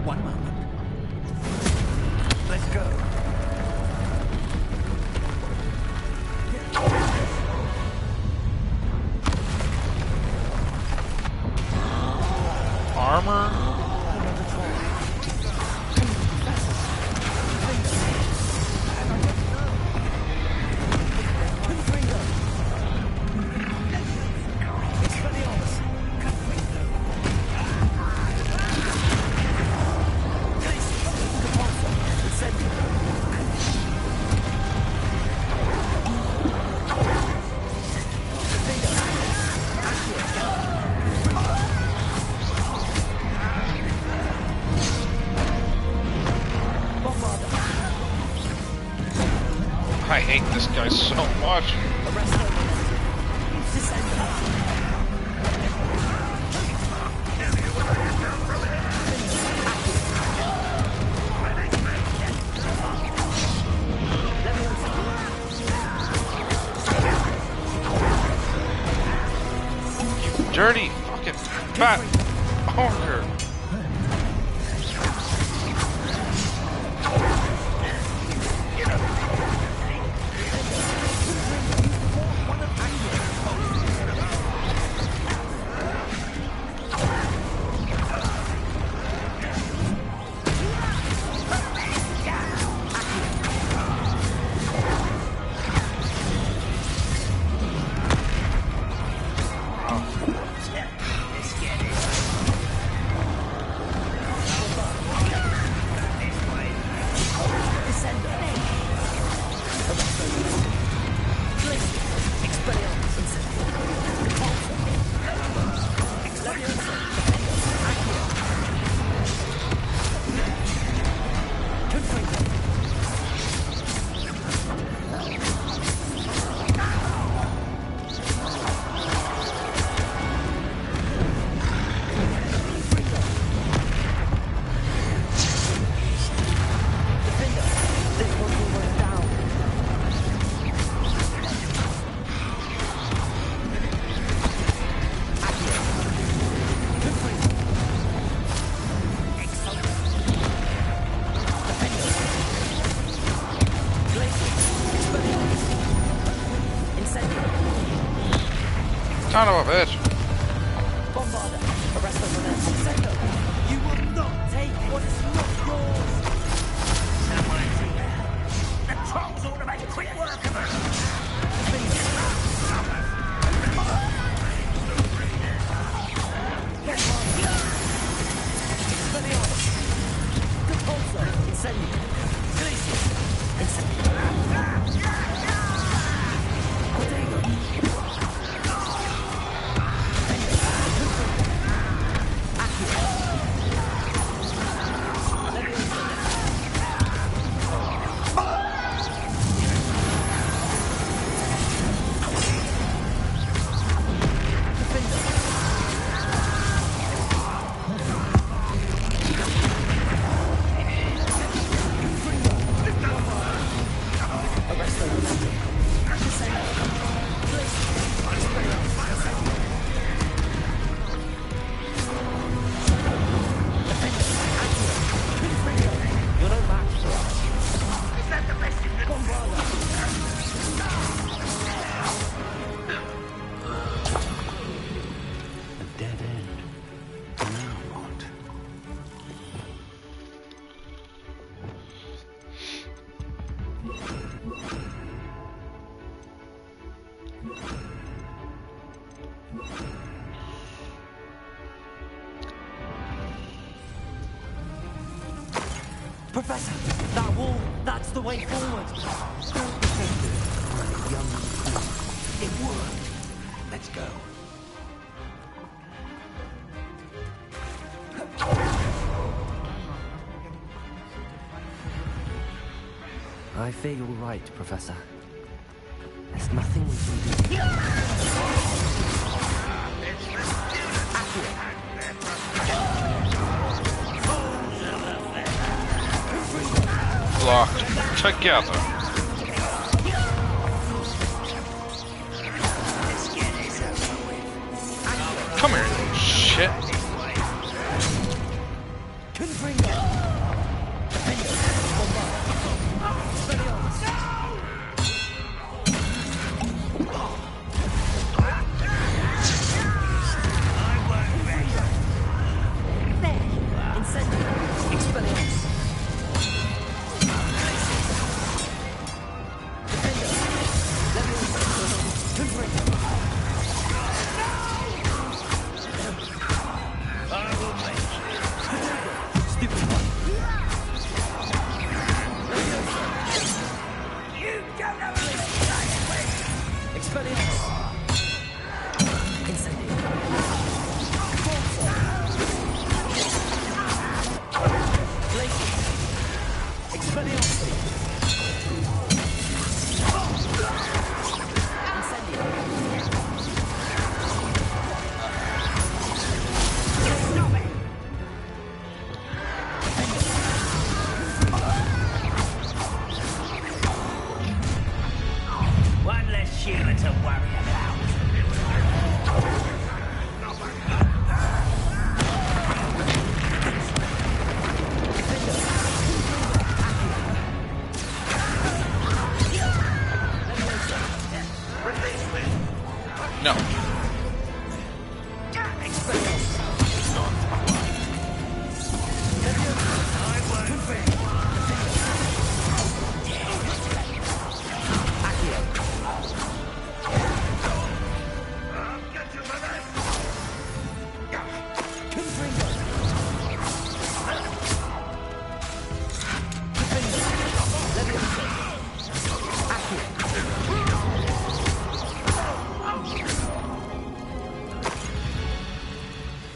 One moment. Let's go. Armor? I hate this guy so much. You dirty fucking fat hawker. Son of a bitch. You will not take what is not yours. The trolls ought to make quick work of us. Professor, that wall, that's the way forward. It worked. Let's go. I fear you're right, Professor. There's nothing we can do. Locked together. Come here, you shit. One less human to worry about. No.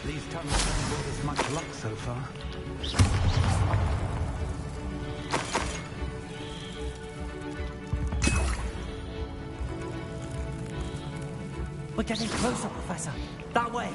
These tunnels haven't brought us much luck so far. We're getting closer, Professor. That way.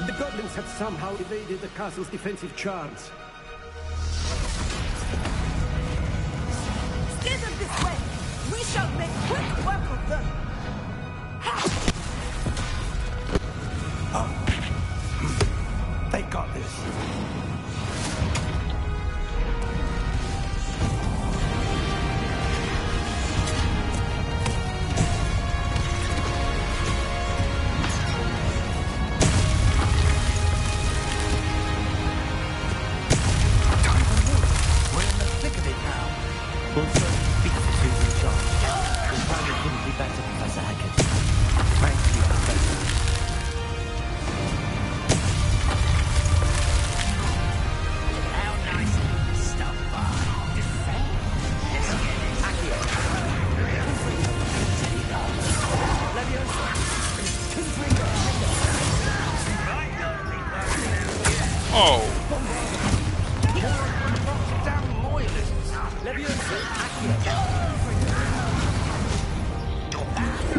The goblins have somehow evaded the castle's defensive charms. Steer them this way! We shall make quick work of them! They got this. Also, speak to who's in charge. Your plan couldn't be better, Professor Hackett. Thank you, Professor. How nice of you to stop by. Let's get it. Accio. Leviosa. Oh. Damn loyalists.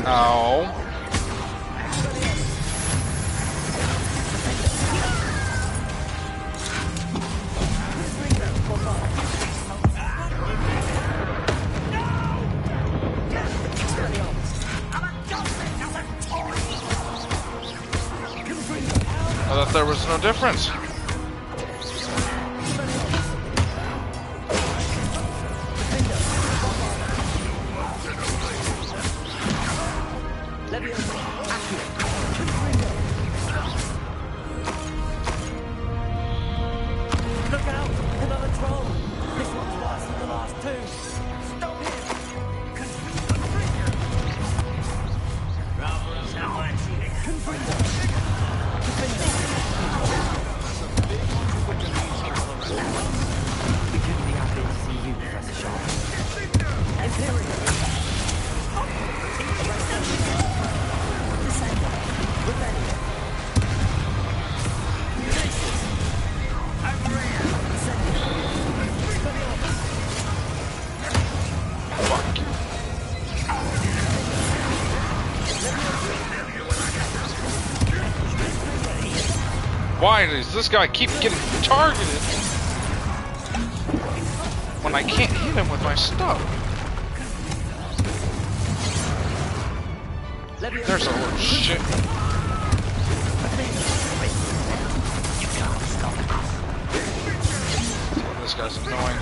Ow. I thought there was no difference. Look out! Another troll! This one's worse than the last two! Stop him! Why does this guy keep getting targeted when I can't hit him with my stuff? There's a little shit. Oh, this guy's annoying.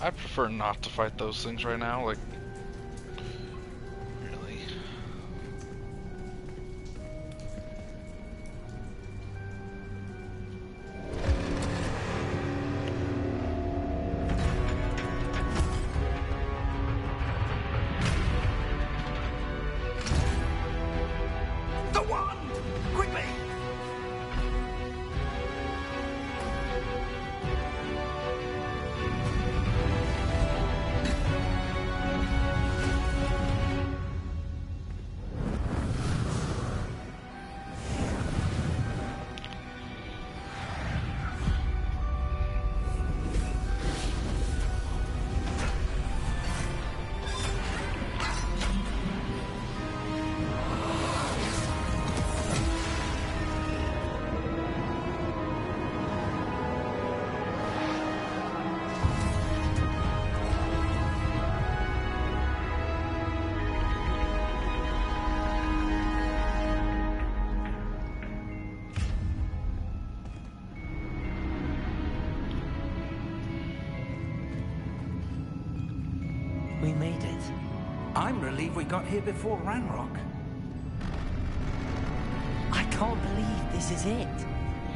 I prefer not to fight those things right now, like, really. The wand! Quickly! We made it. I'm relieved we got here before Ranrock. I can't believe this is it.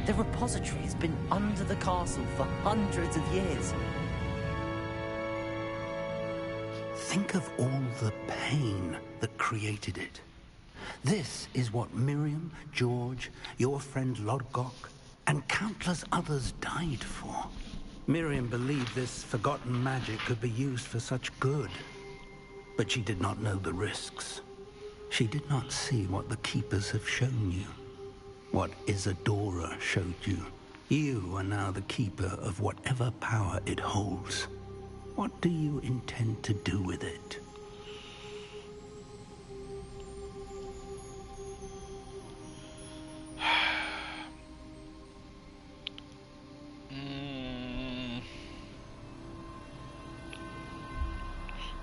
The repository has been under the castle for hundreds of years. Think of all the pain that created it. This is what Miriam, George, your friend Lodgok, and countless others died for. Miriam believed this forgotten magic could be used for such good. But she did not know the risks. She did not see what the Keepers have shown you. What Isadora showed you. You are now the Keeper of whatever power it holds. What do you intend to do with it?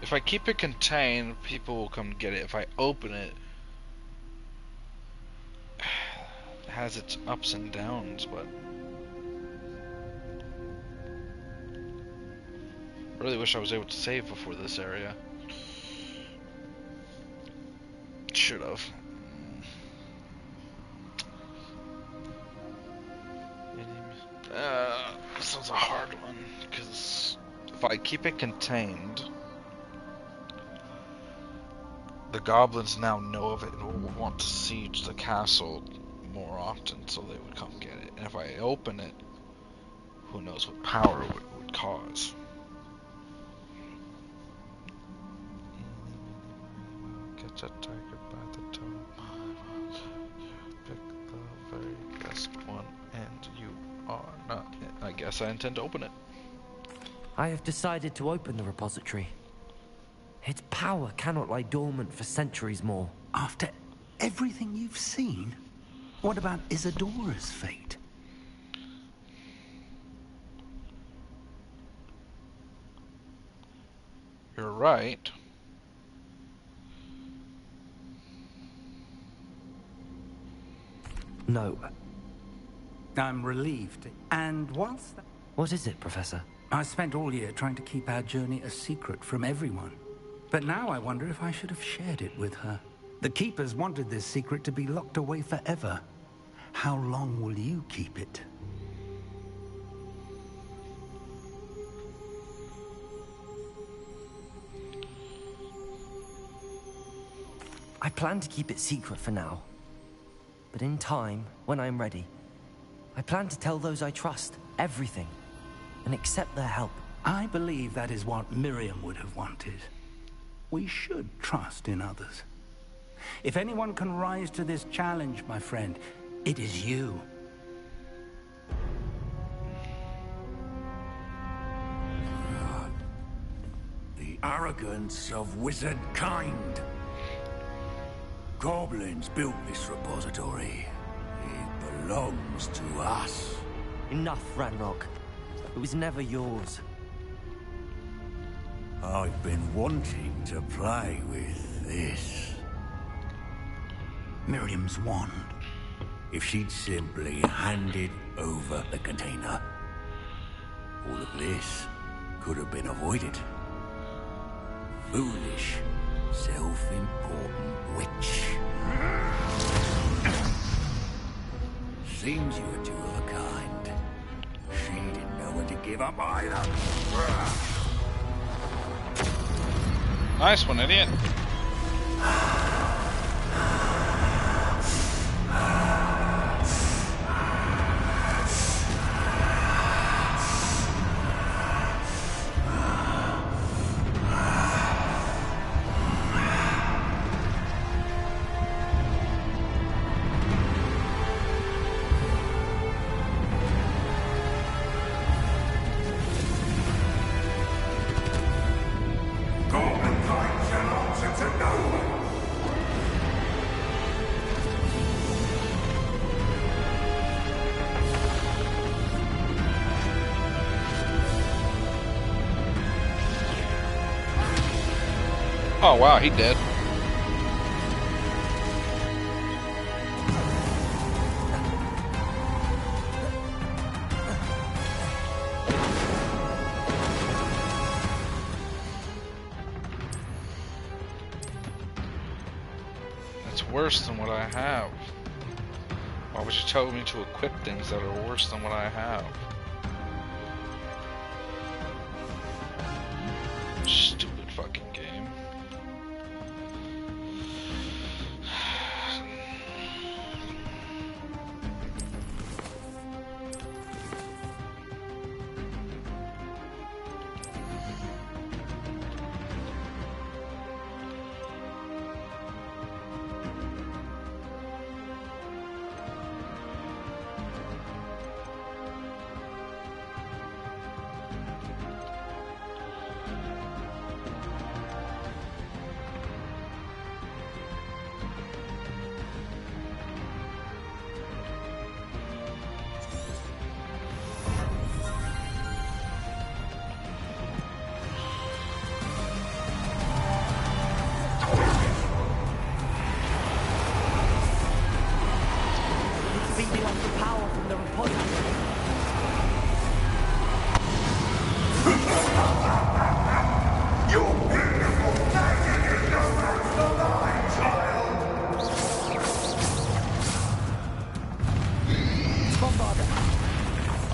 If I keep it contained, people will come get it. If I open it, it has its ups and downs, but I really wish I was able to save before this area. Should have. This one's a hard one, because if I keep it contained, the goblins now know of it and will want to siege the castle more often, so they would come get it. And if I open it, Who knows what power would cause? Catch a tiger by the toe. Pick the very best one, and you are not it. I guess I intend to open it. I have decided to open the repository. Its power cannot lie dormant for centuries more. After everything you've seen, what about Isadora's fate? You're right. No. I'm relieved. And whilst... What is it, Professor? I spent all year trying to keep our journey a secret from everyone. But now I wonder if I should have shared it with her. The Keepers wanted this secret to be locked away forever. How long will you keep it? I plan to keep it secret for now. But in time, when I am ready, I plan to tell those I trust everything and accept their help. I believe that is what Miriam would have wanted. We should trust in others. If anyone can rise to this challenge, my friend, it is you. The arrogance of wizard kind. Goblins built this repository. It belongs to us. Enough, Ranrock. It was never yours. I've been wanting to play with this. Miriam's wand. If she'd simply handed over the container, all of this could have been avoided. Foolish, self-important witch. Seems you were two of a kind. She didn't know when to give up either. Nice one, idiot. Oh wow, he dead. That's worse than what I have. Why would you tell me to equip things that are worse than what I have? Stupid fucking game.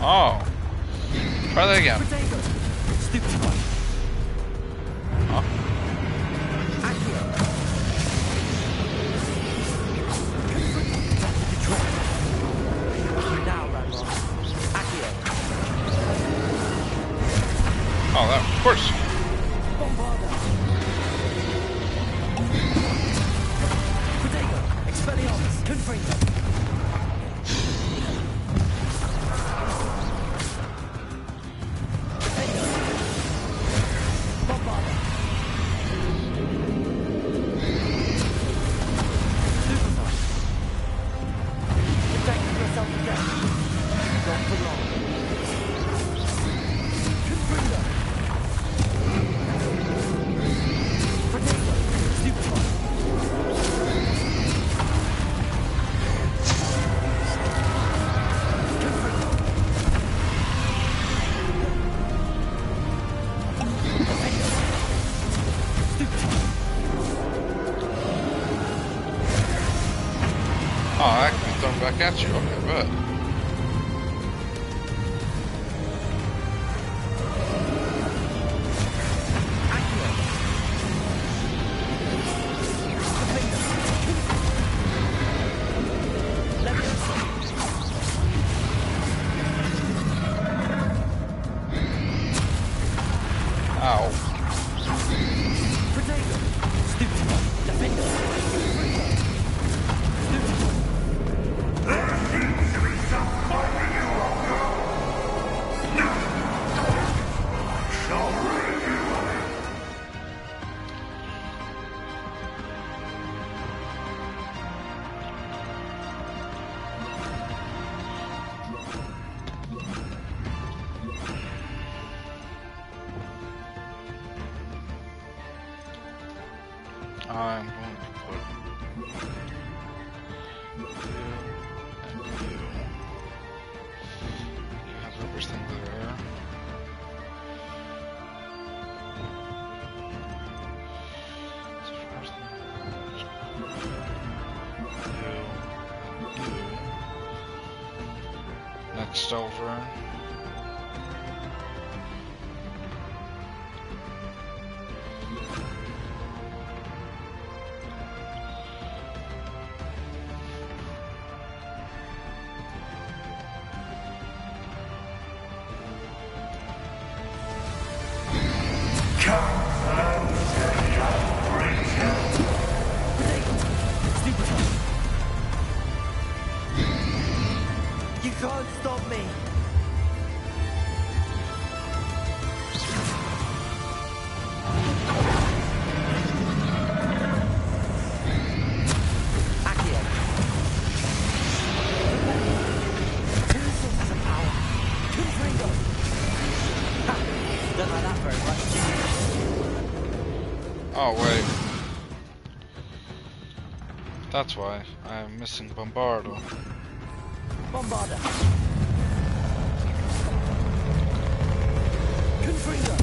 Oh. Try that again. Oh. that can be thrown back at you. Okay, good. I'm going to put you and you. You have everything there. So first you. Next over. You can't stop me! Accio. Two sources of power. Confringo. Don't like that very much. Oh, wait. That's why I'm missing Bombardo. Bombarda. Confringo.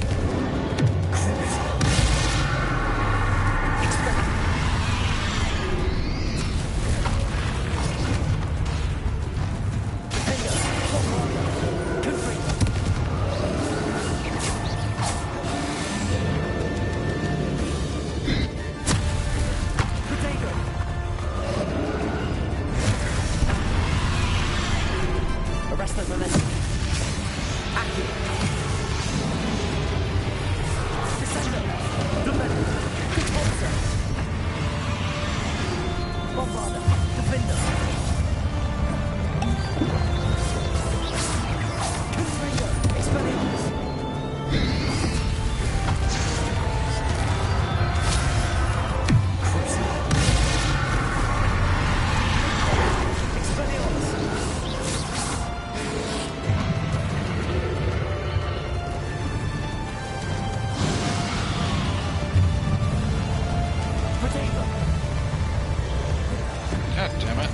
God damn it.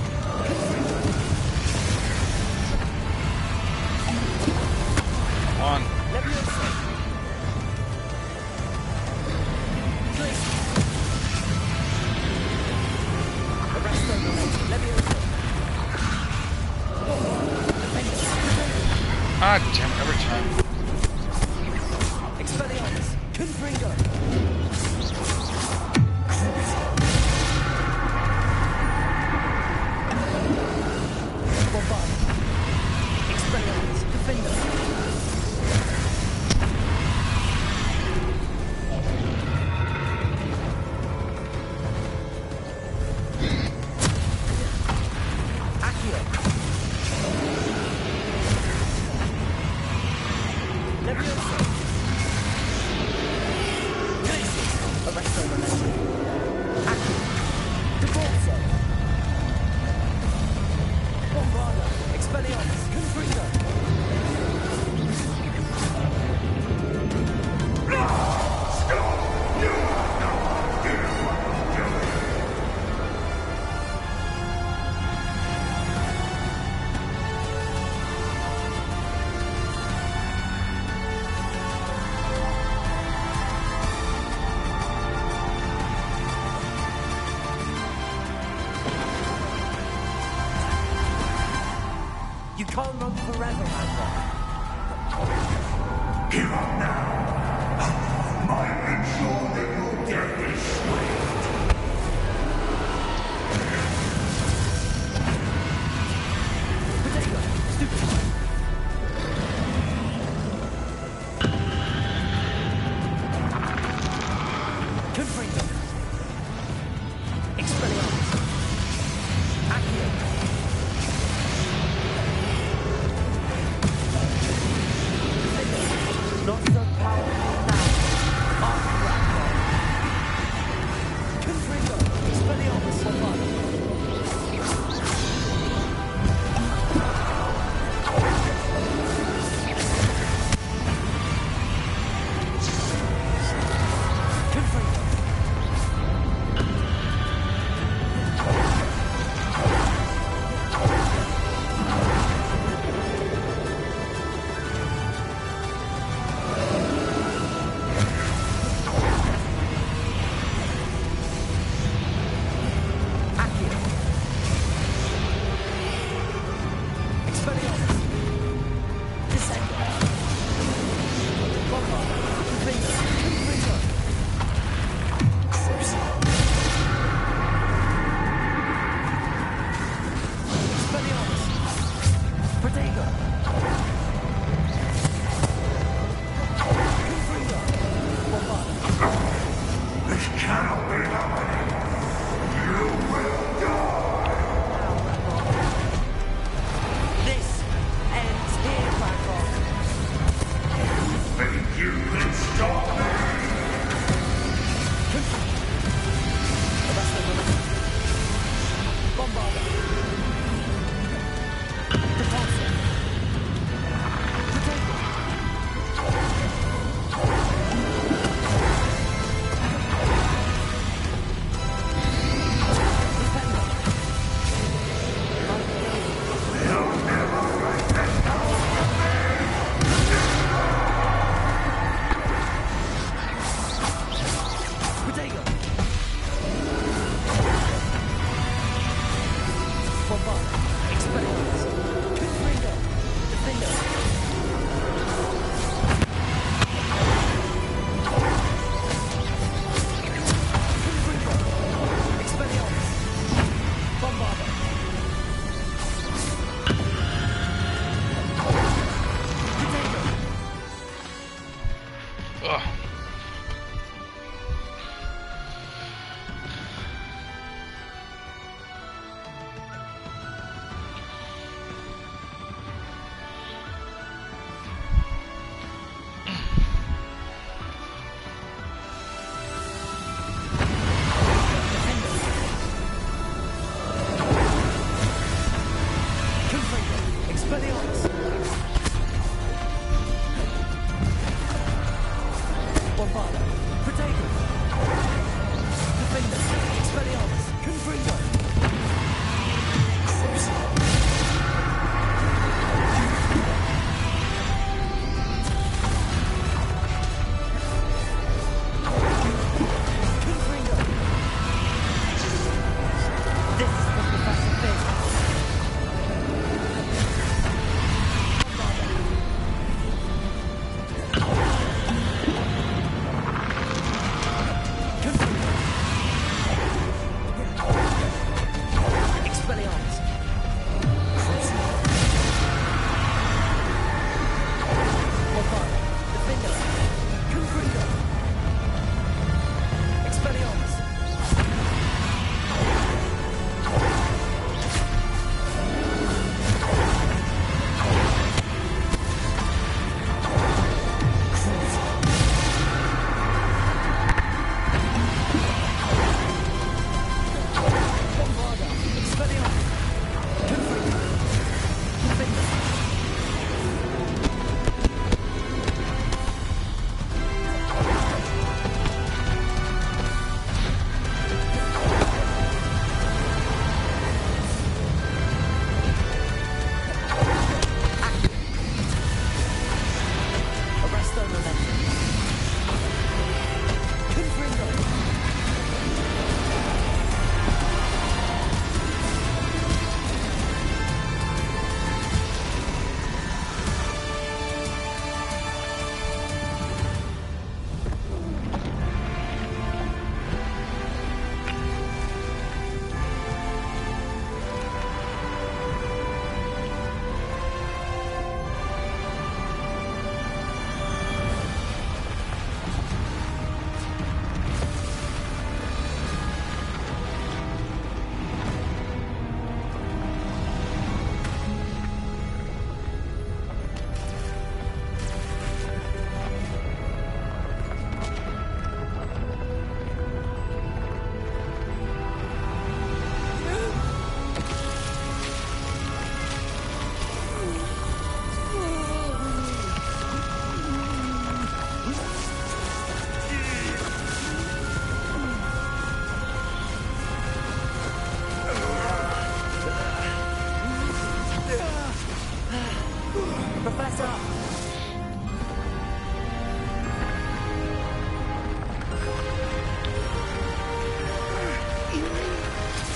Come on. Ah, damn it, every time. Expelliarmus. Confringo. can't run forever, Ranrock. Give up now. Might ensure that your death is swift.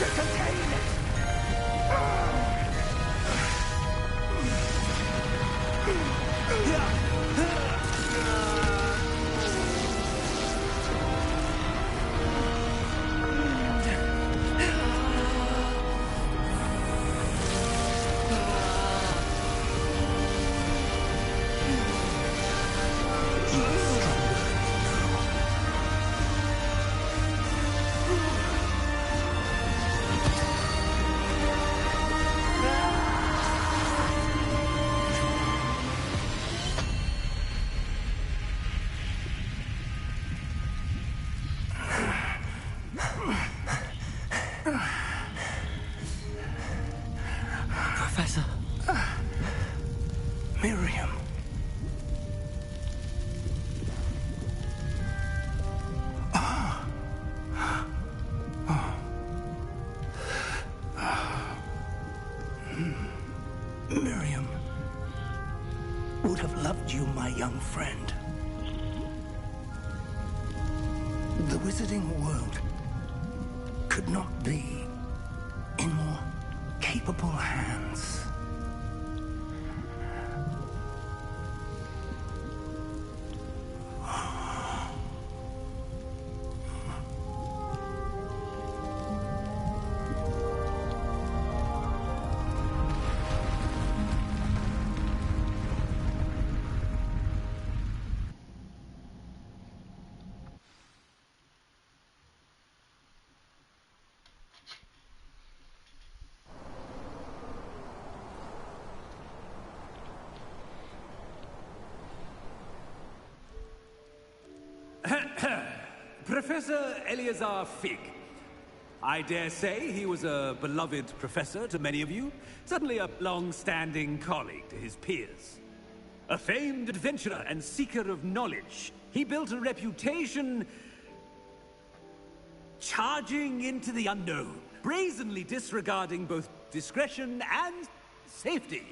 to contain it! Professor. Miriam. Miriam would have loved you, my young friend. The wizarding world could not be in more capable hands. Professor Eleazar Fig. I dare say he was a beloved professor to many of you, certainly a long-standing colleague to his peers. A famed adventurer and seeker of knowledge, he built a reputation charging into the unknown, brazenly disregarding both discretion and safety,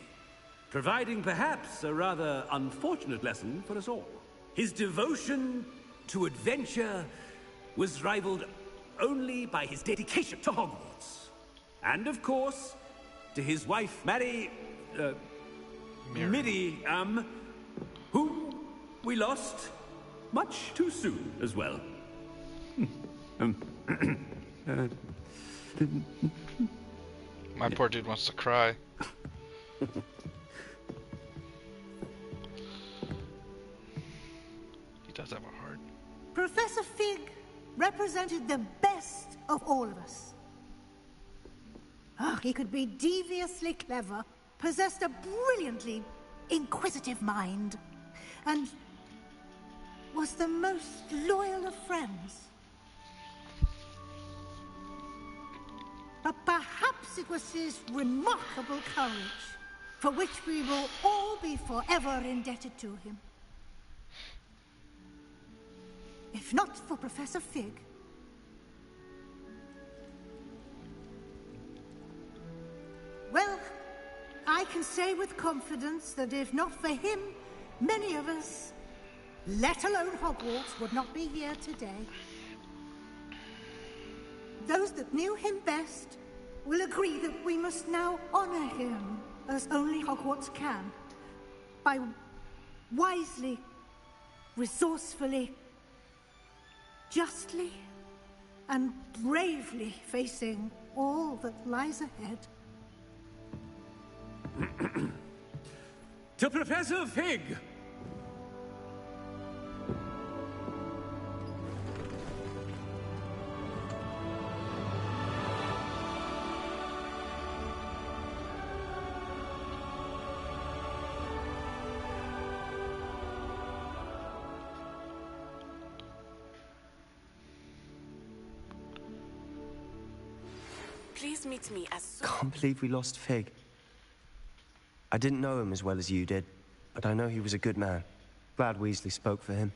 providing perhaps a rather unfortunate lesson for us all. His devotion to adventure was rivaled only by his dedication to Hogwarts. And of course, to his wife, Miriam, whom we lost much too soon as well. My poor dude wants to cry. He does have a heart. Professor Fig represented the best of all of us. He could be deviously clever, possessed a brilliantly inquisitive mind, and was the most loyal of friends. But perhaps it was his remarkable courage, for which we will all be forever indebted to him. If not for Professor Fig, well, I can say with confidence that if not for him, many of us, let alone Hogwarts, would not be here today. Those that knew him best will agree that we must now honor him as only Hogwarts can, by wisely, resourcefully, justly and bravely facing all that lies ahead. To Professor Fig! Please meet me as soon. Can't believe we lost Fig. I didn't know him as well as you did, but I know he was a good man. Glad Weasley spoke for him.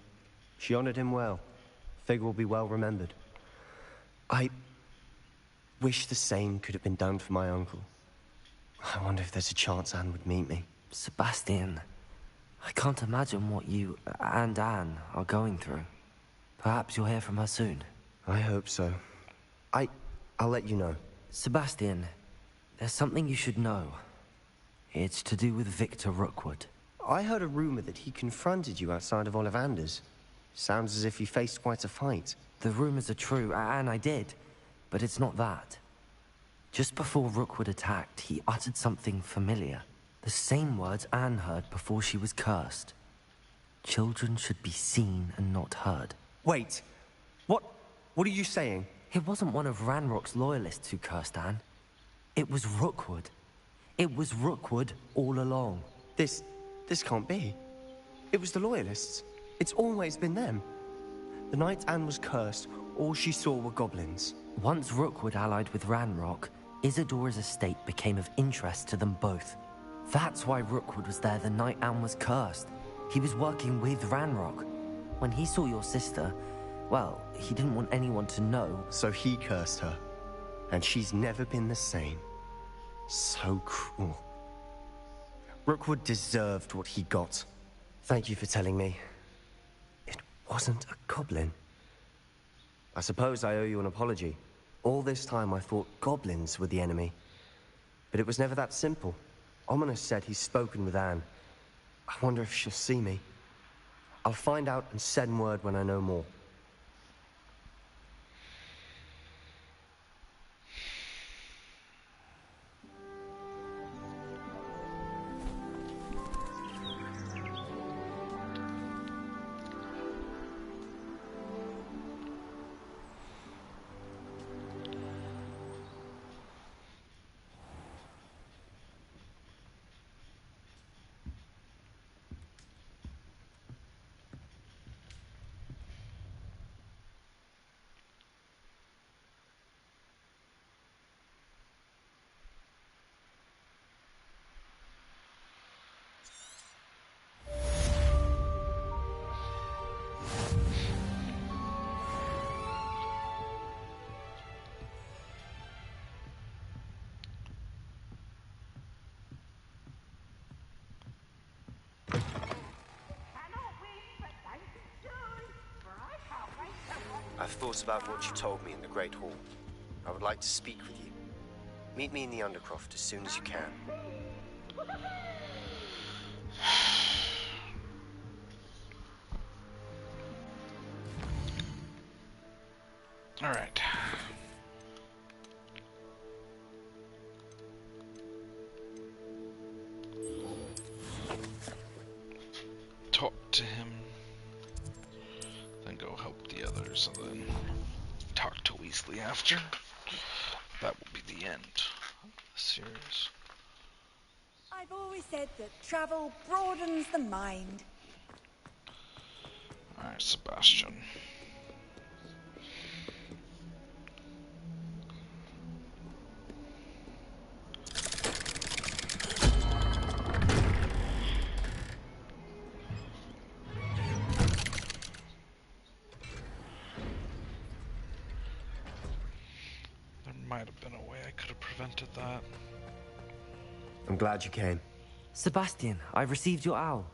She honored him well. Fig will be well remembered. I wish the same could have been done for my uncle. I wonder if there's a chance Anne would meet me. Sebastian, I can't imagine what you and Anne are going through. Perhaps you'll hear from her soon. I hope so. I'll let you know. Sebastian, there's something you should know. It's to do with Victor Rookwood. I heard a rumor that he confronted you outside of Ollivander's. Sounds as if he faced quite a fight. The rumors are true, and I did. But it's not that. Just before Rookwood attacked, he uttered something familiar. The same words Anne heard before she was cursed. Children should be seen and not heard. Wait. What are you saying? It wasn't one of Ranrock's loyalists who cursed Anne. It was Rookwood. It was Rookwood all along. This can't be. It was the loyalists. It's always been them. The night Anne was cursed, all she saw were goblins. Once Rookwood allied with Ranrock, Isadora's estate became of interest to them both. That's why Rookwood was there the night Anne was cursed. He was working with Ranrock. When he saw your sister, well, he didn't want anyone to know. So he cursed her. And she's never been the same. So cruel. Rookwood deserved what he got. Thank you for telling me. It wasn't a goblin. I suppose I owe you an apology. All this time I thought goblins were the enemy. But it was never that simple. Ominous said he's spoken with Anne. I wonder if she'll see me. I'll find out and send word when I know more. I've thought about what you told me in the Great Hall. I would like to speak with you. Meet me in the Undercroft as soon as you can. All right. Talk to him. Then go help the others, and then talk to Weasley after. That will be the end of the series. I've always said that travel broadens the mind. Alright, Sebastian. Might have been a way I could have prevented that. I'm glad you came. Sebastian, I received your owl.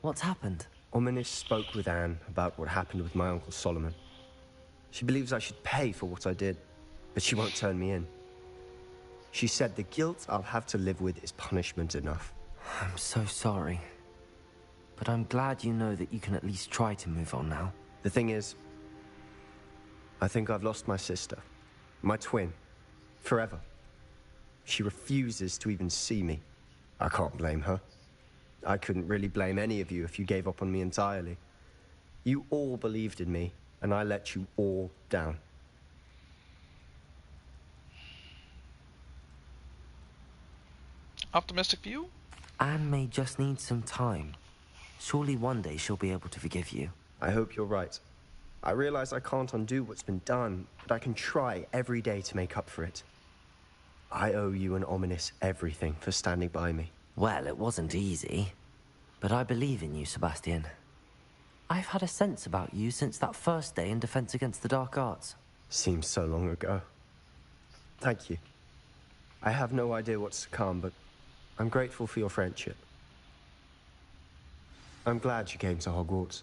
What's happened? Ominous spoke with Anne about what happened with my Uncle Solomon. She believes I should pay for what I did, but she won't turn me in. She said the guilt I'll have to live with is punishment enough. I'm so sorry. But I'm glad you know that you can at least try to move on now. The thing is, I think I've lost my sister. My twin. Forever. She refuses to even see me. I can't blame her. I couldn't really blame any of you if you gave up on me entirely. You all believed in me, and I let you all down. Optimistic view? Anne may just need some time. Surely one day she'll be able to forgive you. I hope you're right. I realize I can't undo what's been done, but I can try every day to make up for it. I owe you and Ominous everything for standing by me. Well, it wasn't easy. But I believe in you, Sebastian. I've had a sense about you since that first day in Defense Against the Dark Arts. Seems so long ago. Thank you. I have no idea what's to come, but I'm grateful for your friendship. I'm glad you came to Hogwarts.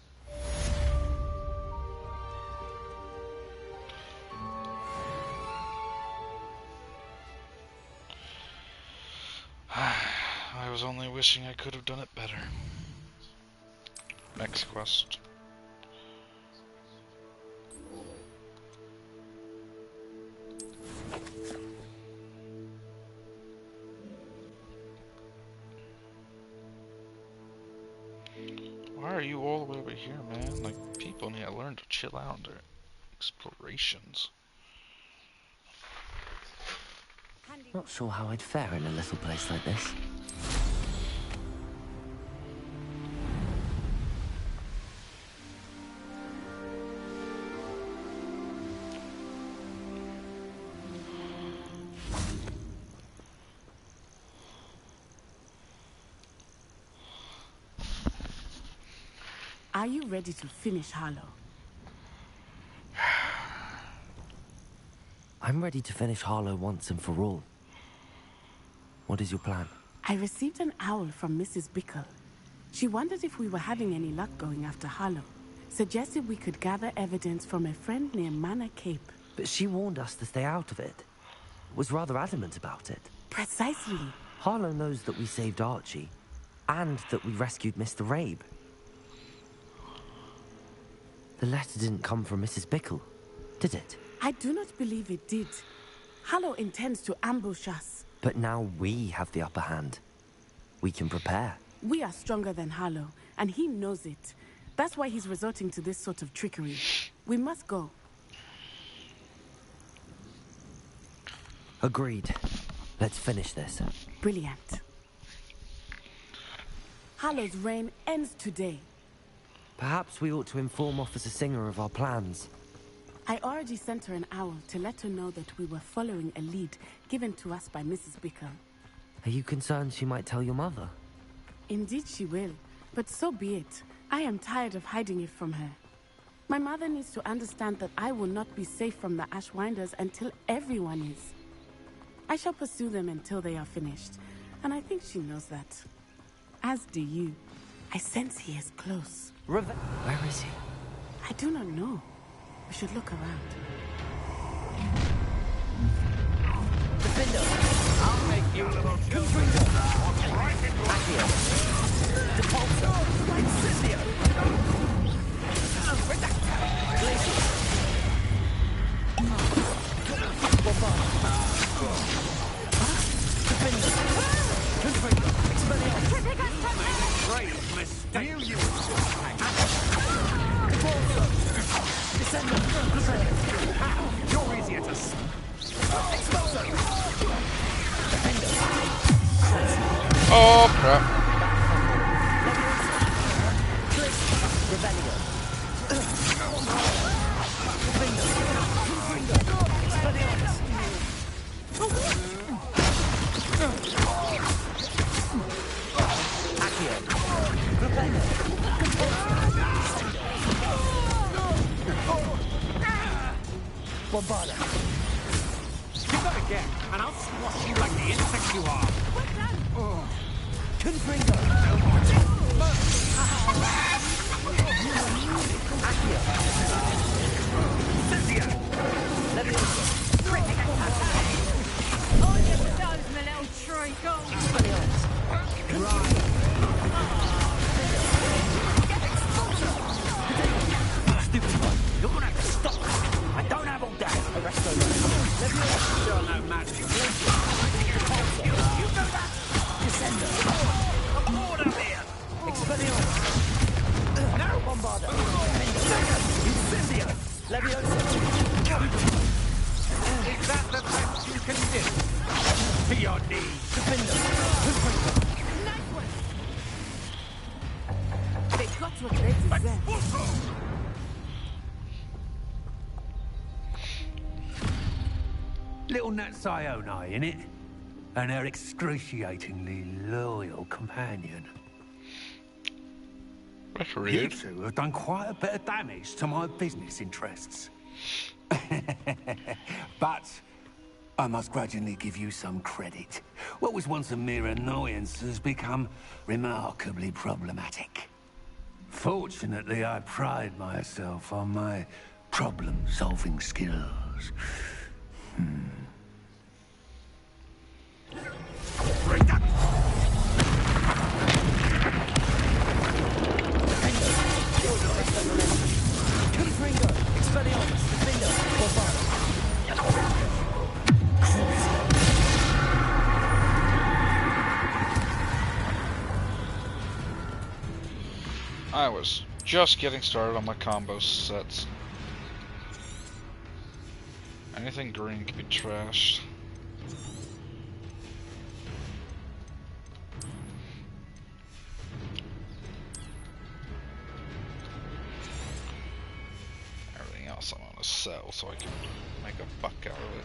I was only wishing I could have done it better. Next quest. Why are you all the way over here, man? Like, people need to learn to chill out on their explorations. Not sure how I'd fare in a little place like this. Are you ready to finish Harlow? I'm ready to finish Harlow once and for all. What is your plan? I received an owl from Mrs. Bickle. She wondered if we were having any luck going after Harlow. Suggested we could gather evidence from a friend near Manor Cape. But she warned us to stay out of it. Was rather adamant about it. Precisely. Harlow knows that we saved Archie, and that we rescued Mr. Rabe. The letter didn't come from Mrs. Bickle, did it? I do not believe it did. Harlow intends to ambush us. But now we have the upper hand. We can prepare. We are stronger than Harlow, and he knows it. That's why he's resorting to this sort of trickery. We must go. Agreed. Let's finish this. Brilliant. Harlow's reign ends today. Perhaps we ought to inform Officer Singer of our plans. I already sent her an owl to let her know that we were following a lead given to us by Mrs. Bickle. Are you concerned she might tell your mother? Indeed she will, but so be it. I am tired of hiding it from her. My mother needs to understand that I will not be safe from the Ashwinders until everyone is. I shall pursue them until they are finished, and I think she knows that. As do you. I sense he is close. Where is he? I do not know. We should look around. Defender, I'll make you a little Confringo. Accio. Depulso. Incendio. Glacier. Defender. Confringo. Expelliarmus. Great mistake. You Depulso. Descender. You're easier to Expulso. Oh crap. Bombarda. Give that again, and I'll squash you like the insect you are. What's that? Oh. Confringo. Accio. Cynthia. Leviosa. Oh, yes, it does, my little tree. Go on. Right. Stupid one. You're gonna have to stop. I don't have all day. Arresto. Sure, no magic. You know that? Descender. Order here. Expelliarmus. No. Bombarda. Incendio. Leviosa. Is that the best you can do? To your knees. Defender. Nice one. They got what they deserve. Little Nat Sioni, innit? And her excruciatingly loyal companion. That's You rude. two have done quite a bit of damage to my business interests. But I must grudgingly give you some credit. What was once a mere annoyance has become remarkably problematic. Fortunately, I pride myself on my problem-solving skills. just getting started on my combo sets. Anything green can be trashed. Everything else I want to sell so I can make a buck out of it.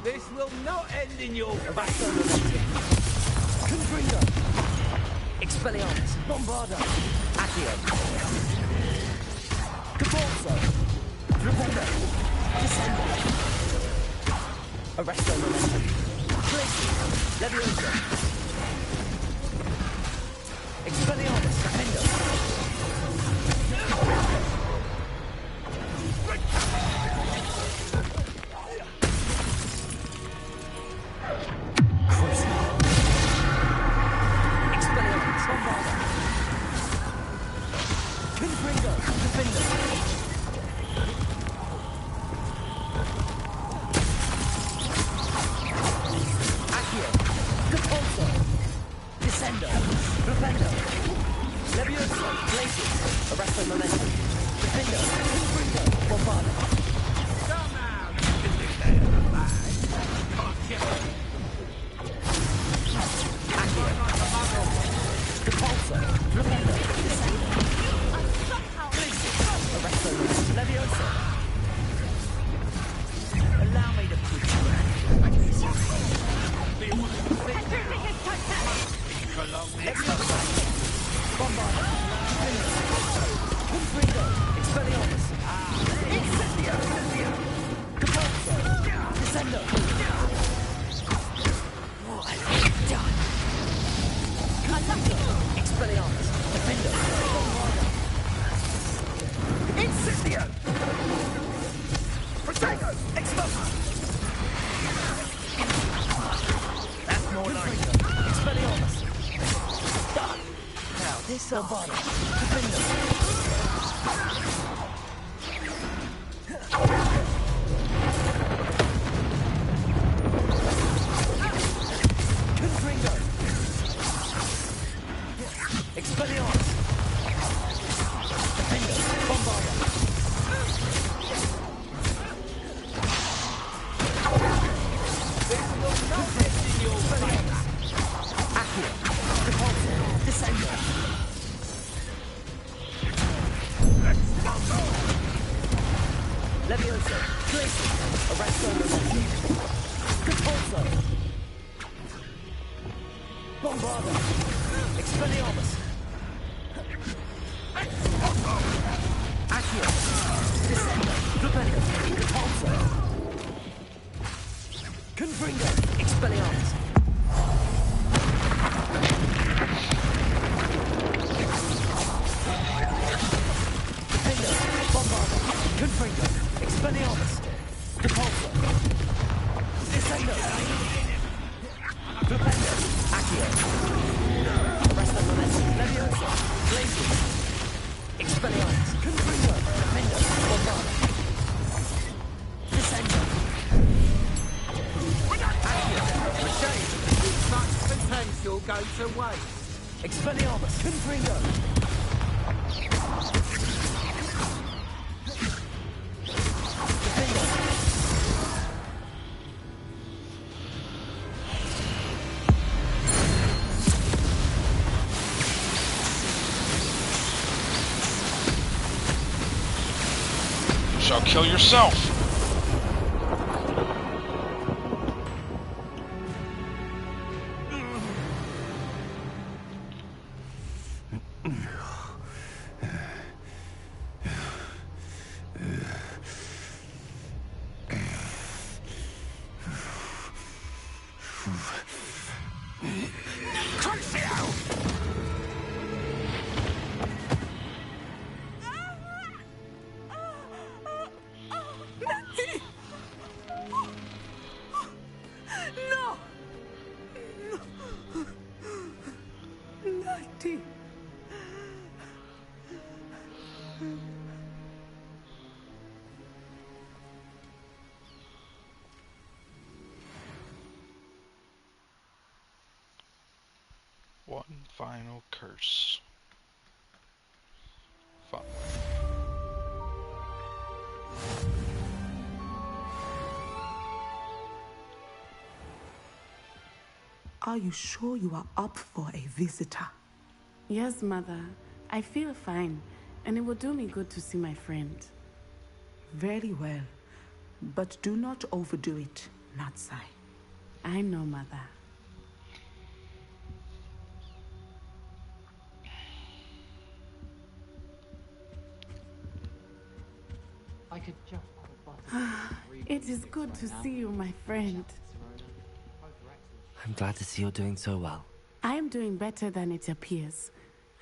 This will not end in your Confringo! Expelliarmus! Bombarda! Accio! Caporzo! Rependo! Descendo! Arresto Momentum! Glacius! Levioso! Expelliarmus! Rependo! Expelliarmus! Confringo! Shall kill yourself! No! One final curse. Fun. Are you sure you are up for a visitor? Yes, Mother. I feel fine, and it will do me good to see my friend. Very well. But do not overdo it, Natsai. I know, Mother. I could just It is good to see you, my friend. I'm glad to see you're doing so well. I am doing better than it appears.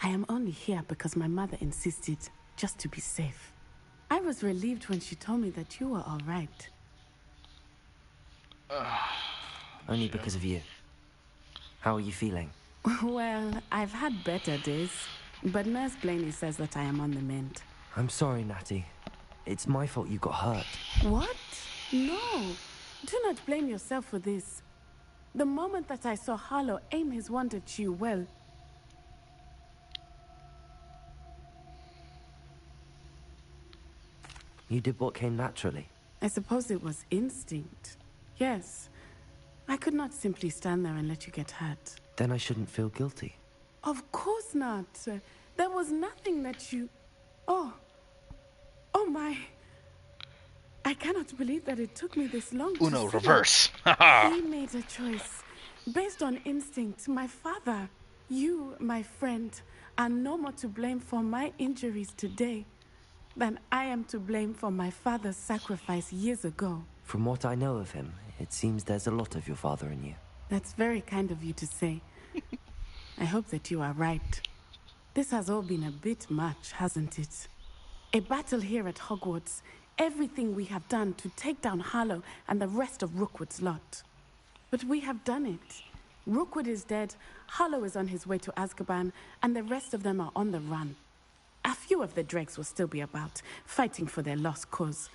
I am only here because my mother insisted, just to be safe. I was relieved when she told me that you were all right. Only because of you. How are you feeling? Well, I've had better days, but Nurse Blaney says that I am on the mend. I'm sorry, Natty. It's my fault you got hurt. What? No. Do not blame yourself for this. The moment that I saw Harlow aim his wand at you, well... You did what came naturally. I suppose it was instinct. Yes. I could not simply stand there and let you get hurt. Then I shouldn't feel guilty. Of course not. There was nothing that you... Oh. Oh my... I cannot believe that it took me this long to Uno see reverse. it. He made a choice. Based on instinct, my father, you, my friend, are no more to blame for my injuries today than I am to blame for my father's sacrifice years ago. From what I know of him, it seems there's a lot of your father in you. That's very kind of you to say. I hope that you are right. This has all been a bit much, hasn't it? A battle here at Hogwarts. Everything we have done to take down Harlow and the rest of Rookwood's lot. But we have done it. Rookwood is dead, Harlow is on his way to Azkaban, and the rest of them are on the run. A few of the dregs will still be about, fighting for their lost cause.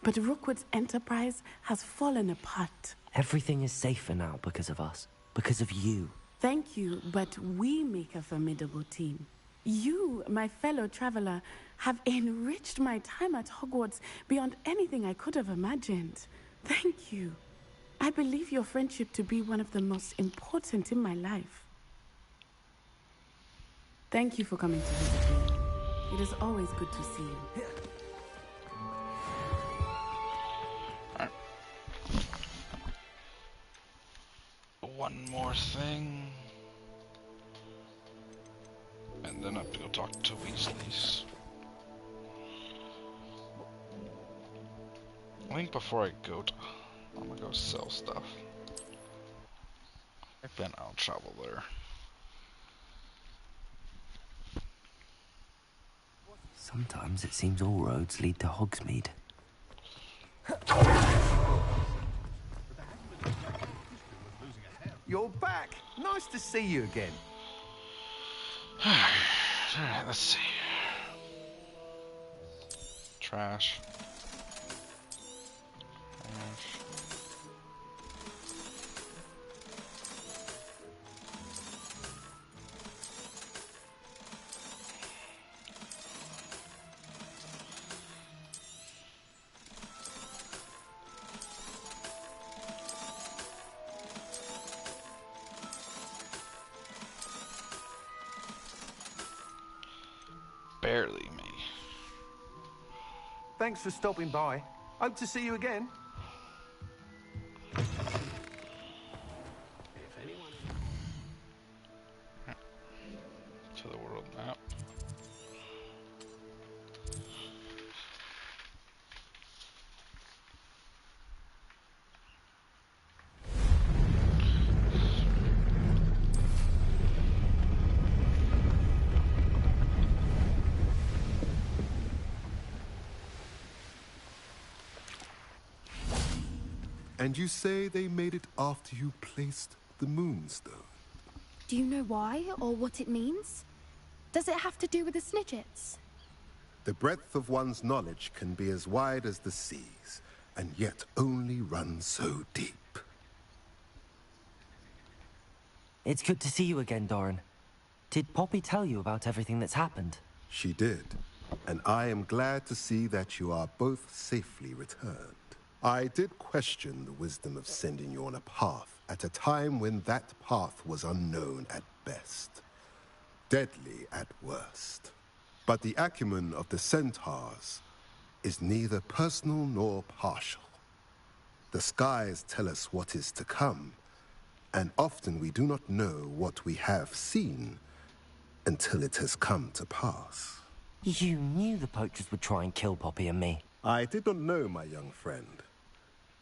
But Rookwood's enterprise has fallen apart. Everything is safer now because of us. Because of you. Thank you, but we make a formidable team. You, my fellow traveler, have enriched my time at Hogwarts beyond anything I could have imagined. Thank you. I believe your friendship to be one of the most important in my life. Thank you for coming to visit me. It is always good to see you. One more thing. And then I have to go talk to Weasleys. I think before I go to... I'm gonna go sell stuff. Then I'll travel there. Sometimes it seems all roads lead to Hogsmeade. You're back! Nice to see you again. Alright, let's see. Trash. Barely me. Thanks for stopping by. Hope to see you again. To the world map. And you say they made it after you placed the Moonstone? Do you know why, or what it means? Does it have to do with the Snidgets? The breadth of one's knowledge can be as wide as the seas, and yet only run so deep. It's good to see you again, Doran. Did Poppy tell you about everything that's happened? She did, and I am glad to see that you are both safely returned. I did question the wisdom of sending you on a path at a time when that path was unknown at best, deadly at worst. But the acumen of the centaurs is neither personal nor partial. The skies tell us what is to come, and often we do not know what we have seen until it has come to pass. You knew the poachers would try and kill Poppy and me. I did not know, my young friend,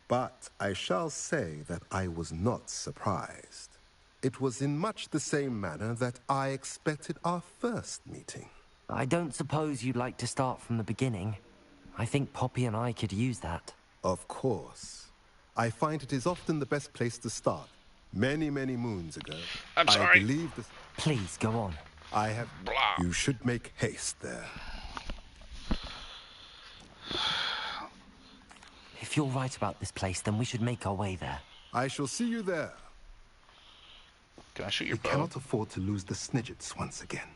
but I shall say that I was not surprised. It was in much the same manner that I expected our first meeting. I don't suppose you'd like to start from the beginning. I think Poppy and I could use that. Of course. I find it is often the best place to start. Many, many moons ago, I'm sorry. I believe this... Please, go on. I have... You should make haste there. If you're right about this place, then we should make our way there. I shall see you there. Can I shoot your bow? We cannot afford to lose the Snidgets once again.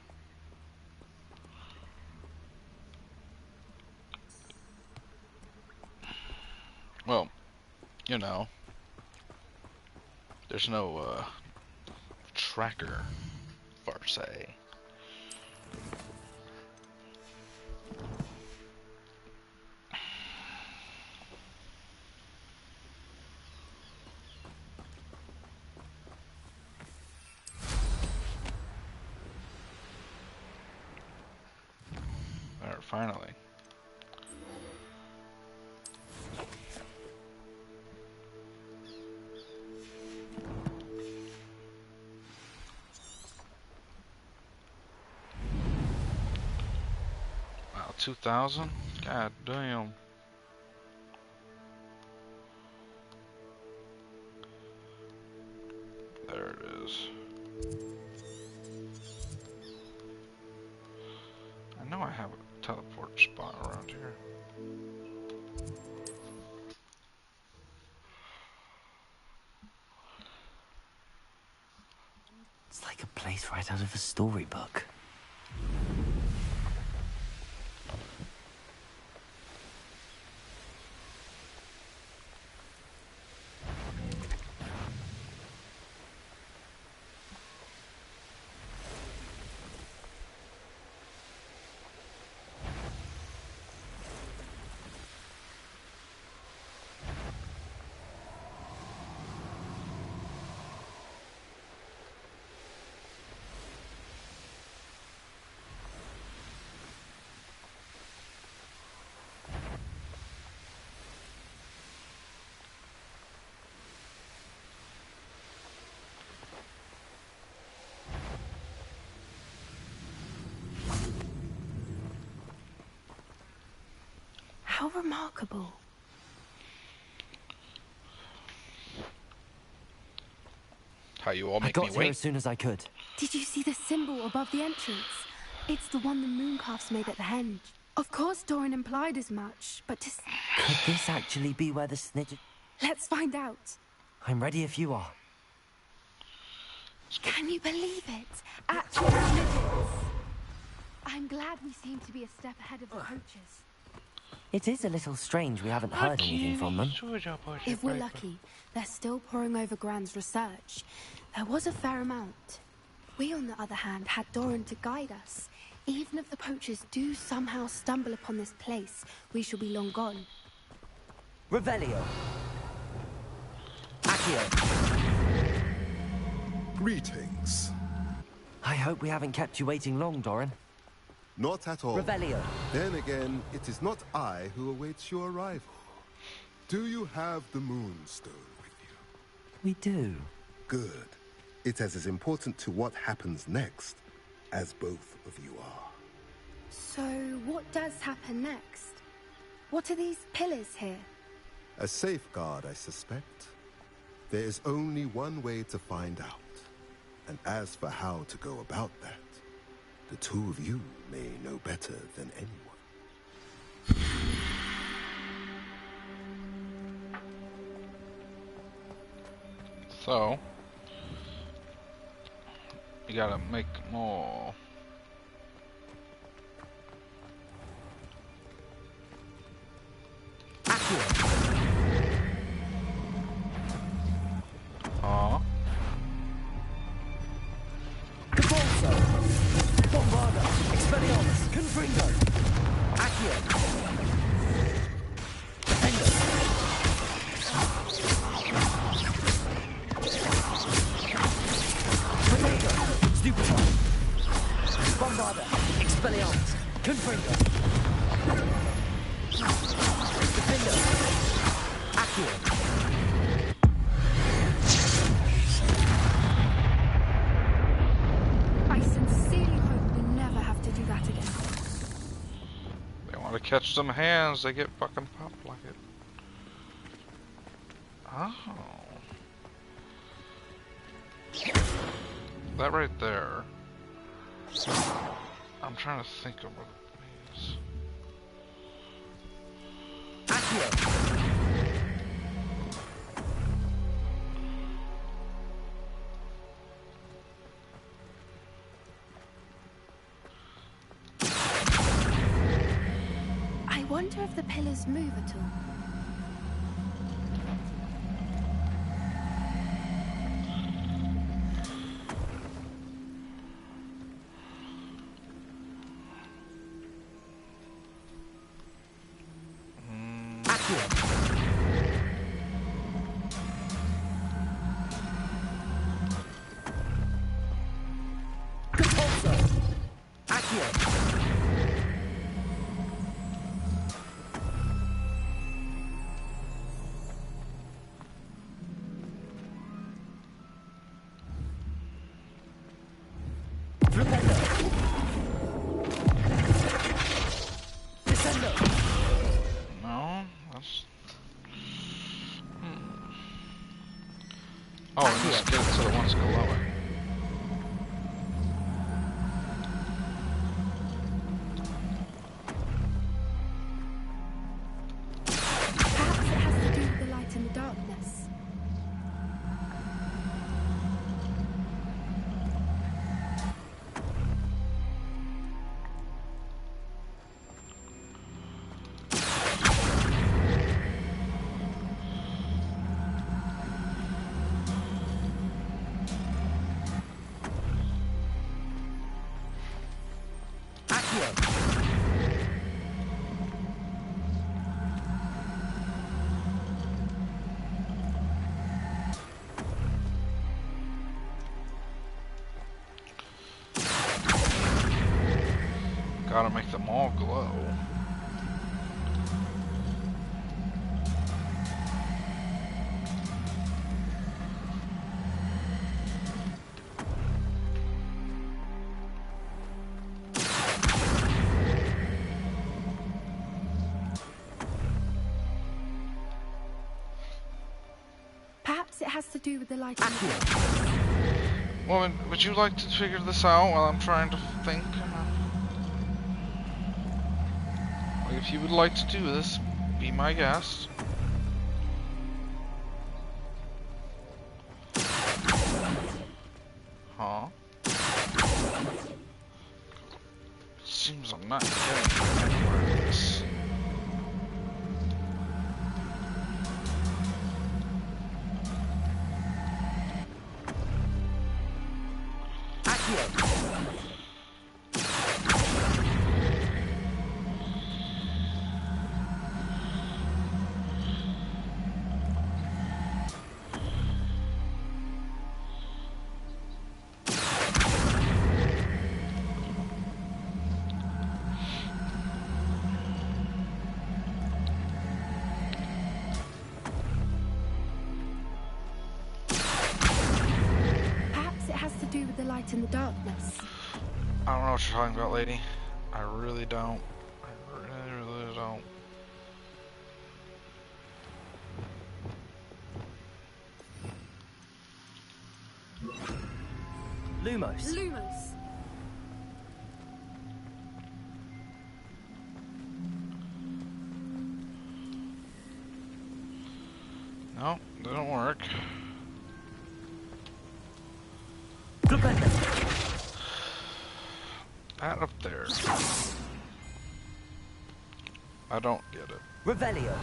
Well, you know, there's no tracker, per se. There, finally. Wow, 2,000? God damn. There it is. I know I have a teleport spot around here. It's like a place right out of a storybook. How remarkable. How you all I make got me here wait? as soon as I could. Did you see the symbol above the entrance? It's the one the mooncalfs made at the henge. Of course Doran implied as much, but to... Could this actually be where the Snidget... Let's find out. I'm ready if you are. Can you believe it? Actual Snidgets. I'm glad we seem to be a step ahead of the poachers. It is a little strange we haven't heard anything from them. If we're lucky, they're still poring over Gran's research. There was a fair amount. We, on the other hand, had Doran to guide us. Even if the poachers do somehow stumble upon this place, we shall be long gone. Revelio. Accio. Greetings. I hope we haven't kept you waiting long, Doran. Not at all. Revelio. Then again, it is not I who awaits your arrival. Do you have the Moonstone with you? We do. Good. It is as important to what happens next as both of you are. So, what does happen next? What are these pillars here? A safeguard, I suspect. There is only one way to find out. And as for how to go about that, the two of you may know better than anyone. So, You gotta make more. Aw. Capolso! Bombarda! Expelliarmus! Confringo! Accio! Defender! Protego! Stupefy! Bombarda! Expelliarmus! Confringo! Defender! Accio! To catch some hands, they get fucking popped like it. Oh. That right there. I'm trying to think of what it means. I wonder if the pillars move at all. No, that's... Oh, and just get it to the ones glowing. Perhaps it has to do with the light and the darkness. Gotta make them all glow. Perhaps it has to do with the light and the darkness. Woman, would you like to figure this out while I'm trying to think? Like, if you would like to do this, be my guest. Huh? Seems I'm not getting anywhere with this. The light and the darkness. I don't know what you're talking about, lady. I really don't. I really don't. Lumos. Lumos. No, they don't work. Flipendo. that up there? I don't get it. Revelio.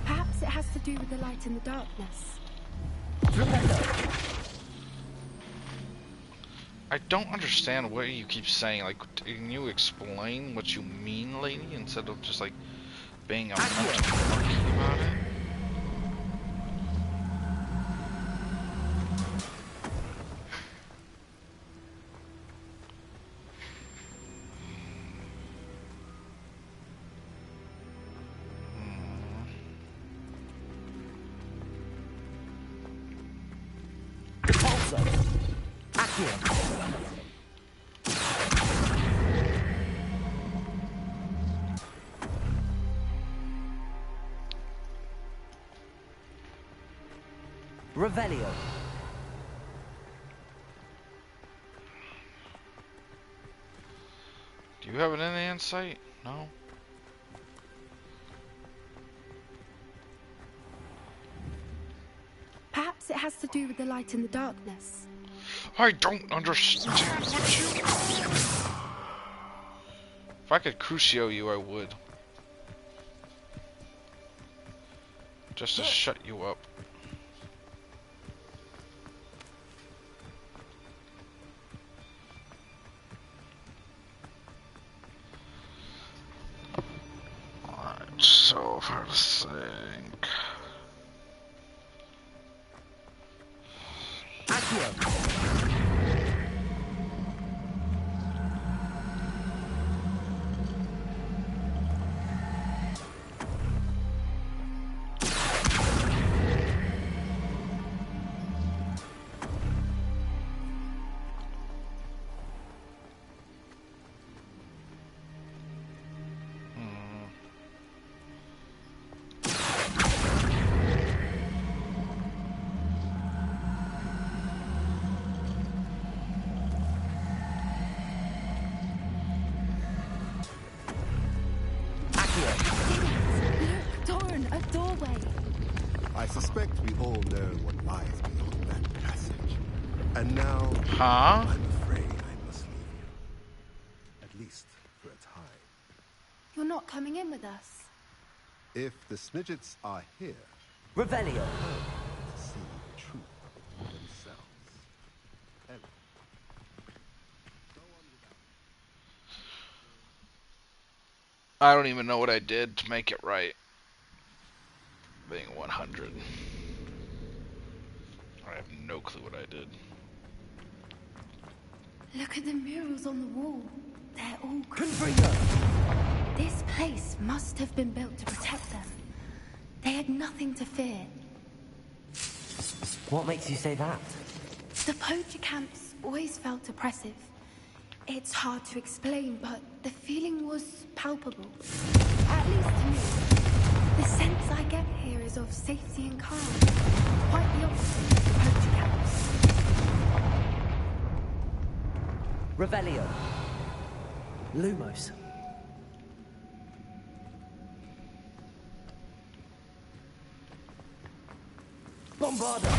Perhaps it has to do with the light in the darkness. I don't understand what you keep saying. Like, can you explain what you mean, lady, instead of just like being a mental monkey about it? Revelio. Do you have any insight? No? Perhaps it has to do with the light in the darkness. I don't understand what you... If I could Crucio you, I would. Just to shut you up. Alright, so if I was saying... I suspect we all know what lies beyond that passage. And now, huh? I'm afraid I must leave you. At least for a time. You're not coming in with us. If the Smidgets are here, Revelio. to see the truth for themselves. Ellie. I don't even know what I did to make it right. Being 100. I have no clue what I did. Look at the murals on the wall. They're all This place must have been built to protect them. They had nothing to fear. What makes you say that? The poacher camps always felt oppressive. It's hard to explain, but the feeling was palpable. At least to me. The sense I get here is of safety and calm. Quite the opposite of the poacher camps. Revelio. Lumos. Bombarda.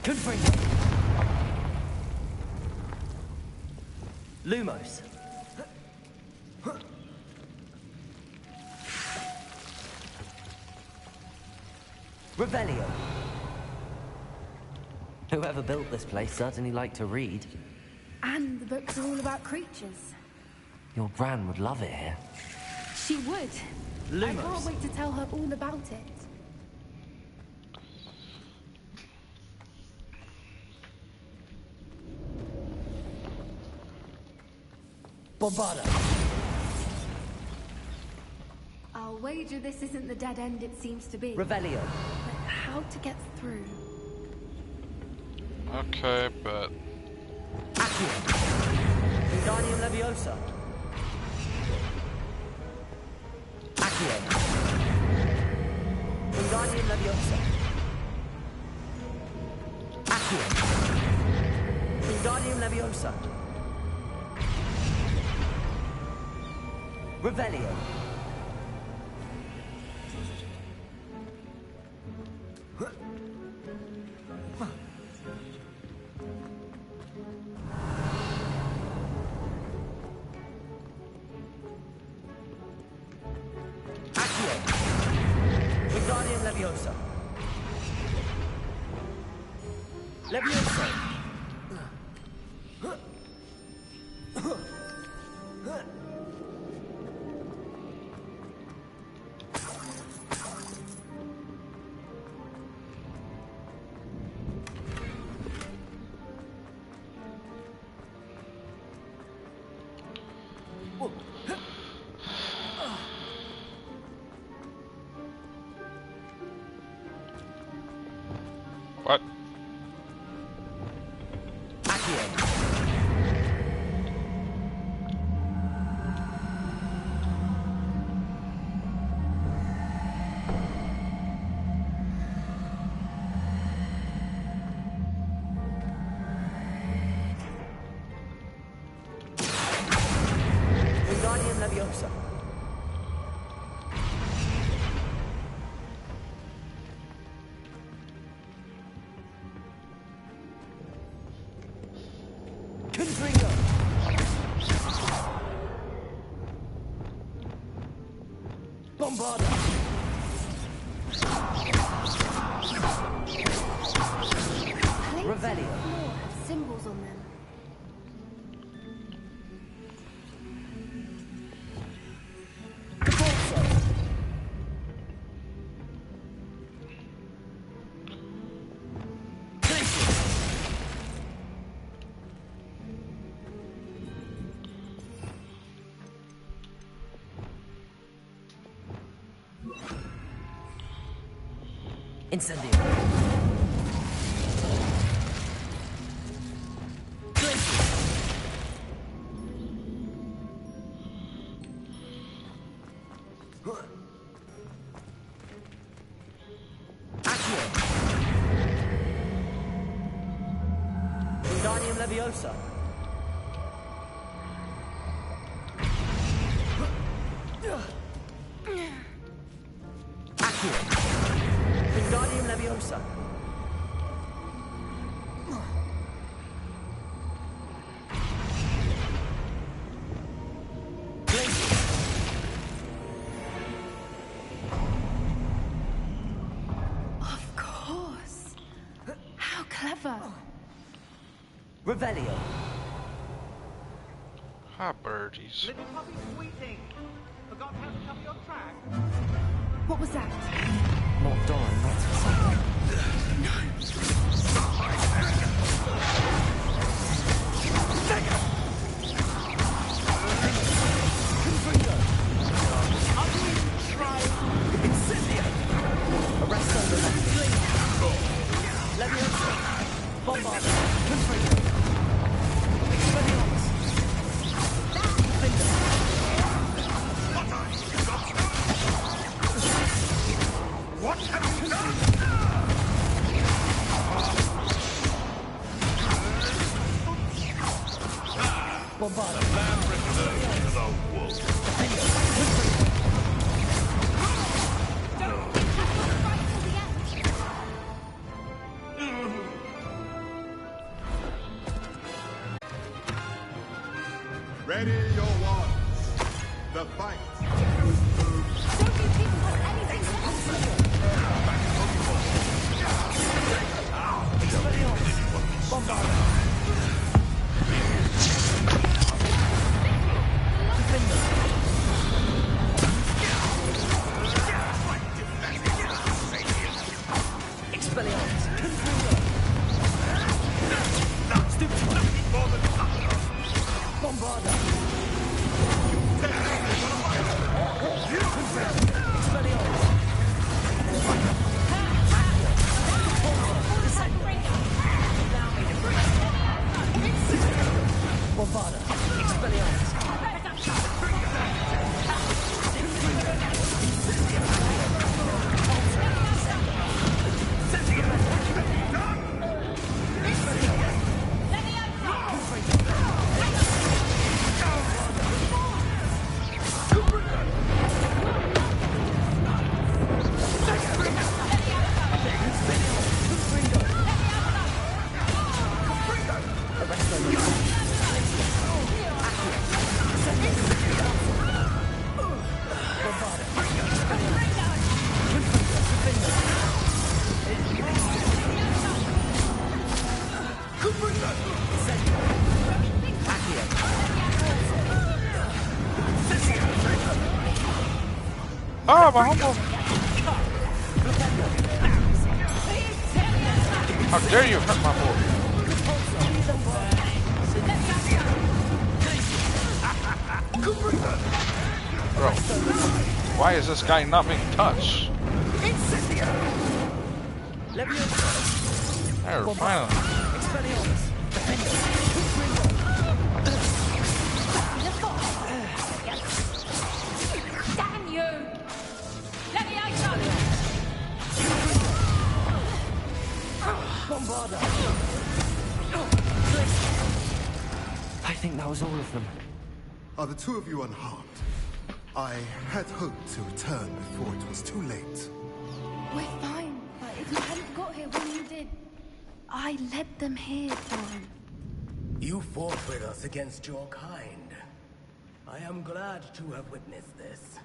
Confringo. Lumos. Revelio. Whoever built this place certainly liked to read. And the books are all about creatures. Your Gran would love it here. She would. Lumos. I can't wait to tell her all about it. Bombarda. I'll wager this isn't the dead end it seems to be. Revelio. But how to get through? Okay, but... Wingardium Leviosa. Accio. Wingardium Leviosa. Accio. Wingardium Leviosa. Revelio. Accio. Wingardium Leviosa. Leviosa. What? Accio. Wingardium Leviosa. Confringo. Bombarda. Revelio. Have symbols on them. Incendio. Accio. Wingardium Leviosa. Accio. Wingardium Leviosa. Of course. How clever. Revelio. Hi, birdies. Little puppy squeaking. Forgot how to cover your track. What was that? Not Doran, not Confringo. Incendio. Arresto. Leviosa. Bombard. Confringo. Expelliarmus. Defender. What have you done? Bombarda. Lamb returned to the wolf. Ready your wands. The fight. Expelliarmus. Bombarda. Bombarda. Expelliarmus. my homeboy. How dare you hurt my boy? Bro, why is this guy not being touched? There, finally. Damn you! Leviosa! I think that was all of them. Are the two of you unharmed? I had hoped to return before it was too late. We're fine, but if you hadn't got here when you did, I led them here, Doran. You fought with us against your kind. I am glad to have witnessed this.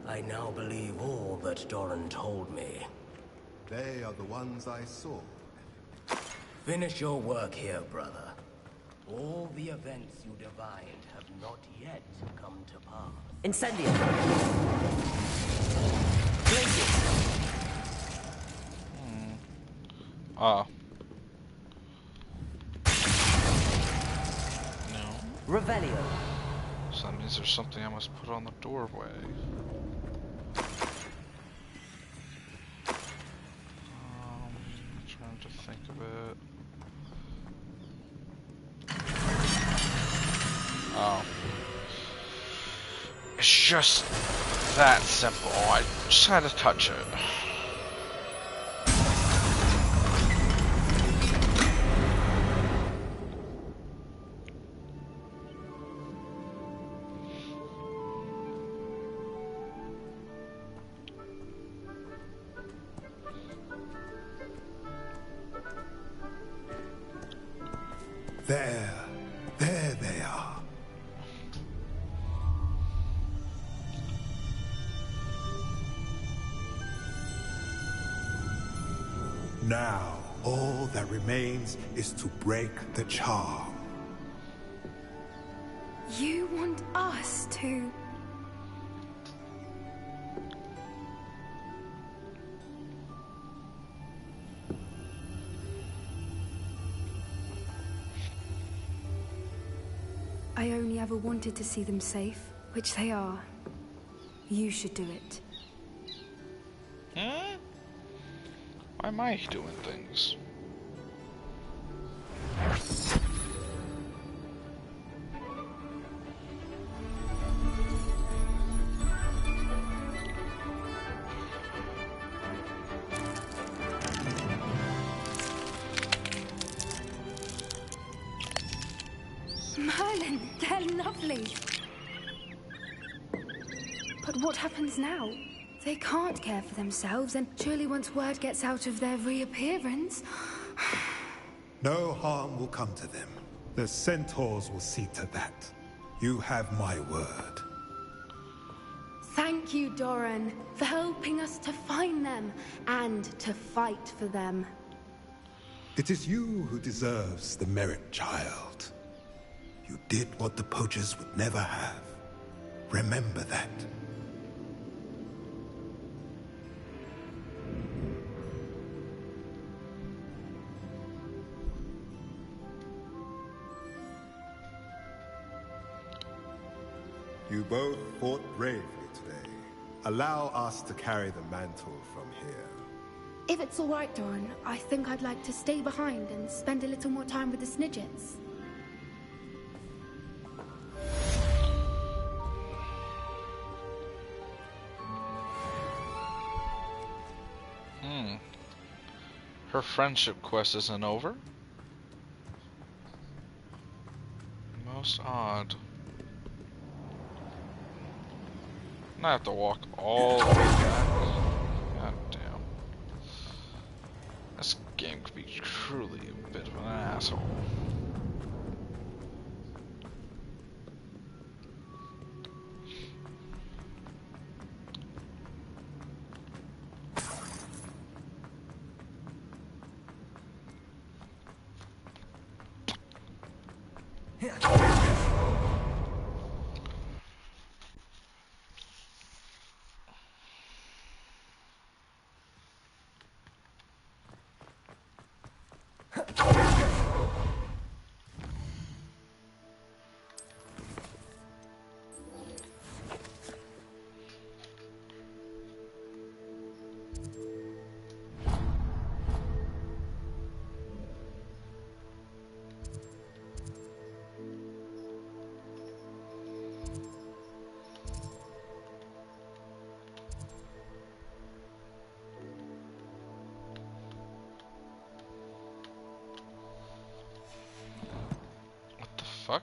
I now believe all that Doran told me. They are the ones I saw. Finish your work here, brother. All the events you divined have not yet come to pass. Incendio! No. Revelio. So that means there's something I must put on the doorway. Trying to think of it. Oh. It's just that simple. I just had to touch it. There they are. Now, all that remains is to break the charm. You want us to... I only ever wanted to see them safe, which they are. You should do it. Hmm? Why am I doing things? Merlin, they're lovely. But what happens now? They can't care for themselves, and surely once word gets out of their reappearance... No harm will come to them. The centaurs will see to that. You have my word. Thank you, Doran, for helping us to find them, and to fight for them. It is you who deserves the merit, child. You did what the poachers would never have. Remember that. You both fought bravely today. Allow us to carry the mantle from here. If it's all right, Doran, I think I'd like to stay behind and spend a little more time with the Snidgets. Her friendship quest isn't over? Most odd. I have to walk all the way back. God damn. This game could be truly a bit of an asshole. fuck?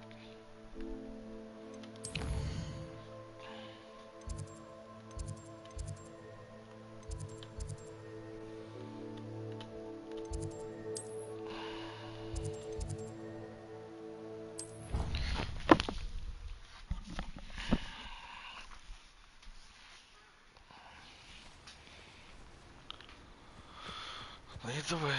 Lead the way.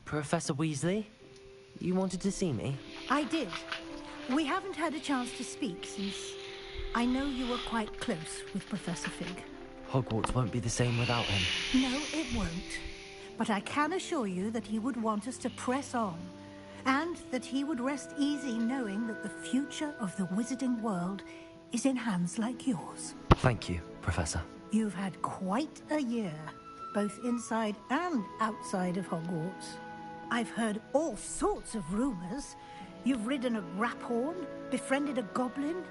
Professor Weasley, you wanted to see me? I did. We haven't had a chance to speak since I know you were quite close with Professor Fig. Hogwarts won't be the same without him. No, it won't. But I can assure you that he would want us to press on, and that he would rest easy knowing that the future of the wizarding world is in hands like yours. Thank you, Professor. You've had quite a year, both inside and outside of Hogwarts. I've heard all sorts of rumors. You've ridden a graphorn, befriended a goblin,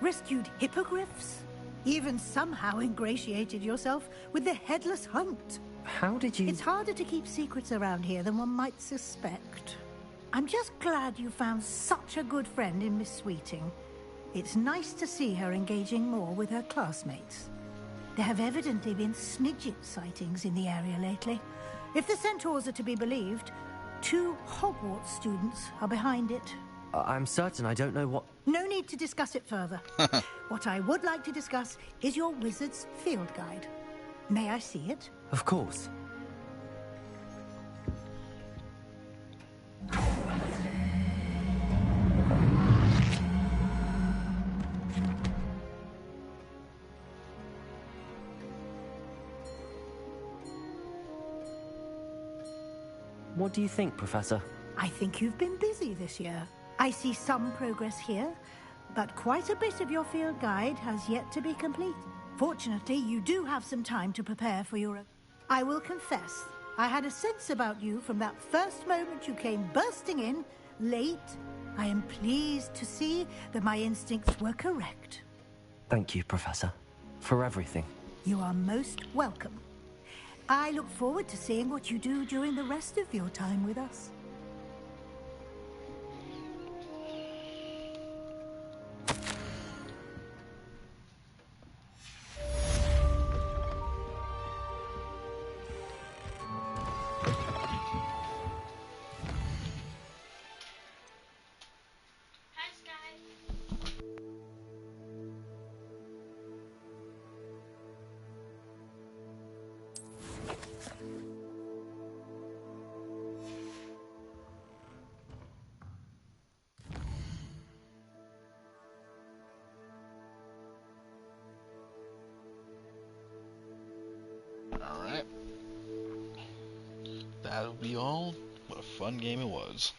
rescued hippogriffs, even somehow ingratiated yourself with the headless hunt. How did you... It's harder to keep secrets around here than one might suspect. I'm just glad you found such a good friend in Miss Sweeting. It's nice to see her engaging more with her classmates. There have evidently been Snidget sightings in the area lately. If the centaurs are to be believed, 2 Hogwarts students are behind it. I'm certain I don't know what... No need to discuss it further. What I would like to discuss is your wizard's field guide. May I see it? Of course. What do you think, Professor? I think you've been busy this year. I see some progress here, but quite a bit of your field guide has yet to be complete. Fortunately, you do have some time to prepare for your... I will confess, I had a sense about you from that first moment you came bursting in, late. I am pleased to see that my instincts were correct. Thank you, Professor, for everything. You are most welcome. I look forward to seeing what you do during the rest of your time with us. Alright. That'll be all. What a fun game it was.